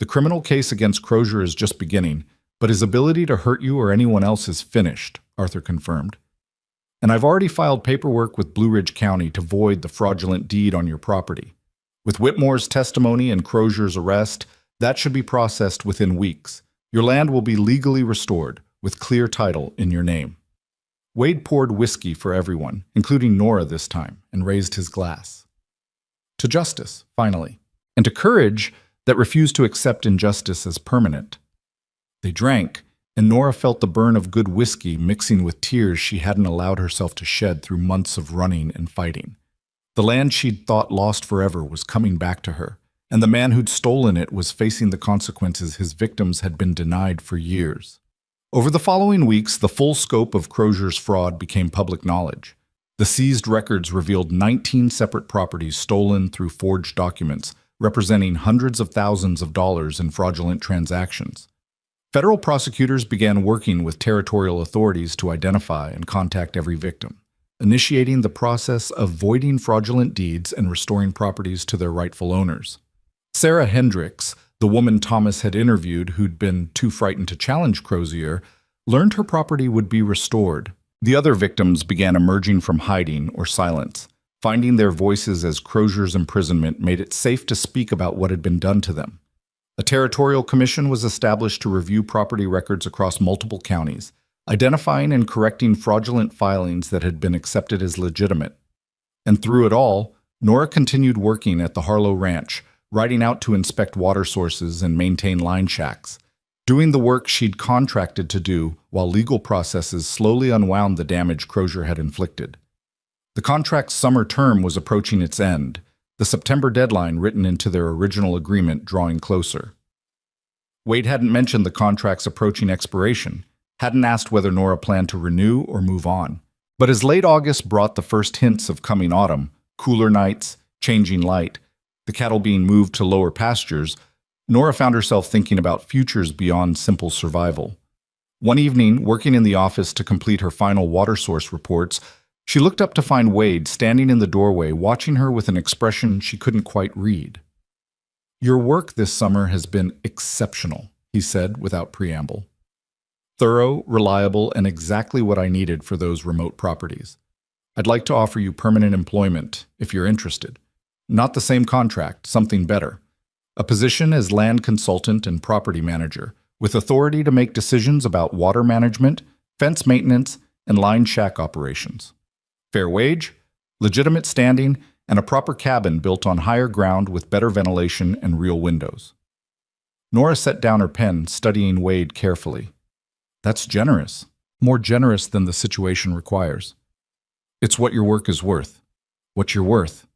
The criminal case against Crozier is just beginning, but his ability to hurt you or anyone else is finished, Arthur confirmed. And I've already filed paperwork with Blue Ridge County to void the fraudulent deed on your property. With Whitmore's testimony and Crozier's arrest, that should be processed within weeks. Your land will be legally restored, with clear title in your name. Wade poured whiskey for everyone, including Nora this time, and raised his glass. To justice, finally, and to courage that refused to accept injustice as permanent. They drank, and Nora felt the burn of good whiskey mixing with tears she hadn't allowed herself to shed through months of running and fighting. The land she'd thought lost forever was coming back to her, and the man who'd stolen it was facing the consequences his victims had been denied for years. Over the following weeks, the full scope of Crozier's fraud became public knowledge. The seized records revealed 19 separate properties stolen through forged documents, representing hundreds of thousands of dollars in fraudulent transactions. Federal prosecutors began working with territorial authorities to identify and contact every victim, initiating the process of voiding fraudulent deeds and restoring properties to their rightful owners. Sarah Hendricks, the woman Thomas had interviewed who'd been too frightened to challenge Crozier, learned her property would be restored. The other victims began emerging from hiding or silence, finding their voices as Crozier's imprisonment made it safe to speak about what had been done to them. A territorial commission was established to review property records across multiple counties, identifying and correcting fraudulent filings that had been accepted as legitimate. And through it all, Nora continued working at the Harlow Ranch, riding out to inspect water sources and maintain line shacks, doing the work she'd contracted to do while legal processes slowly unwound the damage Crozier had inflicted. The contract's summer term was approaching its end, the September deadline written into their original agreement drawing closer. Wade hadn't mentioned the contract's approaching expiration, hadn't asked whether Nora planned to renew or move on. But as late August brought the first hints of coming autumn, cooler nights, changing light, the cattle being moved to lower pastures, Nora found herself thinking about futures beyond simple survival. One evening, working in the office to complete her final water source reports, she looked up to find Wade standing in the doorway, watching her with an expression she couldn't quite read. "Your work this summer has been exceptional," he said without preamble. "Thorough, reliable, and exactly what I needed for those remote properties. I'd like to offer you permanent employment, if you're interested. Not the same contract, something better. A position as land consultant and property manager, with authority to make decisions about water management, fence maintenance, and line shack operations. Fair wage, legitimate standing, and a proper cabin built on higher ground with better ventilation and real windows." Nora set down her pen, studying Wade carefully. "That's generous. More generous than the situation requires. It's what your work is worth. What you're worth."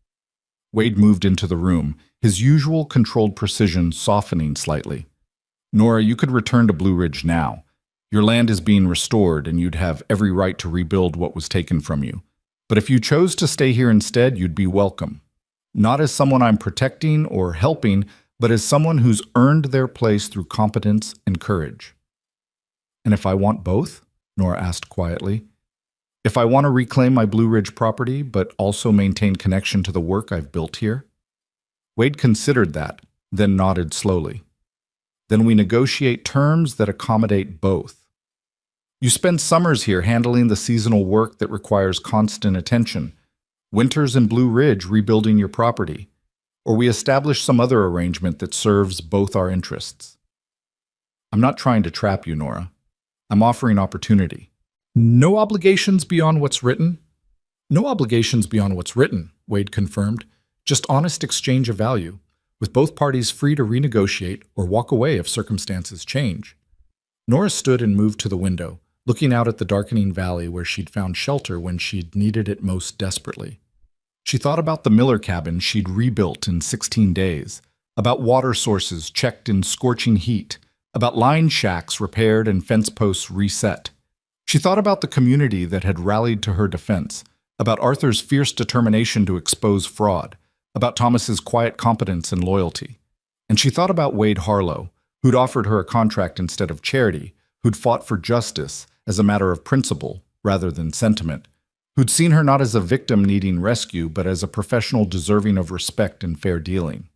Wade moved into the room, his usual controlled precision softening slightly. "Nora, you could return to Blue Ridge now. Your land is being restored, and you'd have every right to rebuild what was taken from you. But if you chose to stay here instead, you'd be welcome. Not as someone I'm protecting or helping, but as someone who's earned their place through competence and courage." "And if I want both?" Nora asked quietly. "If I want to reclaim my Blue Ridge property, but also maintain connection to the work I've built here?" Wade considered that, then nodded slowly. "Then we negotiate terms that accommodate both. You spend summers here handling the seasonal work that requires constant attention, winters in Blue Ridge rebuilding your property, or we establish some other arrangement that serves both our interests. I'm not trying to trap you, Nora. I'm offering opportunity. No obligations beyond what's written?" "No obligations beyond what's written," Wade confirmed. "Just honest exchange of value, with both parties free to renegotiate or walk away if circumstances change." Nora stood and moved to the window, looking out at the darkening valley where she'd found shelter when she'd needed it most desperately. She thought about the Miller cabin she'd rebuilt in 16 days, about water sources checked in scorching heat, about line shacks repaired and fence posts reset. She thought about the community that had rallied to her defense, about Arthur's fierce determination to expose fraud, about Thomas's quiet competence and loyalty. And she thought about Wade Harlow, who'd offered her a contract instead of charity, who'd fought for justice as a matter of principle rather than sentiment, who'd seen her not as a victim needing rescue, but as a professional deserving of respect and fair dealing.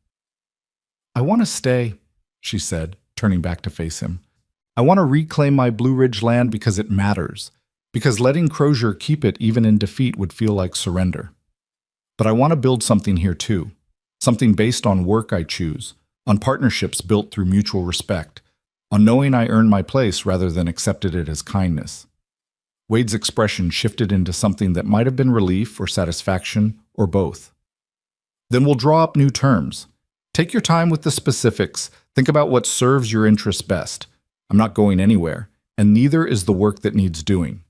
"I want to stay," she said, turning back to face him. "I want to reclaim my Blue Ridge land because it matters, because letting Crozier keep it even in defeat would feel like surrender. But I want to build something here too, something based on work I choose, on partnerships built through mutual respect, on knowing I earned my place rather than accepted it as kindness." Wade's expression shifted into something that might have been relief or satisfaction or both. "Then we'll draw up new terms. Take your time with the specifics. Think about what serves your interests best. I'm not going anywhere, and neither is the work that needs doing."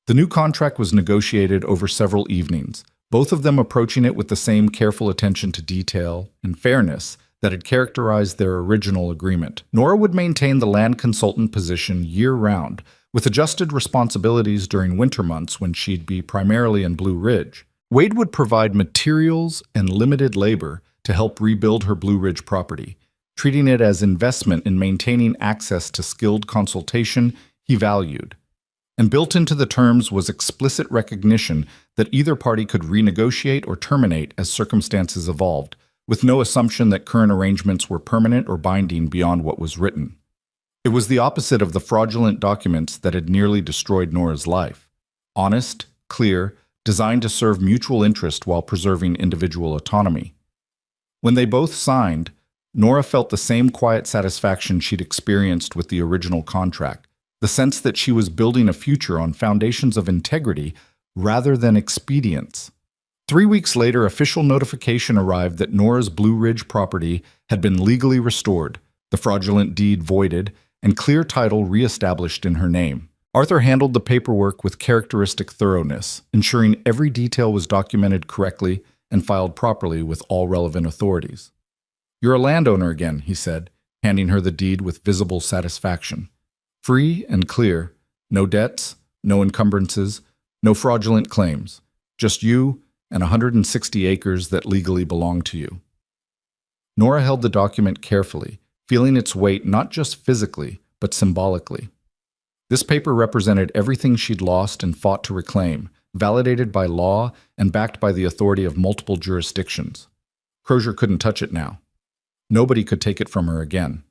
The new contract was negotiated over several evenings, both of them approaching it with the same careful attention to detail and fairness that had characterized their original agreement. Nora would maintain the land consultant position year-round, with adjusted responsibilities during winter months when she'd be primarily in Blue Ridge. Wade would provide materials and limited labor to help rebuild her Blue Ridge property, treating it as investment in maintaining access to skilled consultation he valued. And built into the terms was explicit recognition that either party could renegotiate or terminate as circumstances evolved, with no assumption that current arrangements were permanent or binding beyond what was written. It was the opposite of the fraudulent documents that had nearly destroyed Nora's life. Honest, clear, designed to serve mutual interest while preserving individual autonomy. When they both signed, Nora felt the same quiet satisfaction she'd experienced with the original contract, the sense that she was building a future on foundations of integrity rather than expedience. 3 weeks later, official notification arrived that Nora's Blue Ridge property had been legally restored, the fraudulent deed voided, and clear title reestablished in her name. Arthur handled the paperwork with characteristic thoroughness, ensuring every detail was documented correctly and filed properly with all relevant authorities. "You're a landowner again," he said, handing her the deed with visible satisfaction. "Free and clear, no debts, no encumbrances, no fraudulent claims, just you and 160 acres that legally belong to you." Nora held the document carefully, feeling its weight not just physically, but symbolically. This paper represented everything she'd lost and fought to reclaim, validated by law and backed by the authority of multiple jurisdictions. Crozier couldn't touch it now. Nobody could take it from her again.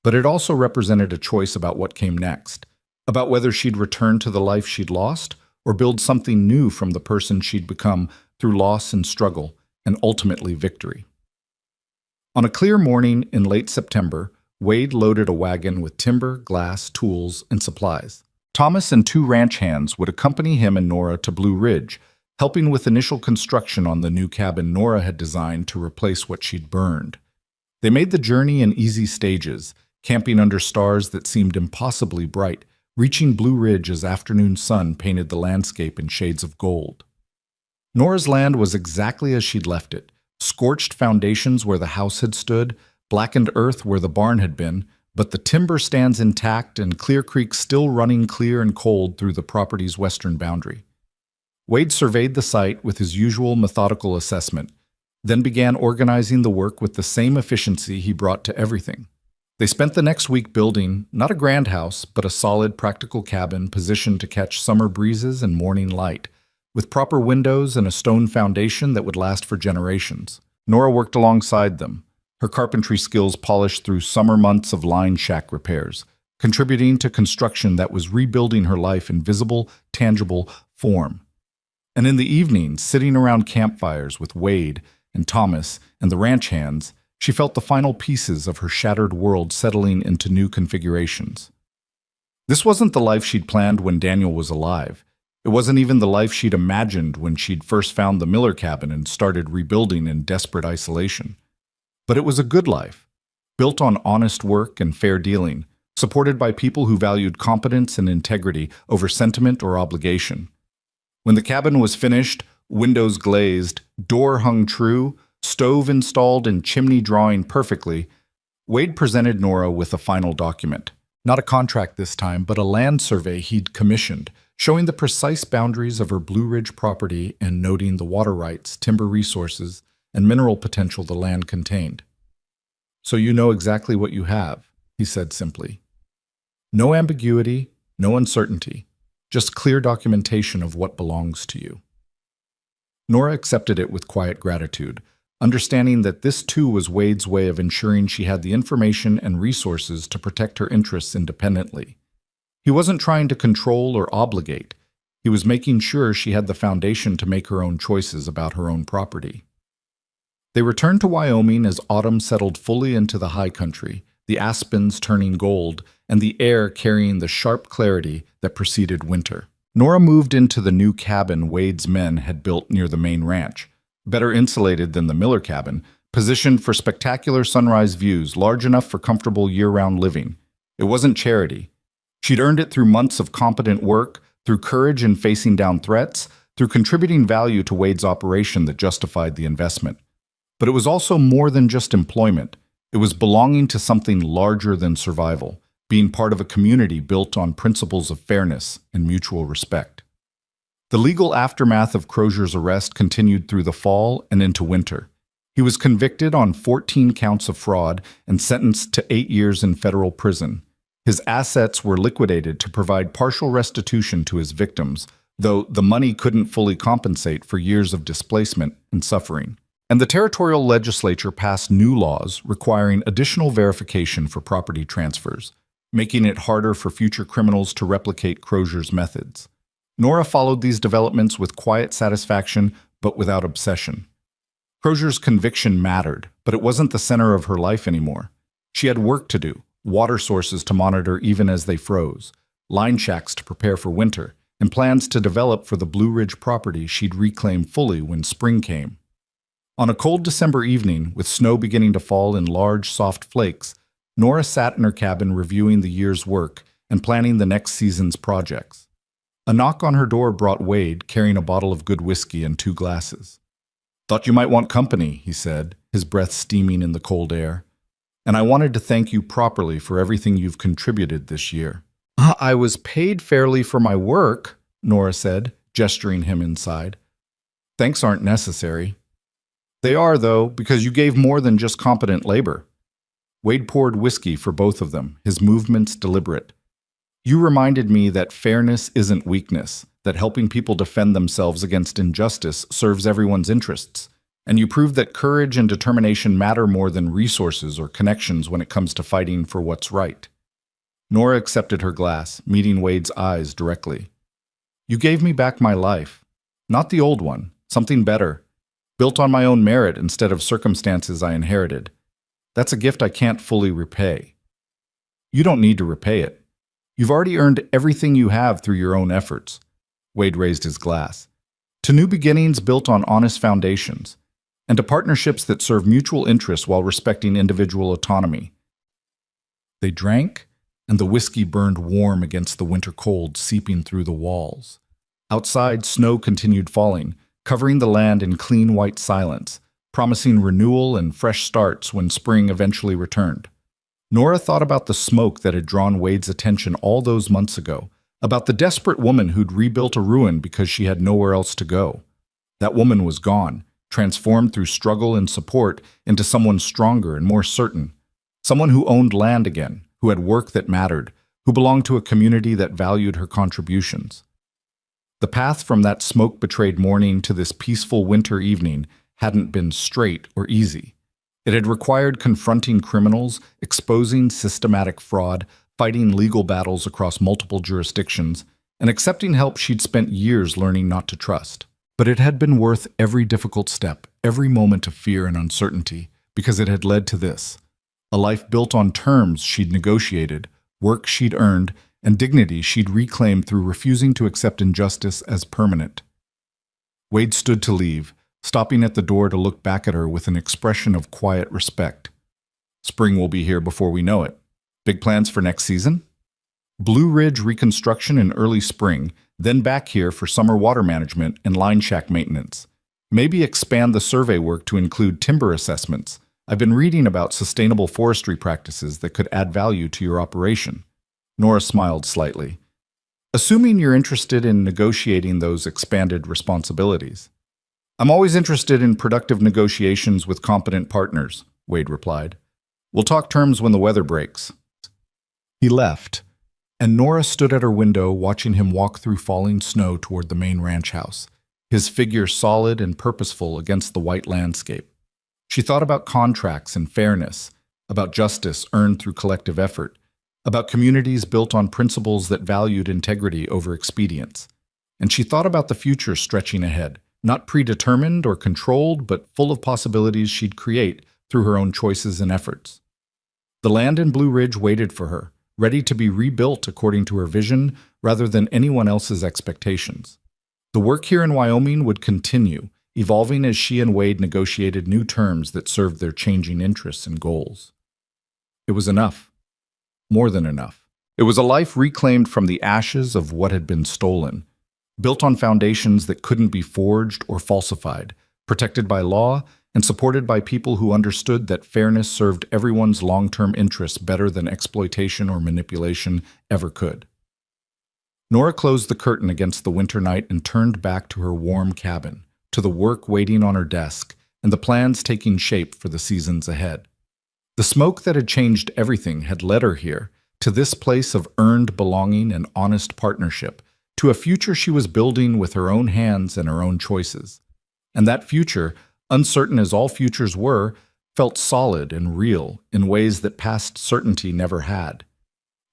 But it also represented a choice about what came next, about whether she'd return to the life she'd lost or build something new from the person she'd become through loss and struggle, and ultimately victory. On a clear morning in late September, Wade loaded a wagon with timber, glass, tools, and supplies. Thomas and 2 ranch hands would accompany him and Nora to Blue Ridge, helping with initial construction on the new cabin Nora had designed to replace what she'd burned. They made the journey in easy stages, camping under stars that seemed impossibly bright, reaching Blue Ridge as afternoon sun painted the landscape in shades of gold. Nora's land was exactly as she'd left it, scorched foundations where the house had stood, blackened earth where the barn had been, but the timber stands intact and Clear Creek still running clear and cold through the property's western boundary. Wade surveyed the site with his usual methodical assessment, then began organizing the work with the same efficiency he brought to everything. They spent the next week building, not a grand house, but a solid, practical cabin positioned to catch summer breezes and morning light, with proper windows and a stone foundation that would last for generations. Nora worked alongside them, her carpentry skills polished through summer months of line shack repairs, contributing to construction that was rebuilding her life in visible, tangible form. And in the evenings, sitting around campfires with Wade and Thomas and the ranch hands, she felt the final pieces of her shattered world settling into new configurations. This wasn't the life she'd planned when Daniel was alive. It wasn't even the life she'd imagined when she'd first found the Miller cabin and started rebuilding in desperate isolation. But it was a good life, built on honest work and fair dealing, supported by people who valued competence and integrity over sentiment or obligation. When the cabin was finished, windows glazed, door hung true, stove installed and chimney drawing perfectly, Wade presented Nora with a final document. Not a contract this time, but a land survey he'd commissioned, showing the precise boundaries of her Blue Ridge property and noting the water rights, timber resources, and mineral potential the land contained. "So you know exactly what you have," he said simply. "No ambiguity, no uncertainty, just clear documentation of what belongs to you." Nora accepted it with quiet gratitude, understanding that this too was Wade's way of ensuring she had the information and resources to protect her interests independently. He wasn't trying to control or obligate. He was making sure she had the foundation to make her own choices about her own property. They returned to Wyoming as autumn settled fully into the high country, the aspens turning gold, and the air carrying the sharp clarity that preceded winter. Nora moved into the new cabin Wade's men had built near the main ranch, better insulated than the Miller cabin, positioned for spectacular sunrise views large enough for comfortable year-round living. It wasn't charity. She'd earned it through months of competent work, through courage in facing down threats, through contributing value to Wade's operation that justified the investment. But it was also more than just employment. It was belonging to something larger than survival, being part of a community built on principles of fairness and mutual respect. The legal aftermath of Crozier's arrest continued through the fall and into winter. He was convicted on 14 counts of fraud and sentenced to 8 years in federal prison. His assets were liquidated to provide partial restitution to his victims, though the money couldn't fully compensate for years of displacement and suffering. And the territorial legislature passed new laws requiring additional verification for property transfers, making it harder for future criminals to replicate Crozier's methods. Nora followed these developments with quiet satisfaction, but without obsession. Crozier's conviction mattered, but it wasn't the center of her life anymore. She had work to do, water sources to monitor even as they froze, line shacks to prepare for winter, and plans to develop for the Blue Ridge property she'd reclaim fully when spring came. On a cold December evening, with snow beginning to fall in large, soft flakes, Nora sat in her cabin reviewing the year's work and planning the next season's projects. A knock on her door brought Wade, carrying a bottle of good whiskey and 2 glasses. "Thought you might want company," he said, his breath steaming in the cold air. "And I wanted to thank you properly for everything you've contributed this year." "I was paid fairly for my work," Nora said, gesturing him inside. "Thanks aren't necessary." "They are, though, because you gave more than just competent labor." Wade poured whiskey for both of them, his movements deliberate. "You reminded me that fairness isn't weakness, that helping people defend themselves against injustice serves everyone's interests. And you proved that courage and determination matter more than resources or connections when it comes to fighting for what's right." Nora accepted her glass, meeting Wade's eyes directly. "You gave me back my life. Not the old one, something better, built on my own merit instead of circumstances I inherited. That's a gift I can't fully repay." "You don't need to repay it. You've already earned everything you have through your own efforts." Wade raised his glass. "To new beginnings built on honest foundations, and to partnerships that serve mutual interests while respecting individual autonomy." They drank, and the whiskey burned warm against the winter cold seeping through the walls. Outside, snow continued falling, covering the land in clean white silence, promising renewal and fresh starts when spring eventually returned. Nora thought about the smoke that had drawn Wade's attention all those months ago, about the desperate woman who'd rebuilt a ruin because she had nowhere else to go. That woman was gone, transformed through struggle and support into someone stronger and more certain, someone who owned land again, who had work that mattered, who belonged to a community that valued her contributions. The path from that smoke-betrayed morning to this peaceful winter evening hadn't been straight or easy. It had required confronting criminals, exposing systematic fraud, fighting legal battles across multiple jurisdictions, and accepting help she'd spent years learning not to trust. But it had been worth every difficult step, every moment of fear and uncertainty, because it had led to this: a life built on terms she'd negotiated, work she'd earned, and dignity she'd reclaimed through refusing to accept injustice as permanent. Wade stood to leave, stopping at the door to look back at her with an expression of quiet respect. "Spring will be here before we know it. Big plans for next season?" "Blue Ridge reconstruction in early spring, then back here for summer water management and line shack maintenance. Maybe expand the survey work to include timber assessments. I've been reading about sustainable forestry practices that could add value to your operation." Nora smiled slightly. "Assuming you're interested in negotiating those expanded responsibilities." "I'm always interested in productive negotiations with competent partners," Wade replied. "We'll talk terms when the weather breaks." He left, and Nora stood at her window watching him walk through falling snow toward the main ranch house, his figure solid and purposeful against the white landscape. She thought about contracts and fairness, about justice earned through collective effort, about communities built on principles that valued integrity over expedience. And she thought about the future stretching ahead, not predetermined or controlled, but full of possibilities she'd create through her own choices and efforts. The land in Blue Ridge waited for her, ready to be rebuilt according to her vision rather than anyone else's expectations. The work here in Wyoming would continue, evolving as she and Wade negotiated new terms that served their changing interests and goals. It was enough. More than enough. It was a life reclaimed from the ashes of what had been stolen, built on foundations that couldn't be forged or falsified, protected by law, and supported by people who understood that fairness served everyone's long-term interests better than exploitation or manipulation ever could. Nora closed the curtain against the winter night and turned back to her warm cabin, to the work waiting on her desk, and the plans taking shape for the seasons ahead. The smoke that had changed everything had led her here, to this place of earned belonging and honest partnership, to a future she was building with her own hands and her own choices. And that future, uncertain as all futures were, felt solid and real in ways that past certainty never had.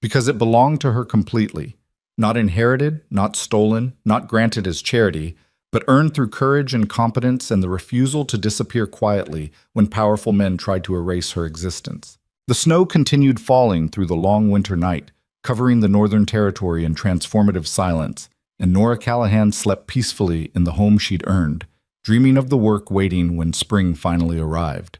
Because it belonged to her completely, not inherited, not stolen, not granted as charity, but earned through courage and competence and the refusal to disappear quietly when powerful men tried to erase her existence. The snow continued falling through the long winter night, covering the Northern Territory in transformative silence, and Nora Callahan slept peacefully in the home she'd earned, dreaming of the work waiting when spring finally arrived.